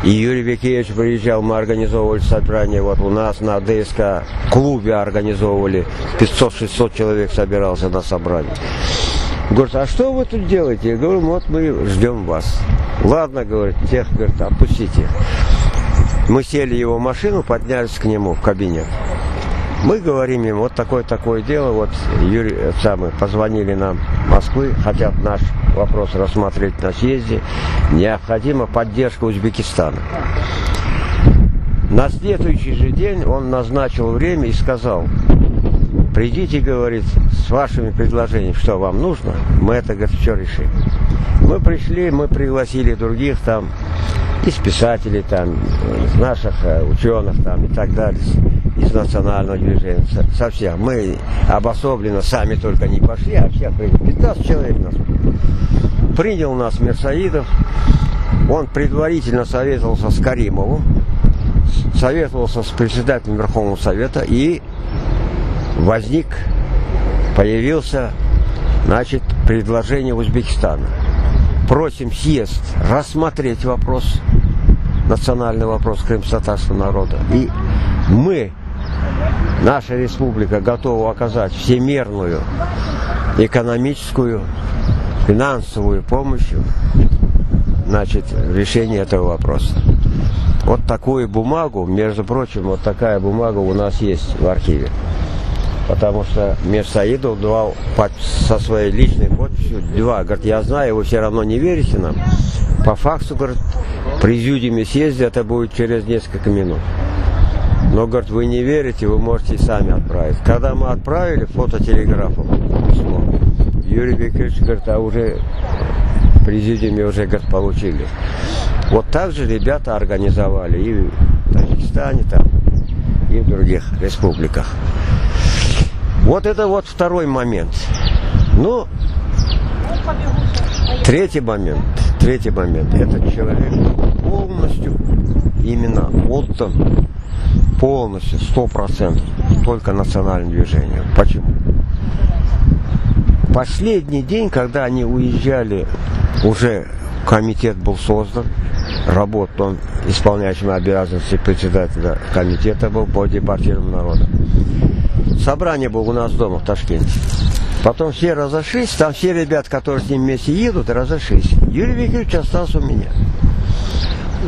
И Юрий Бекирович приезжал, мы организовывали собрание, вот у нас на ДСК клубе организовывали, 500-600 человек собирался на собрание. Говорит, а что вы тут делаете? Я говорю, вот мы ждем вас. Ладно, говорит, тех, говорит, отпустите. Мы сели в его машину, поднялись к нему в кабинет. Мы говорим им, вот такое дело, вот Юрий, позвонили нам в Москвы, хотят наш вопрос рассмотреть на съезде, необходима поддержка Узбекистана. На следующий же день он назначил время и сказал, придите, говорит, с вашими предложениями, что вам нужно, мы это, говорит, все решим. Мы пришли, мы пригласили других там, из писателей там, из наших ученых там и так далее, из национального движения, со всех. Мы обособленно сами только не пошли, а всех 15 человек нас. Принял нас Мирсаидов, он предварительно советовался с Каримовым, советовался с председателем Верховного Совета и появился, значит, предложение Узбекистана. Просим съезд рассмотреть вопрос, национальный вопрос крымско-татарского народа. И мы, наша республика, готова оказать всемирную экономическую, финансовую помощь, значит, в решении этого вопроса. Вот такую бумагу, между прочим, вот такая бумага у нас есть в архиве. Потому что Мирсаидов давал со своей личной подписью 2. Говорит, я знаю, вы все равно не верите нам. По факсу, говорит, в президиуме съезде это будет через несколько минут. Но, говорит, вы не верите, вы можете и сами отправить. Когда мы отправили фототелеграфом письмо, Юрий Викторович говорит, а уже в президиуме уже, говорит, получили. Вот так же ребята организовали и в Таджикистане там, и в других республиках. Вот это вот второй момент. Ну, третий момент. Этот человек полностью именно отдан, полностью, 100% только национальным движением. Почему? Последний день, когда они уезжали, уже комитет был создан, работал он исполняющим обязанности председателя комитета был по депортированию народа. Собрание было у нас дома в Ташкенте. Потом все разошлись, там все ребята, которые с ним вместе едут, разошлись. Юрий Викторович остался у меня.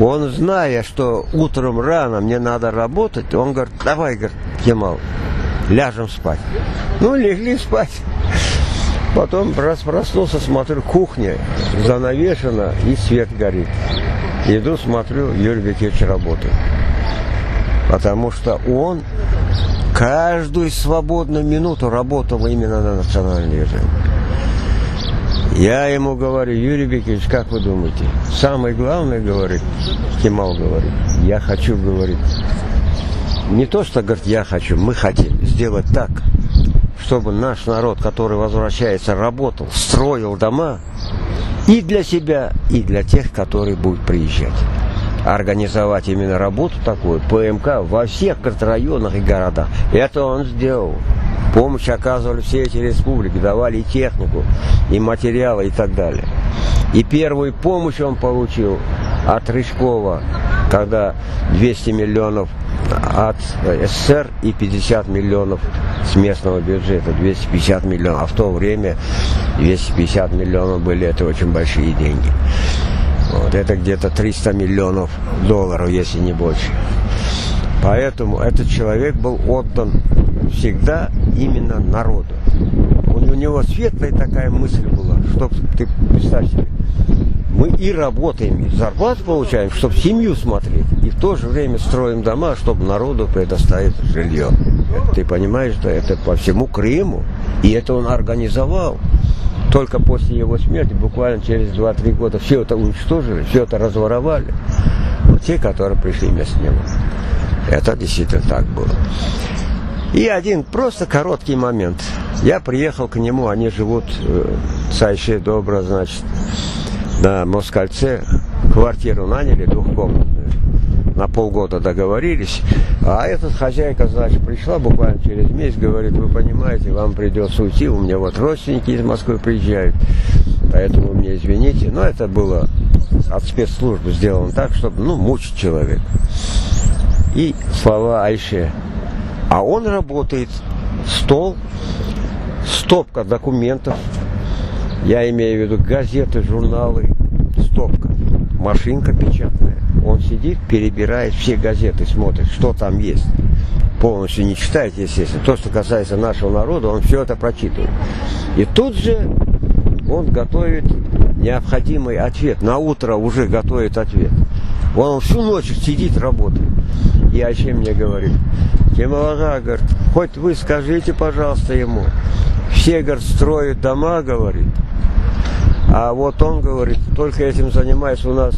Он, зная, что утром рано мне надо работать, он говорит, давай, говорит, Кемал, ляжем спать. Ну, легли спать. Потом раз проснулся, смотрю, кухня занавешена и свет горит. Иду, смотрю, Юрий Викторович работает. Потому что он каждую свободную минуту работал именно на национальном движении. Я ему говорю, Юрий Викторович, как вы думаете? Самое главное, говорит, Кемал говорит, я хочу, говорит, не то, что, говорит, я хочу, мы хотим сделать так, чтобы наш народ, который возвращается, работал, строил дома и для себя, и для тех, которые будут приезжать. Организовать именно работу такую, ПМК, во всех, говорит, районах и городах. Это он сделал. Помощь оказывали все эти республики, давали и технику, и материалы, и так далее. И первую помощь он получил от Рыжкова, когда 200 миллионов от СССР и 50 миллионов с местного бюджета, 250 миллионов. А в то время 250 миллионов были, это очень большие деньги. Вот, это где-то 300 миллионов долларов, если не больше. Поэтому этот человек был отдан всегда именно народу. У него светлая такая мысль была, что ты представь себе, мы и работаем, и зарплату получаем, чтобы семью смотреть, и в то же время строим дома, чтобы народу предоставить жилье. Ты понимаешь, да, это по всему Крыму, и это он организовал. Только после его смерти, буквально через 2-3 года, все это уничтожили, все это разворовали. Вот те, которые пришли вместо него. Это действительно так было. И один просто короткий момент. Я приехал к нему, они живут в Сайше Добро, значит, на Москальце. Квартиру наняли двухкомнатную. На полгода договорились. А этот хозяйка, значит, пришла буквально через месяц, говорит, вы понимаете, вам придется уйти, у меня вот родственники из Москвы приезжают, поэтому мне извините. Но это было от спецслужбы сделано так, чтобы, ну, мучить человека. И слова Айше. А он работает, стол, стопка документов, я имею в виду газеты, журналы, стопка, машинка печатная. Он сидит, перебирает все газеты, смотрит, что там есть. Полностью не читает, естественно. То, что касается нашего народа, он все это прочитывает. И тут же он готовит необходимый ответ. На утро уже готовит ответ. Он всю ночь сидит, работает. И Айше мне говорит, Кемалага, говорит, хоть вы скажите, пожалуйста, ему. Все, говорит, строят дома, говорит. А вот он говорит, только этим занимается, у нас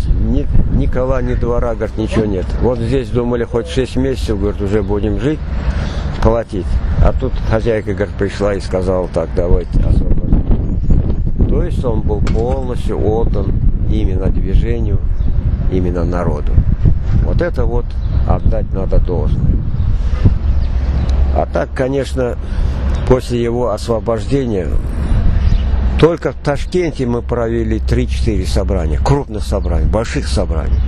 ни кола, ни двора, говорит, ничего нет. Вот здесь думали, хоть 6 месяцев, говорит, уже будем жить, платить. А тут хозяйка, говорит, пришла и сказала, так, давайте освободим. То есть он был полностью отдан именно движению, именно народу. Вот это вот отдать надо должное. А так, конечно, после его освобождения, только в Ташкенте мы провели 3-4 собрания, крупных собраний, больших собраний.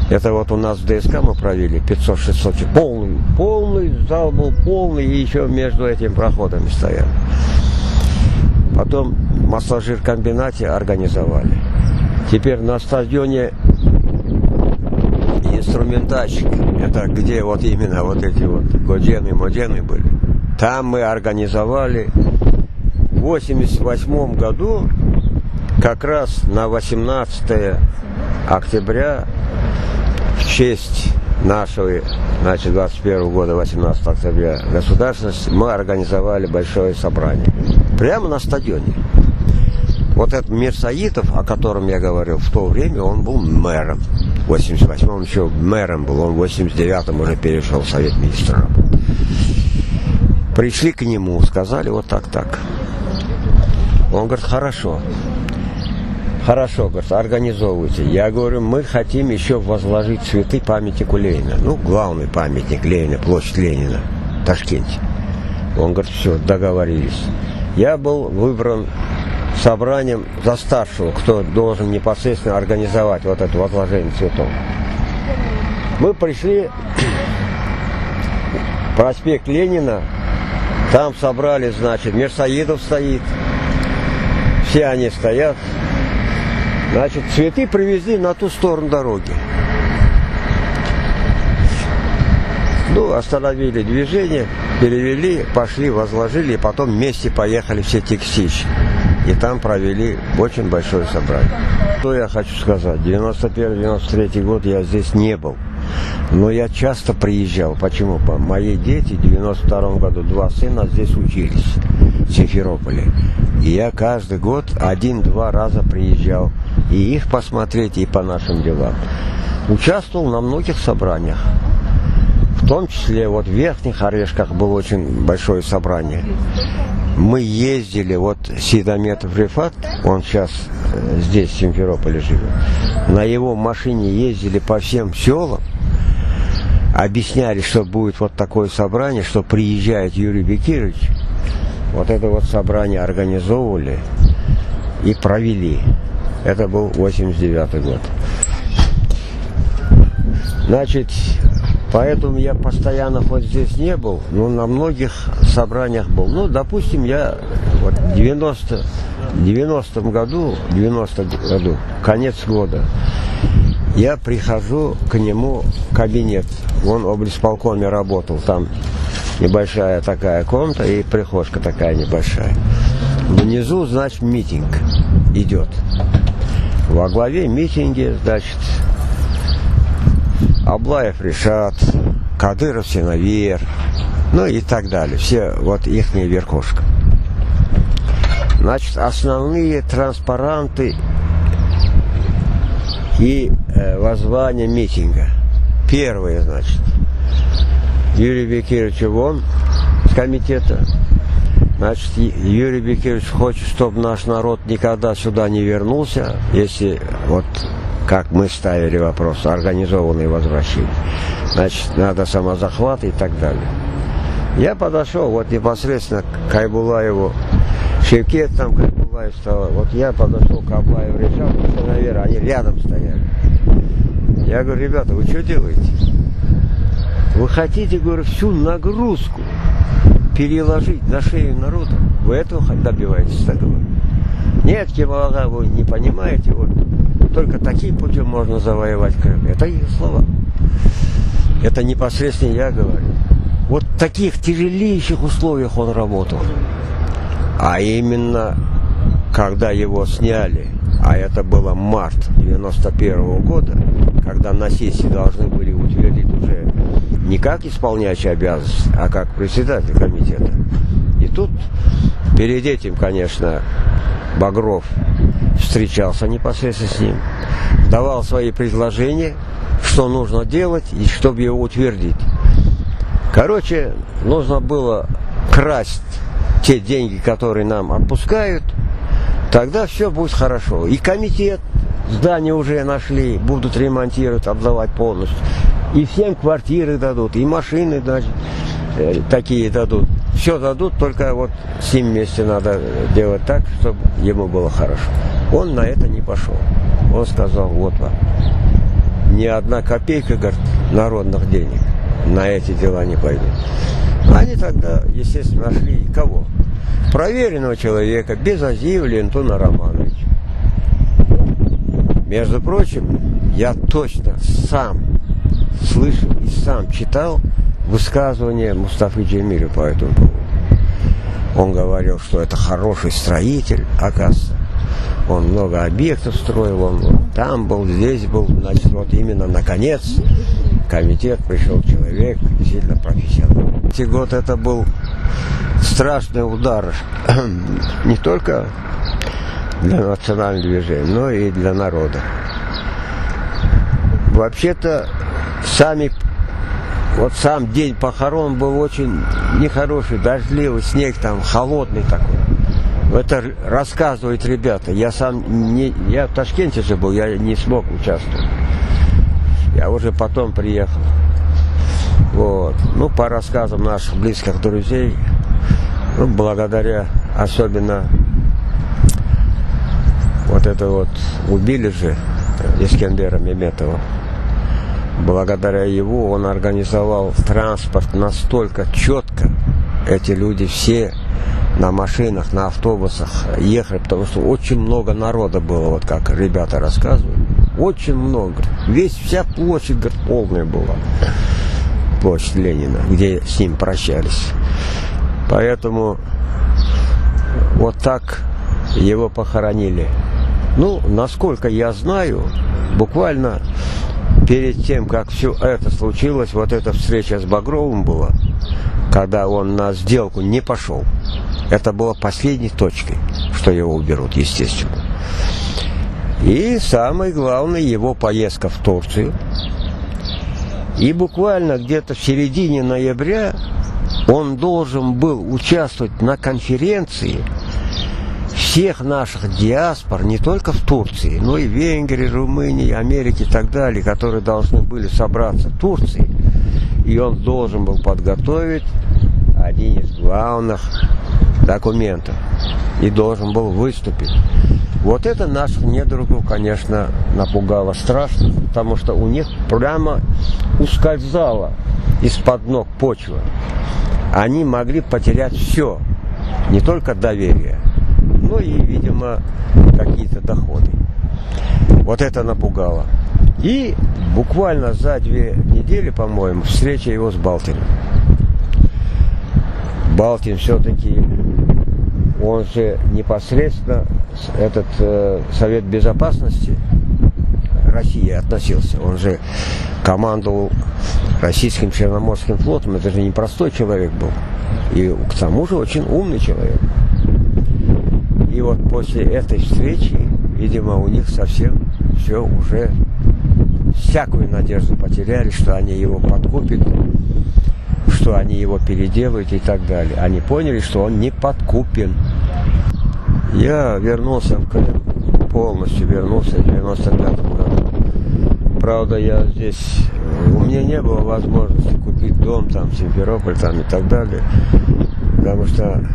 Это вот у нас в ДСК мы провели 500-600 человек. Полный зал был полный, и еще между этими проходами стояли. Потом в массажир-комбинате организовали. Теперь на стадионе инструментальщик, это где вот именно вот эти вот годжены-моджены были. Там мы организовали в 1988 году, как раз на 18 октября, в честь нашего, значит, 21 года, 18 октября, государственности, мы организовали большое собрание. Прямо на стадионе. Вот этот Мирсаитов, о котором я говорил, в то время он был мэром. В 88-м еще мэром был, он в 89-м уже перешел в Совет Министров. Пришли к нему, сказали вот так. Он говорит, хорошо, говорит, организовывайте. Я говорю, мы хотим еще возложить цветы памятнику Ленина. Ну, главный памятник Ленина, площадь Ленина в Ташкенте. Он говорит, все, договорились. Я был выбран собранием за старшего, кто должен непосредственно организовать вот это возложение цветов. Мы пришли, проспект Ленина, там собрали, значит, Мирсаидов стоит, все они стоят. Значит, цветы привезли на ту сторону дороги. Ну, остановили движение, перевели, пошли, возложили, и потом вместе поехали все текстильщики. И там провели очень большое собрание. Что я хочу сказать, 91-93 год я здесь не был. Но я часто приезжал. Почему? Мои дети в 92 году, 2 сына здесь учились, в Симферополе. И я каждый год 1-2 раза приезжал. И их посмотреть, и по нашим делам. Участвовал на многих собраниях. В том числе вот в Верхних Орешках было очень большое собрание. Мы ездили, вот Сидометов Рифат, он сейчас здесь, в Симферополе живет, на его машине ездили по всем селам, объясняли, что будет вот такое собрание, что приезжает Юрий Бекирович. Вот это вот собрание организовывали и провели. Это был 89 год. Значит, поэтому я постоянно хоть здесь не был, но на многих собраниях был. Ну, допустим, я вот в 90 году, конец года, я прихожу к нему в кабинет. Он в облисполкоме работал, там небольшая такая комната и прихожка такая небольшая. Внизу, значит, митинг идет. Во главе митинги, значит, Аблаев Ришат, Кадыров Синовер, ну и так далее. Все вот ихняя верхушка. Значит, основные транспаранты и воззвания митинга. Первое, значит, Юрий Бекирович вон с комитета. Значит, Юрий Бекирович хочет, чтобы наш народ никогда сюда не вернулся, если вот как мы ставили вопрос, организованное возвращение. Значит, надо самозахват и так далее. Я подошел, вот непосредственно к Айбулаеву, Шевкет там Кайбулаев стал. Вот я подошел к Аблаеву, решал, наверное, они рядом стояли. Я говорю, ребята, вы что делаете? Вы хотите, говорю, всю нагрузку переложить на шею народа? Вы этого добиваетесь, так говорю. Нет, Кемалага, вы не понимаете, вот только таким путем можно завоевать Крым. Это их слова. Это непосредственно я говорю. Вот в таких тяжелейших условиях он работал. А именно, когда его сняли, а это было март 91 года, когда на сессии должны были утвердить уже не как исполняющий обязанности, а как председатель комитета. И тут, перед этим, конечно, Багров встречался непосредственно с ним, давал свои предложения, что нужно делать и чтобы его утвердить. Короче, нужно было красть те деньги, которые нам отпускают, тогда все будет хорошо. И комитет, здание уже нашли, будут ремонтировать, обдавать полностью. И всем квартиры дадут, и машины даже такие дадут. Все дадут, только вот с ним вместе надо делать так, чтобы ему было хорошо. Он на это не пошел. Он сказал, вот вам, ни одна копейка, говорит, народных денег на эти дела не пойдет. Они тогда, естественно, нашли кого? Проверенного человека, Безазиева Леонтона Романовича. Между прочим, я точно сам слышал и сам читал высказывание Мустафы Джемиля по этому поводу. Он говорил, что это хороший строитель, оказывается. Он много объектов строил, он там был, здесь был, значит, вот именно наконец комитет, пришел человек, действительно профессионал. Эти год это был страшный удар не только для национального движения, но и для народа. Вообще-то сам день похорон был очень нехороший, дождливый, снег там холодный такой. Это рассказывают ребята. Я в Ташкенте же был, я не смог участвовать. Я уже потом приехал. Вот. Ну, по рассказам наших близких друзей, ну, благодаря особенно вот это вот убили же Искендера Меметова. Благодаря его он организовал транспорт настолько четко. Эти люди все на машинах, на автобусах ехали, потому что очень много народа было, вот как ребята рассказывают. Очень много. Вся площадь, говорит, полная была. Площадь Ленина, где с ним прощались. Поэтому вот так его похоронили. Ну, насколько я знаю, буквально перед тем, как все это случилось, вот эта встреча с Багровым была, когда он на сделку не пошел. Это было последней точкой, что его уберут, естественно. И самое главное, его поездка в Турцию. И буквально где-то в середине ноября он должен был участвовать на конференции всех наших диаспор, не только в Турции, но и в Венгрии, Румынии, Америке и так далее, которые должны были собраться в Турции. И он должен был подготовить один из главных документов и должен был выступить. Вот это наших недругов, конечно, напугало страшно, потому что у них прямо ускользала из-под ног почва. Они могли потерять все, не только доверие, но и, видимо, какие-то доходы. Вот это напугало. И буквально за 2 недели, по-моему, встреча его с Балтиным. Балтин все-таки, он же непосредственно, этот Совет Безопасности России относился. Он же командовал российским Черноморским флотом. Это же не простой человек был. И к тому же очень умный человек. И вот после этой встречи, видимо, у них совсем все уже, всякую надежду потеряли, что они его подкупят, что они его переделают и так далее. Они поняли, что он не подкупен. Я вернулся в Крым, полностью вернулся в 95-м году. Правда, я здесь, у меня не было возможности купить дом там, Симферополь там и так далее, потому что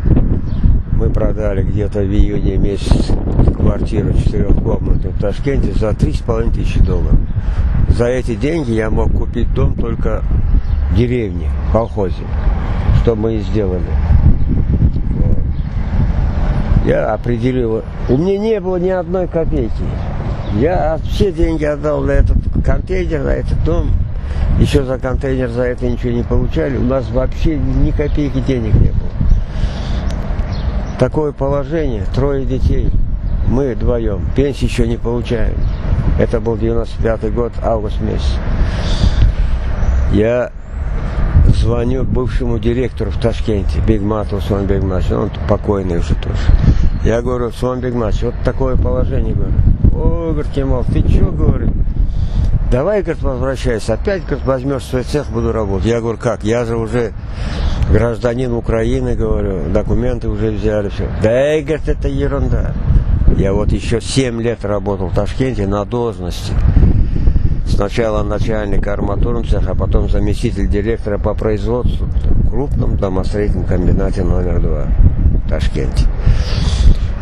мы продали где-то в июне месяц квартиру 4-комнатную в Ташкенте за $3500. За эти деньги я мог купить дом только в деревне, в колхозе, что мы и сделали. Вот. Я определил, у меня не было ни одной копейки. Я все деньги отдал на этот контейнер, на этот дом. Еще за контейнер за это ничего не получали. У нас вообще ни копейки денег не было. Такое положение, 3 детей, мы вдвоем, пенсии еще не получаем. Это был 95-й год, август месяц. Я звоню бывшему директору в Ташкенте, Бегмату Усман Бегматович, он покойный уже тоже. Я говорю, Усман Бегматович, вот такое положение, говорю. О, говорит, Кемал, ты что, говорит? Давай, говорит, возвращайся, опять, говорит, возьмешь свой цех, буду работать. Я говорю, как, я же уже гражданин Украины, говорю, документы уже взяли, все. Да, говорит, это ерунда. Я вот еще 7 лет работал в Ташкенте на должности. Сначала начальник арматурного цеха, а потом заместитель директора по производству в крупном домостроительном комбинате номер 2 в Ташкенте.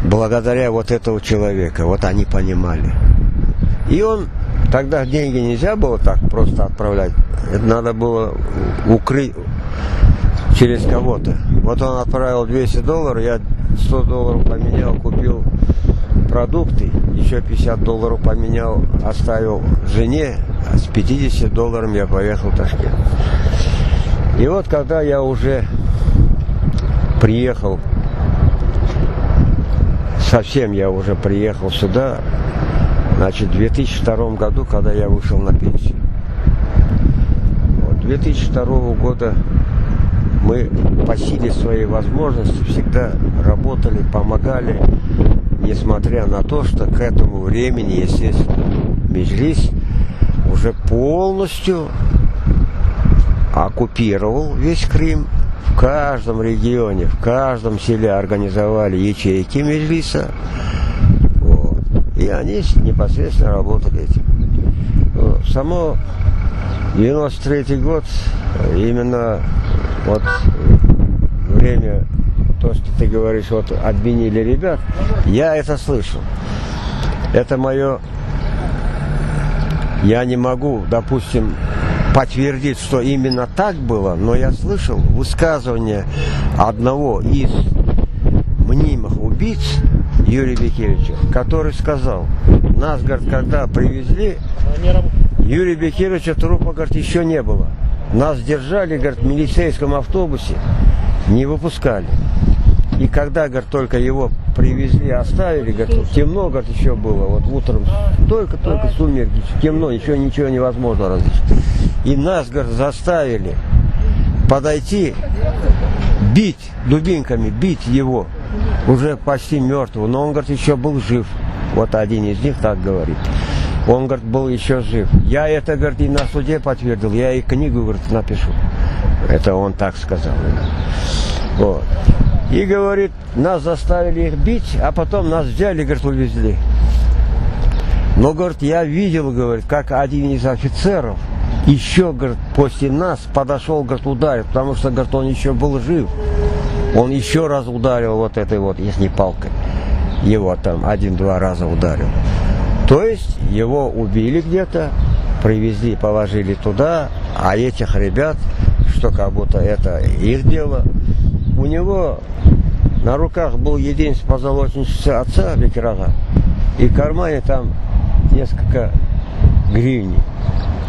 Благодаря вот этого человека, вот они понимали. И он, тогда деньги нельзя было так просто отправлять. Это надо было укрыть через кого-то. Вот он отправил $200, я $100 поменял, купил продукты, еще $50 поменял, оставил жене, а с $50 я поехал в Ташкент. И вот когда я уже приехал, совсем я уже приехал сюда, значит, в 2002 году, когда я вышел на пенсию. 2002 года мы по силе своей возможности всегда работали, помогали, несмотря на то, что к этому времени, естественно, Меджлис уже полностью оккупировал весь Крым. В каждом регионе, в каждом селе организовали ячейки Меджлиса. Вот. И они непосредственно работали этим. Само 93 год, именно вот время, то, что ты говоришь, вот обвинили ребят, я это слышал. Это мое... Я не могу, допустим, подтвердить, что именно так было, но я слышал высказывание одного из мнимых убийц, Юрия Бекировича, который сказал, нас, говорит, когда привезли, Юрия Бекировича трупа, говорит, еще не было. Нас держали, говорит, в милицейском автобусе, не выпускали. И когда, говорит, только его привезли, оставили, говорит, темно, говорит, еще было, вот утром, только сумерки, темно, еще ничего невозможно различить. И нас, говорит, заставили подойти, бить дубинками, бить его, уже почти мертвого, но он, говорит, еще был жив. Вот один из них так говорит. Он, говорит, был еще жив. Я это, говорит, и на суде подтвердил, я и книгу, говорит, напишу. Это он так сказал. Вот. И, говорит, нас заставили их бить, а потом нас взяли, говорит, увезли. Но, говорит, я видел, говорит, как один из офицеров еще, говорит, после нас подошел, говорит, ударил, потому что, говорит, он еще был жив. Он еще раз ударил вот этой вот, если палкой. Его там 1-2 раза ударил. То есть его убили где-то, привезли, положили туда, а этих ребят, что как будто это их дело, у него на руках был единственный позолоченный отца Бекирага, и в кармане там несколько гривен.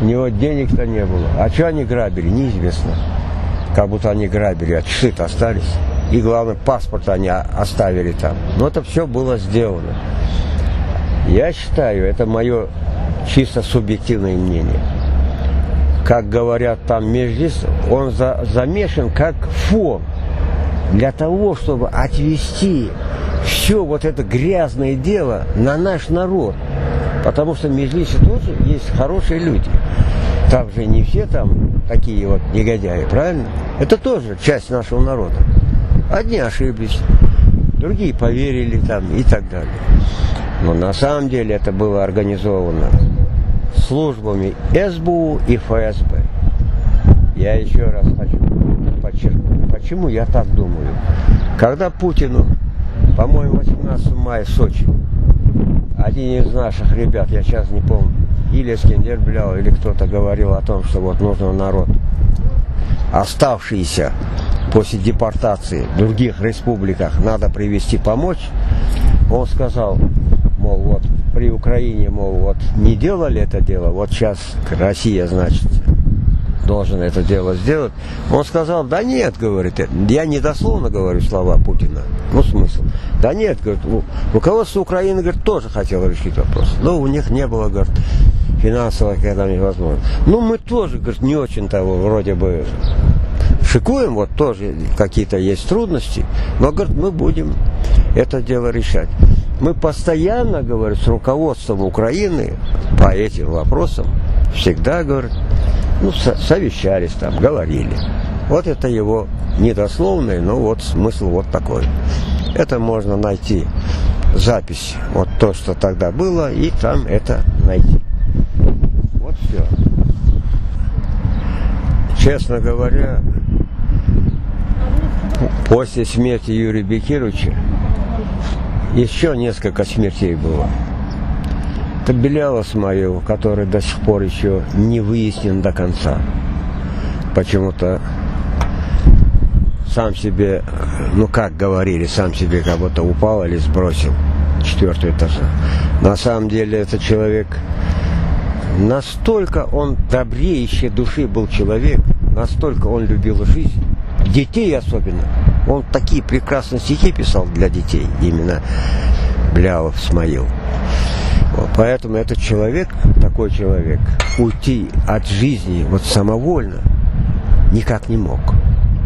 У него денег-то не было. А что они грабили, неизвестно. Как будто они грабили, а часы-то остались. И главное, паспорт они оставили там. Но это все было сделано. Я считаю, это мое чисто субъективное мнение. Как говорят там Меджлис, он замешан как фон для того, чтобы отвести все вот это грязное дело на наш народ. Потому что в Меджлисе тоже есть хорошие люди. Там же не все там такие вот негодяи, правильно? Это тоже часть нашего народа. Одни ошиблись, другие поверили там и так далее. Но на самом деле это было организовано службами СБУ и ФСБ. Я еще раз хочу подчеркнуть, почему я так думаю. Когда Путину, по-моему, 18 мая в Сочи, один из наших ребят, я сейчас не помню, или Эскендер Бляу, или кто-то говорил о том, что вот нужно народ, оставшийся после депортации в других республиках, надо привести, помочь. Он сказал, мол, вот при Украине, мол, вот не делали это дело, вот сейчас Россия, значит, должен это дело сделать. Он сказал, да нет, говорит, я не дословно говорю слова Путина, ну смысл. Да нет, говорит, руководство Украины, говорит, тоже хотело решить вопрос, но у них не было, говорит, финансово когда невозможно. Ну мы тоже, говорит, не очень того вроде бы шикуем, вот тоже какие-то есть трудности, но, говорит, мы будем это дело решать. Мы постоянно, говорит, с руководством Украины по этим вопросам всегда, говорит, ну, совещались там, говорили. Вот это его недословный, но вот смысл вот такой. Это можно найти запись, вот то, что тогда было, и там это найти. Вот все. Честно говоря, после смерти Юрия Бекировича еще несколько смертей было. Это Белява Смаил, который до сих пор еще не выяснен до конца. Почему-то сам себе, ну как говорили, сам себе как будто упал или сбросил 4-го этажа. На самом деле это человек, настолько он добрейшей души был человек, настолько он любил жизнь, детей особенно. Он такие прекрасные стихи писал для детей, именно Блявов Смаил. Вот, поэтому этот человек, такой человек, уйти от жизни вот самовольно, никак не мог.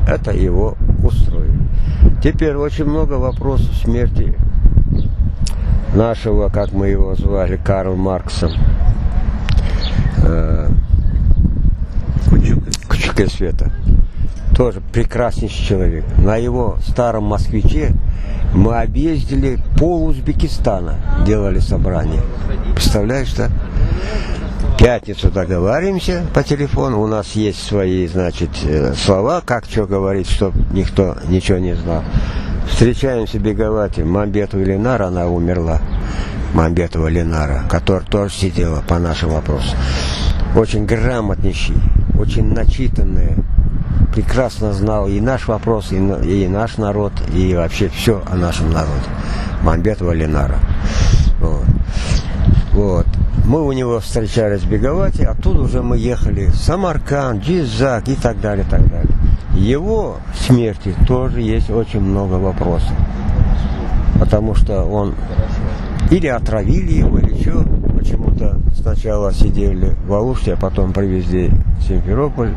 Это его устроило. Теперь очень много вопросов смерти нашего, как мы его звали, Карл Маркса. Кучука Света. Тоже прекраснейший человек. На его старом москвиче мы объездили пол Узбекистана, делали собрание. Представляешь, да? В пятницу договариваемся по телефону, у нас есть свои, значит, слова, как что говорить, чтобы никто ничего не знал. Встречаемся беговать, Мамбетова Ленара, она умерла. Мамбетова Ленара, которая тоже сидела по нашим вопросам. Очень грамотнейший, очень начитанный, прекрасно знал и наш вопрос, и наш народ, и вообще все о нашем народе. Мамбетова Ленара. Вот. Мы у него встречались в Беговате, оттуда уже мы ехали в Самарканд, Джизак и так далее, так далее. Его смерти тоже есть очень много вопросов. Потому что он или отравили его, или что. Почему-то сначала сидели в Алуште, а потом привезли в Симферополь,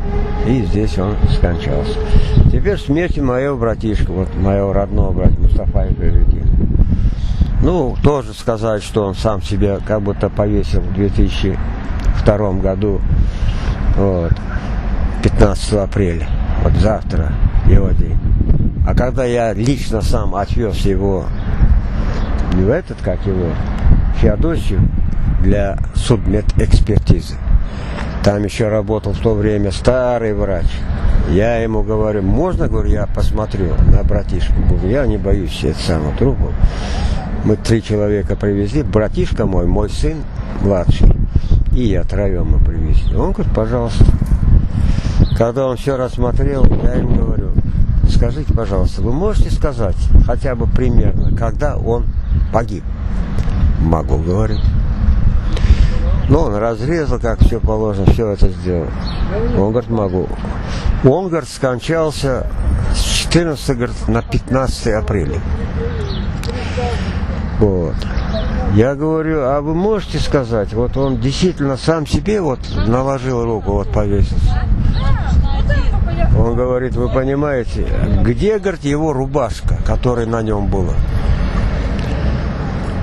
и здесь он скончался. Теперь смерть моего братишка, вот моего родного брата Мустафа Ибрагимова. Ну, тоже сказать, что он сам себя как будто повесил в 2002 году, вот, 15 апреля, вот завтра его день. А когда я лично сам отвез его в этот, как его, Феодосию для судмедэкспертизы, там еще работал в то время старый врач. Я ему говорю, можно, говорю, я посмотрю на братишку? Говорю, я не боюсь эту самую трупу. Мы 3 человека привезли, братишка мой сын младший, и я троем мы привезли. Он говорит, пожалуйста. Когда он все рассмотрел, я ему говорю, скажите, пожалуйста, вы можете сказать хотя бы примерно, когда он погиб? Могу, говорит. Ну, он разрезал, как все положено, все это сделал. Он говорит, могу. Он, говорит, скончался с 14, говорит, на 15 апреля. Вот. Я говорю, а вы можете сказать, вот он действительно сам себе вот наложил руку, вот повесился. Он говорит, вы понимаете, где, говорит, его рубашка, которая на нем была?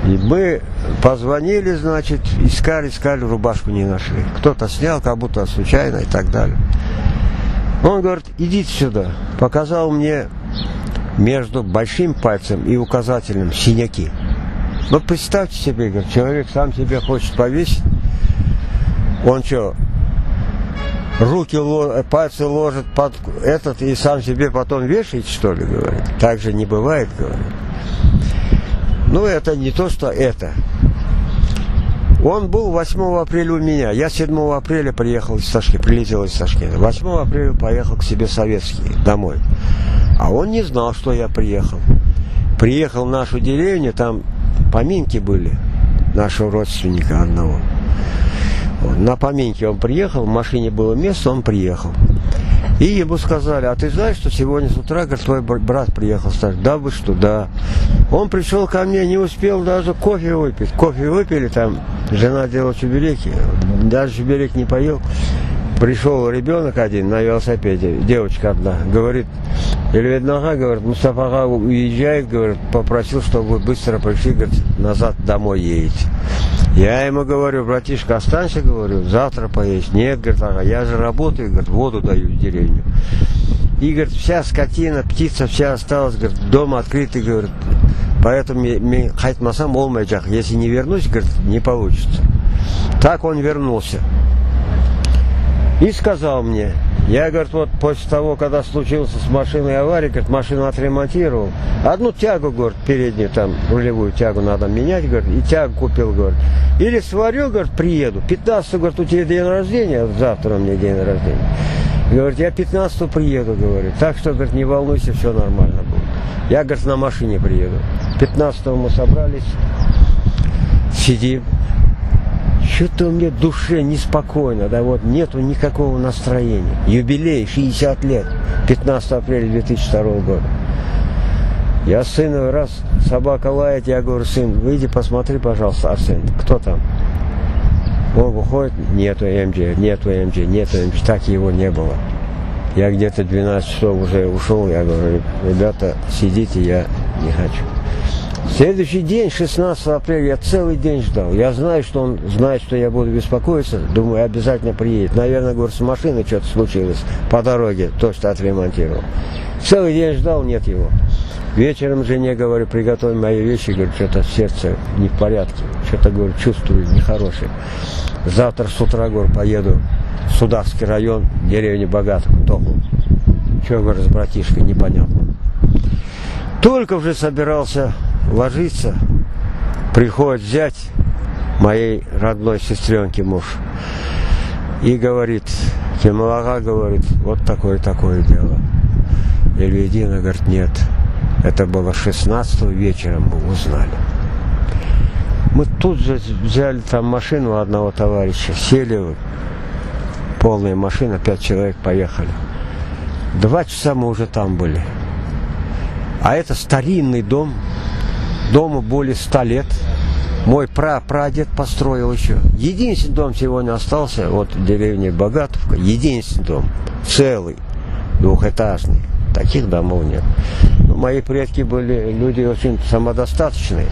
И мы позвонили, значит, искали, рубашку не нашли. Кто-то снял, как будто случайно и так далее. Он говорит, идите сюда. Показал мне между большим пальцем и указательным синяки. Ну, представьте себе, говорит, человек сам себя хочет повесить. Он что, пальцы ложит под этот и сам себе потом вешает, что ли, говорит? Так же не бывает, говорит. Ну, это не то, что это. Он был 8 апреля у меня. Я 7 апреля приехал из Ташкента, прилетел из Ташкента. 8 апреля поехал к себе Советский, домой. А он не знал, что я приехал. Приехал в нашу деревню, там поминки были нашего родственника одного. Вот. На поминке он приехал, в машине было место, он приехал. И ему сказали, а ты знаешь, что сегодня с утра, говорит, твой брат приехал? Да, вы что, да. Он пришел ко мне, не успел даже кофе выпить. Кофе выпили, там жена делала чебуреки, даже чебурек не поел. Пришел ребенок один на велосипеде, девочка одна, говорит, Эльведнага, говорит, Мустафага уезжает, говорит, попросил, чтобы вы быстро пришли, говорит, назад домой едете. Я ему говорю, братишка, останься, говорю, завтра поедешь. Нет, говорит, ага, я же работаю, говорит, воду даю в деревню. И, говорит, вся скотина, птица вся осталась, говорит, дом открытый, говорит, поэтому хайтмасам олмайджах, если не вернусь, говорит, не получится. Так он вернулся. И сказал мне, я, говорит, вот после того, когда случился с машиной авария, говорит, машину отремонтировал, одну тягу, говорит, переднюю, там, рулевую тягу надо менять, говорит, и тягу купил, говорит. Или сварю, говорит, приеду. 15, говорит, у тебя день рождения, завтра у меня день рождения. Говорит, я 15 приеду, говорит. Так что, говорит, не волнуйся, все нормально будет. Я, говорит, на машине приеду. 15 мы собрались, сидим. Что-то у меня в душе неспокойно, да, вот нету никакого настроения. Юбилей, 60 лет, 15 апреля 2002 года. Я сыну раз, собака лает, я говорю, сын, выйди, посмотри, пожалуйста, Арсен, кто там? Он выходит, нету МД, так его не было. Я где-то 12 часов уже ушел, я говорю, ребята, сидите, я не хочу. Следующий день, 16 апреля, я целый день ждал. Я знаю, что он знает, что я буду беспокоиться. Думаю, обязательно приедет. Наверное, говорю, с машиной что-то случилось по дороге, то, что отремонтировал. Целый день ждал, нет его. Вечером жене говорю, приготовь мои вещи. Говорю, что-то сердце не в порядке. Что-то, говорю, чувствую нехорошее. Завтра с утра, говорю, поеду в Судакский район, деревня Богатов, Тоху. Что, говорю, с братишкой, непонятно. Только уже собирался ложиться, приходит зять моей родной сестренки муж и говорит, Кемалага, говорит, вот такое дело. Эльведина, говорит, нет. Это было 16-го вечером, мы узнали. Мы тут же взяли там машину одного товарища, сели, полная машина, 5 человек поехали. 2 часа мы уже там были. А это старинный дом, дому более 100 лет. Мой прапрадед построил еще. Единственный дом сегодня остался, вот в деревне Богатовка, единственный дом, целый, двухэтажный. Таких домов нет. Но мои предки были люди очень самодостаточные.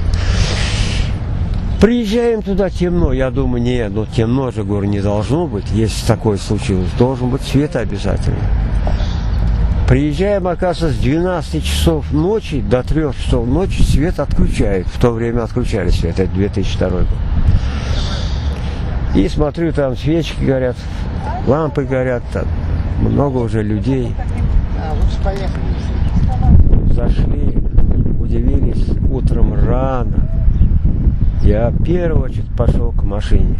Приезжаем туда, темно. Я думаю, нет, ну темно же, говорю, не должно быть. Если такое случилось, должен быть свет обязательно. Приезжаем, оказывается, с 12 часов ночи до 3 часов ночи свет отключают. В то время отключали свет, это 2002 год. И смотрю, там свечки горят, лампы горят, там много уже людей. Зашли, удивились, утром рано. Я в первую очередь пошел к машине.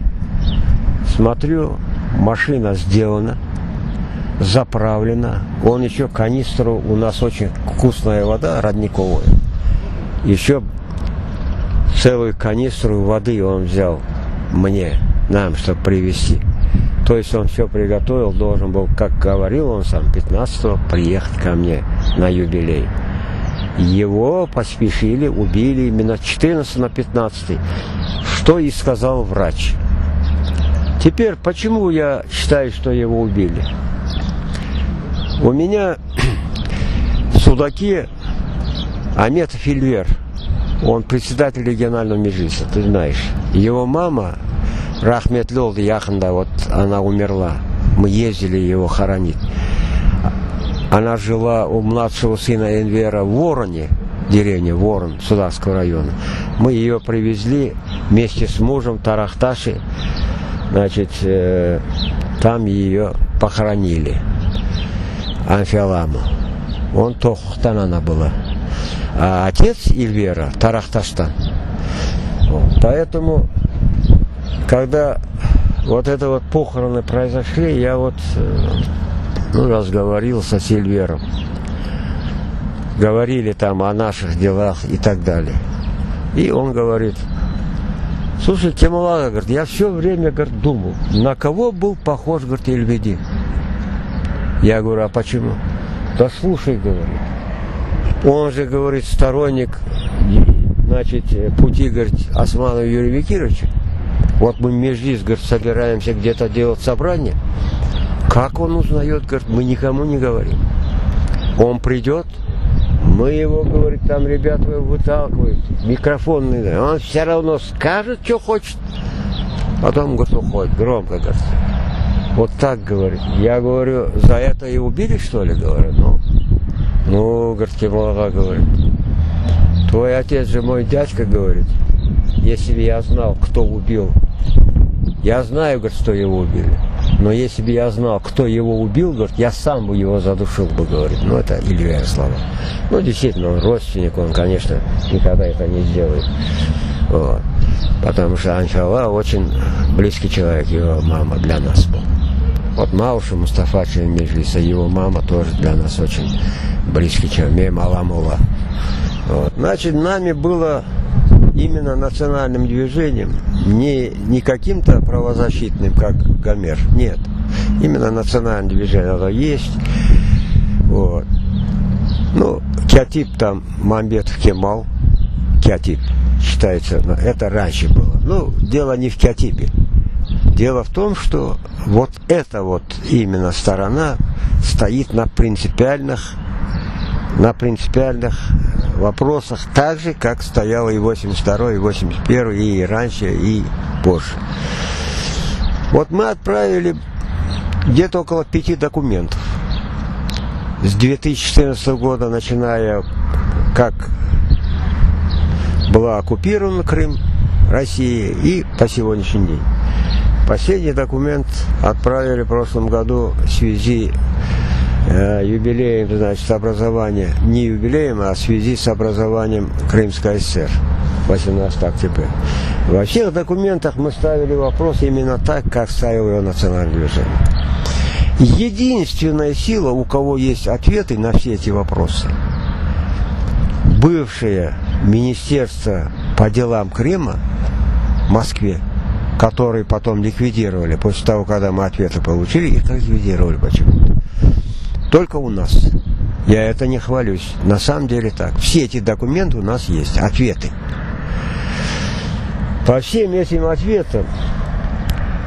Смотрю, машина сделана, заправлена. Он еще канистру, у нас очень вкусная вода, родниковая. Еще целую канистру воды он взял мне, нам, чтобы привезти. То есть он все приготовил, должен был, как говорил он сам, 15-го приехать ко мне на юбилей. Его поспешили, убили именно 14 на 15, что и сказал врач. Теперь, почему я считаю, что его убили? У меня в Судаке Аметов Эльвер, он председатель регионального меджлиса, ты знаешь. Его мама, Рахметлёлды Яханда, вот она умерла. Мы ездили его хоронить. Она жила у младшего сына Энвера в Вороне, деревне Ворон, Судакского района. Мы ее привезли вместе с мужем Тарахташи. Значит, там ее похоронили. Анфиаламу. Он Тохтан она была. А отец Эльвера Тарахташтан. Поэтому, когда вот это вот похороны произошли, я вот разговорился с Эльвером. Говорили там о наших делах и так далее. И он говорит, слушай, Кемалага, говорит, я все время, говорит, думал, на кого был похож, говорит, Эльведин. Я говорю, а почему? Да слушай, говорит, он же, говорит, сторонник, значит, пути, говорит, Османа Юрия Бекировича. Вот мы межлис, говорит, собираемся где-то делать собрание. Как он узнает, говорит, мы никому не говорим. Он придет, мы его, говорит, там ребята выталкивают, микрофонный, он все равно скажет, что хочет. Потом, говорит, уходит, громко, говорит. Вот так, говорит. Я говорю, за это и убили, что ли, говорю? Ну, говорит, Кемалага, говорит, твой отец же мой дядька, говорит, если бы я знал, кто убил, я знаю, говорит, что его убили. Но если бы я знал, кто его убил, говорит, я сам бы его задушил бы, говорит. Ну, это Илья слова. Ну, действительно, он родственник, он, конечно, никогда это не сделает. Вот. Потому что Анфиала очень близкий человек, его мама для нас была. Вот Мауша Мустафа Меджлиса, его мама тоже для нас очень близкий человек, Мемаламула. Вот. Значит, нами было именно национальным движением, не каким-то правозащитным, как Гомер, нет. Именно национальное движение оно есть. Вот. Ну, Кятип там, Мамбетов Кемал, Кятип считается, это раньше было. Ну, дело не в Кятипе. Дело в том, что вот эта вот именно сторона стоит на принципиальных вопросах, так же, как стояло и 82-й, и 81-й, и раньше, и позже. Вот мы отправили где-то около 5 документов. С 2014 года, начиная, как была оккупирован Крым, Россия, и по сегодняшний день. Последний документ отправили в прошлом году в связи юбилеем, значит, образования, не юбилеем, а в связи с образованием Крымской ССР, 18 октября. Во всех документах мы ставили вопрос именно так, как ставило его национальное движение. Единственная сила, у кого есть ответы на все эти вопросы, бывшее Министерство по делам Крыма в Москве, которые потом ликвидировали после того, когда мы ответы получили, их ликвидировали почему-то. Только у нас. Я это не хвалюсь. На самом деле так. Все эти документы у нас есть, ответы. По всем этим ответам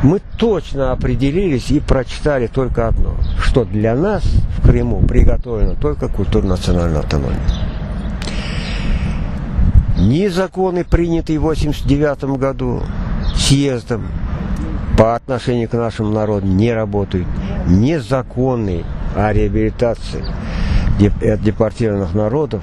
мы точно определились и прочитали только одно, что для нас в Крыму приготовлена только культурно-национальная автономия. Ни законы, принятые в 1989 году съездом по отношению к нашему народу, не работают. Ни законы о реабилитации депортированных народов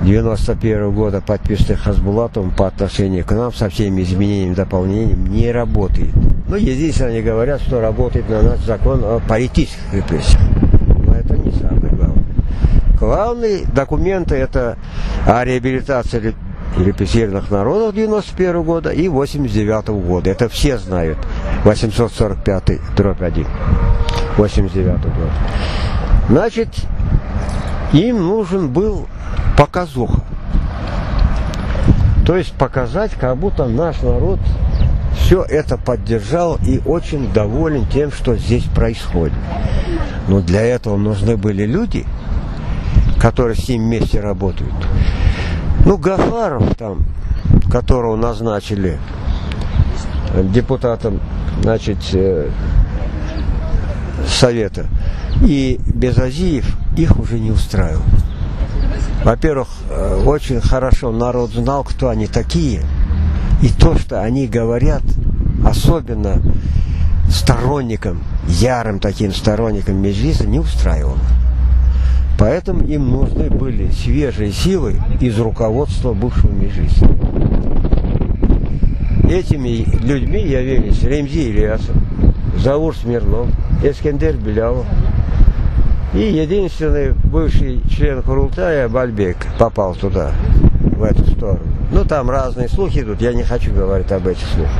1991 года, подписанный Хасбулатовым по отношению к нам со всеми изменениями и дополнениями, не работает. Ну, единственное, они говорят, что работает на нас закон о политических репрессиях. Но это не самое главное. Главные документы это о реабилитации репрессированных народов 1991 года и 1989 года. Это все знают. 845-1. 89 год. Значит, им нужен был показуха. То есть показать, как будто наш народ все это поддержал и очень доволен тем, что здесь происходит. Но для этого нужны были люди, которые с ним вместе работают. Ну, Гафаров там, которого назначили депутатом, значит, Совета, и Безазиев, их уже не устраивал. Во-первых, очень хорошо народ знал, кто они такие, и то, что они говорят, особенно сторонникам, ярым таким сторонникам Меджлиса, не устраивало. Поэтому им нужны были свежие силы из руководства бывшего Меджлиса. Этими людьми явились Ремзи Ильясов, Заур Смирнов, Эскендер Белялов и единственный бывший член Курултая Бальбек попал туда, в эту сторону. Ну, там разные слухи идут, я не хочу говорить об этих слухах.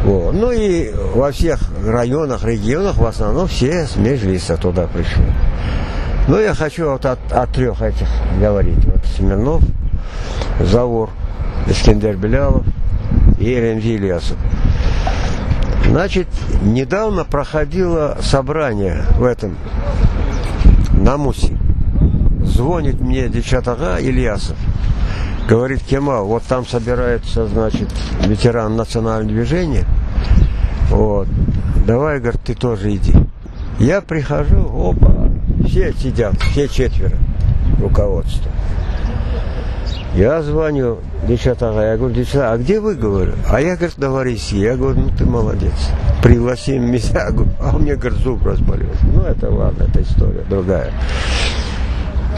Вот. Ну и во всех районах, регионах в основном все с Меджлиса туда пришли. Ну, я хочу вот от трех этих говорить. Вот Смирнов, Заур, Эскендер Белялов и Ремзи Ильясов. Значит, недавно проходило собрание в этом, на Мусе. Звонит мне Дичатага Ильясов. Говорит: Кемал, вот там собирается, значит, ветеран национального движения. Вот. Давай, говорит, ты тоже иди. Я прихожу, опа, все сидят, все четверо руководства. Я звоню Дичатага, я говорю: Дичатага, а где вы, говорю? А я, говорит, на Варисе. Я говорю: ну ты молодец, пригласи меня. А у меня, говорит, зуб разболелся. Ну это ладно, это история другая.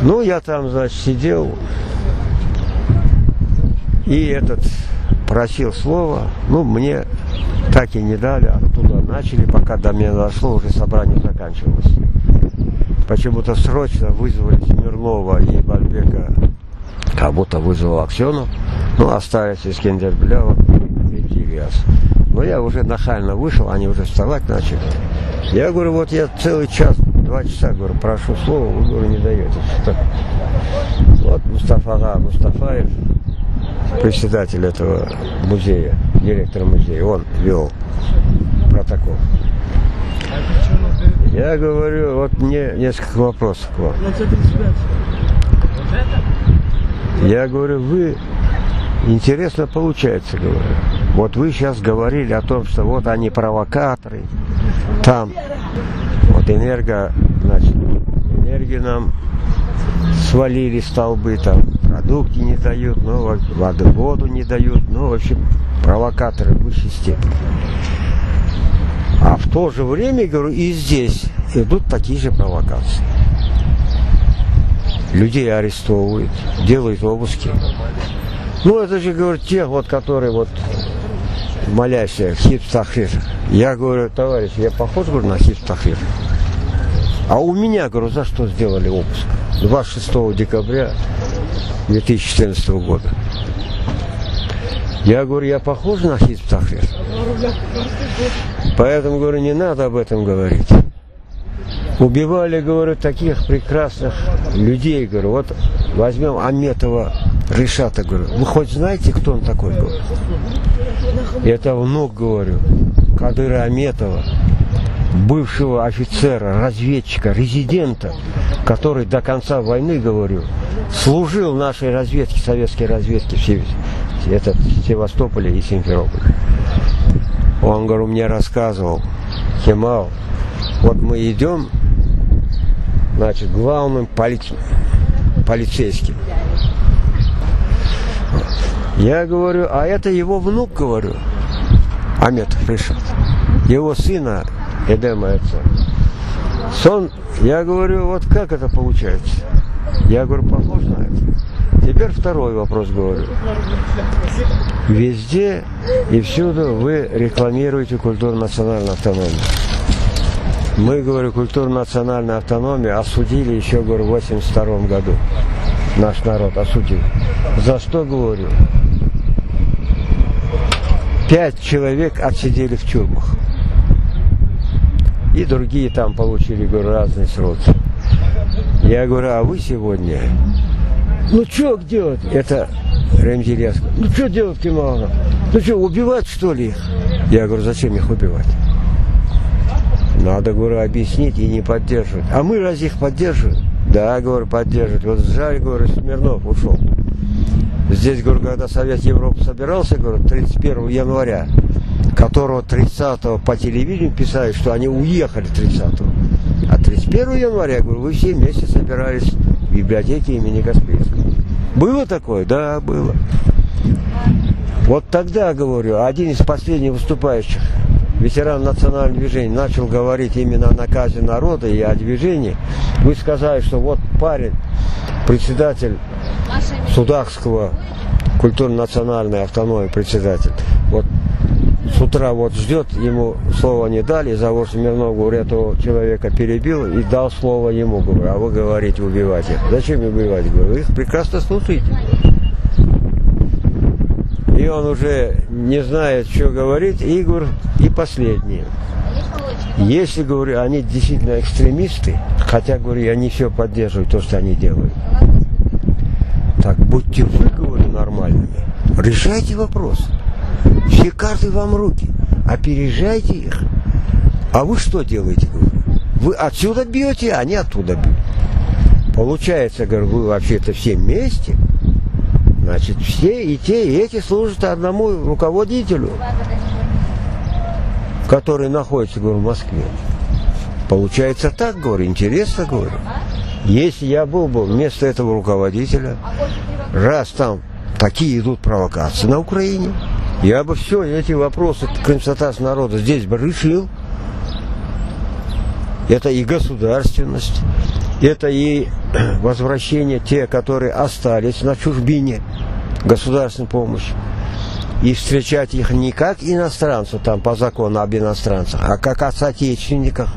Ну я там, значит, сидел, и этот просил слова. Ну мне так и не дали, оттуда начали, пока до меня дошло, уже собрание заканчивалось. Почему-то срочно вызвали Смирнова и Бальбека, как будто вызвал Аксенов. Ну, остались Эскендер Белялов и Ильяс. Но я уже нахально вышел, они уже вставать начали. Я говорю: вот я целый час, 2 часа, говорю, прошу слова, вы, говорю, не даете. Вот Мустафа Мустафаев, председатель этого музея, директор музея, он вел протокол. Я говорю: вот мне несколько вопросов к вам. Я говорю: вы, интересно получается, говорю. Вот вы сейчас говорили о том, что вот они провокаторы, там Вот энергию нам свалили столбы, там продукты не дают, ну, воду не дают, ну, в общем, провокаторы в высшей степени. А в то же время, говорю, и здесь идут такие же провокации. Людей арестовывают, делают обыски. Ну, это же, говорю, те, вот, которые вот молящие, Хизб-ут-Тахрир. Я говорю, товарищ, я похож, говорю, на Хизб-ут-Тахрир? А у меня, говорю, за что сделали обыск? 26 декабря 2014 года. Я говорю, я похож на Хизб-ут-Тахрир? Поэтому, говорю, не надо об этом говорить. Убивали, говорю, таких прекрасных людей, говорю, вот возьмем Аметова Ришата, говорю, вы хоть знаете, кто он такой, говорю? Это внук, говорю, Кадыра Аметова, бывшего офицера, разведчика, резидента, который до конца войны, говорю, служил в нашей разведке, советской разведке в Севастополе и Симферополе. Он, говорю, мне рассказывал, Кемал, вот мы идем, значит, главным полицейским. Я говорю, а это его внук, говорю, Аметов Ришат, его сына Эдема отца. Сон, я говорю, вот как это получается? Я говорю, похож на это. Теперь второй вопрос, говорю. Везде и всюду вы рекламируете культурно-национальную автономию. Мы, говорю, культурно-национальную автономию осудили еще, говорю, в 1982 году. Наш народ осудил. За что, говорю? 5 человек отсидели в тюрьмах. И другие там получили, говорю, разные сроки. Я говорю, а вы сегодня... Ну что делать? Это Ремзилевский. Ну что делать, Кемал? Ну что, убивать, что ли, их? Я говорю, зачем их убивать? Надо, говорю, объяснить и не поддерживать. А мы разве их поддерживаем? Да, говорю, поддерживать. Вот жаль, говорю, Смирнов ушел. Здесь, говорю, когда Совет Европы собирался, говорю, 31 января, которого 30-го по телевидению писали, что они уехали 30-го. А 31 января, говорю, вы все вместе собирались в библиотеке имени Каспийского. Было такое? Да, было. Вот тогда, говорю, один из последних выступающих, ветеран национального движения, начал говорить именно о наказе народа и о движении. Вы сказали, что вот парень, председатель Судакского культурно-национальной автономии, председатель, вот с утра вот ждет, ему слова не дали, Завод Смирнов, говорю, этого человека перебил и дал слово ему, говорю, а вы говорите убивать их. Зачем убивать? Говорю, их прекрасно слушайте. И он уже не знает, что говорить, и, говорю, и последнее. Если, говорю, они действительно экстремисты, хотя, говорю, я не все поддерживаю, то, что они делают, так будьте вы, говорю, нормальными, решайте вопрос. Все карты вам в руки, опережайте их. А вы что делаете, говорю? Вы отсюда бьете, а они оттуда бьют. Получается, говорю, вы вообще-то все вместе. Значит, все и те, и эти служат одному руководителю, который находится, говорю, в Москве. Получается так, говорю, интересно, говорю. Если я был бы вместо этого руководителя, раз там такие идут провокации на Украине, я бы все эти вопросы консультации народа здесь бы решил. Это и государственность, это и возвращение те, которые остались на чужбине, государственной помощи. И встречать их не как иностранцев, там по закону об иностранцах, а как о соотечественниках.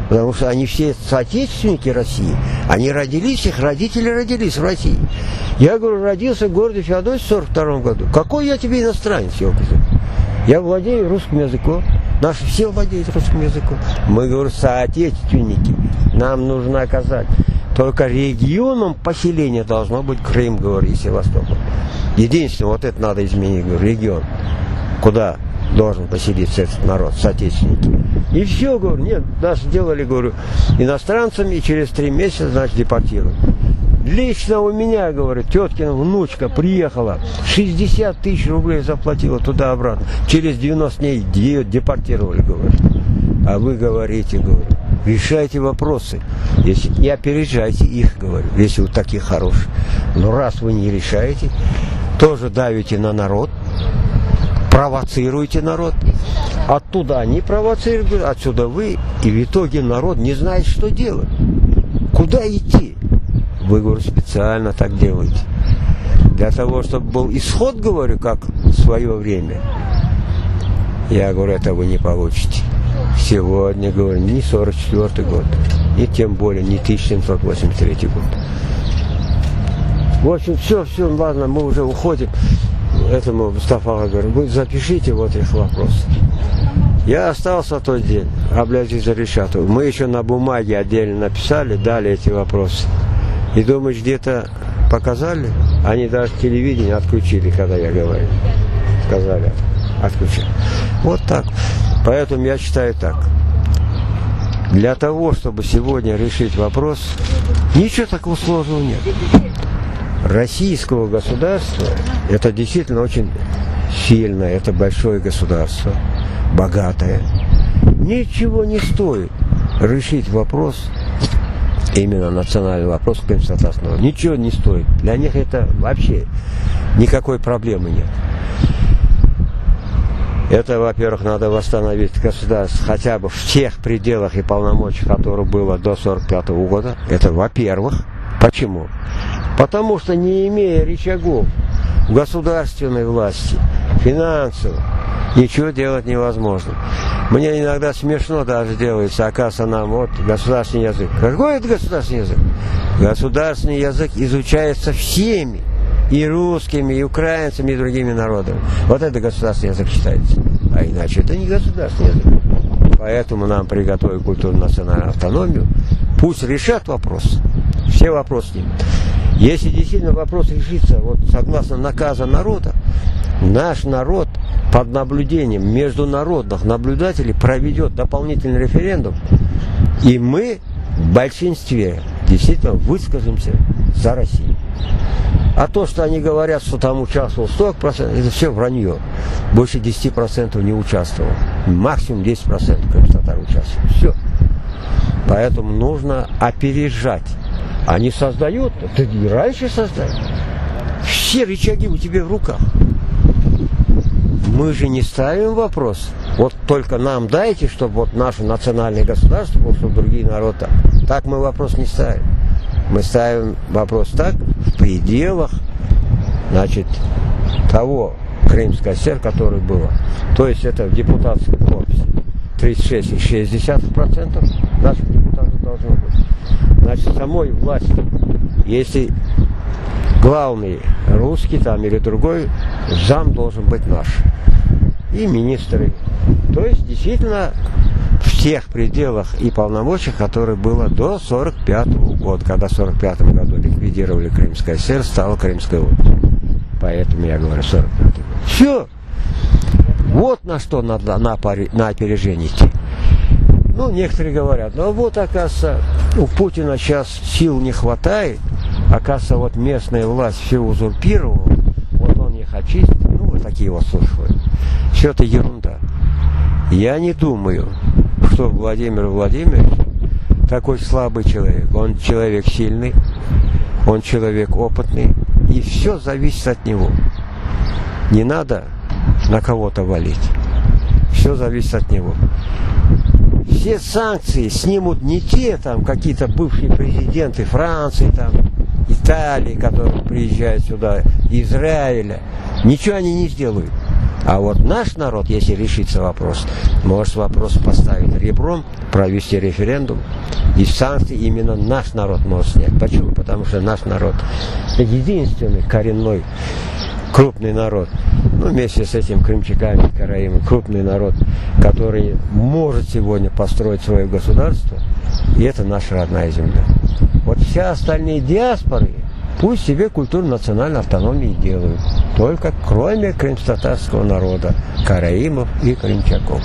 Потому что они все соотечественники России. Они родились, их родители родились в России. Я, говорю, родился в городе Феодосии в 1942 году. Какой я тебе иностранец, елки-зуб? Я владею русским языком. Наши все владеют русским языком. Мы, говорю, соотечественники. Нам нужно оказать. Только регионом поселения должно быть Крым, говорю, и Севастополь. Единственное, вот это надо изменить, говорю, регион. Куда должен поселиться этот народ, соотечественники. И все, говорю, нет, нас сделали, говорю, иностранцами, и через 3 месяца, значит, депортируют. Лично у меня, говорю, теткина внучка приехала, 60 тысяч рублей заплатила туда-обратно. Через 90 дней ее депортировали, говорю. А вы говорите, говорю, решайте вопросы. И опережайте их, говорю, если вы такие хорошие. Но раз вы не решаете, тоже давите на народ, провоцируете народ. Оттуда они провоцируют, отсюда вы. И в итоге народ не знает, что делать. Куда идти? Вы, говорю, специально так делаете. Для того, чтобы был исход, говорю, как в свое время. Я говорю, это вы не получите. Сегодня, говорю, не 44-й год, и тем более не 1783 год. В общем, все, ладно, мы уже уходим. Этому Мустафа говорю, вы запишите вот их вопросы. Я остался тот день, Аблязиза Решатова. Мы еще на бумаге отдельно написали, дали эти вопросы. И думаешь, где-то показали? Они даже телевидение отключили, когда я говорю. Сказали, отключили. Вот так. Поэтому я считаю так. Для того, чтобы сегодня решить вопрос, ничего такого сложного нет. Российского государства, это действительно очень сильное, это большое государство, богатое. Ничего не стоит решить вопрос, именно национальный вопрос Крым-Татарского. Ничего не стоит. Для них это вообще никакой проблемы нет. Это, во-первых, надо восстановить государство хотя бы в тех пределах и полномочиях, которые было до 1945 года. Это, во-первых. Почему? Потому что, не имея рычагов государственной власти, финансовой, ничего делать невозможно. Мне иногда смешно даже делается, оказывается, нам вот государственный язык. Какой это государственный язык? Государственный язык изучается всеми. И русскими, и украинцами, и другими народами. Вот это государственный язык считается. А иначе это не государственный язык. Поэтому нам приготовили культурно-национальную автономию. Пусть решат вопрос. Все вопросы с ним. Если действительно вопрос решится, вот согласно наказа народа, наш народ под наблюдением международных наблюдателей проведет дополнительный референдум. И мы в большинстве действительно выскажемся за Россию. А то, что они говорят, что там участвовал 40%, это все вранье. Больше 10% не участвовал. Максимум 10% Крым-татар участвовал. Все. Поэтому нужно опережать. Они создают, ты и раньше создали. Все рычаги у тебя в руках. Мы же не ставим вопрос. Вот только нам дайте, чтобы вот наше национальное государство было, чтобы другие народы. Так мы вопрос не ставим. Мы ставим вопрос так, в пределах, значит, того Крымской ССР, которое было. То есть это в депутатском корпусе 36,6% наших депутатов должно быть. Значит, самой власти, если главный русский там или другой, зам должен быть наш. И министры. То есть, действительно, в тех пределах и полномочиях, которые было до 1945 года, когда в 1945 году ликвидировали Крымская ССР, стала Крымская область. Поэтому я говорю 1945 год. Все. Вот на что надо на опережение идти. Ну, некоторые говорят, ну вот, оказывается, у Путина сейчас сил не хватает, оказывается, вот местная власть все узурпировала, вот он их очистит, ну, вот такие вот слушают. Все это ерунда. Я не думаю, что Владимир Владимирович такой слабый человек. Он человек сильный, он человек опытный, и все зависит от него. Не надо на кого-то валить. Все зависит от него. Все санкции снимут не те, там, какие-то бывшие президенты Франции, там, Италии, которые приезжают сюда, Израиля. Ничего они не сделают. А вот наш народ, если решится вопрос, может вопрос поставить ребром, провести референдум, и санкции именно наш народ может снять. Почему? Потому что наш народ единственный коренной крупный народ, ну, вместе с этим крымчаками, караимами, крупный народ, который может сегодня построить свое государство, и это наша родная земля. Вот все остальные диаспоры пусть себе культурно-национальной автономии делают, только кроме крымско-татарского народа, караимов и крымчаков.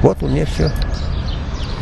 Вот у меня все.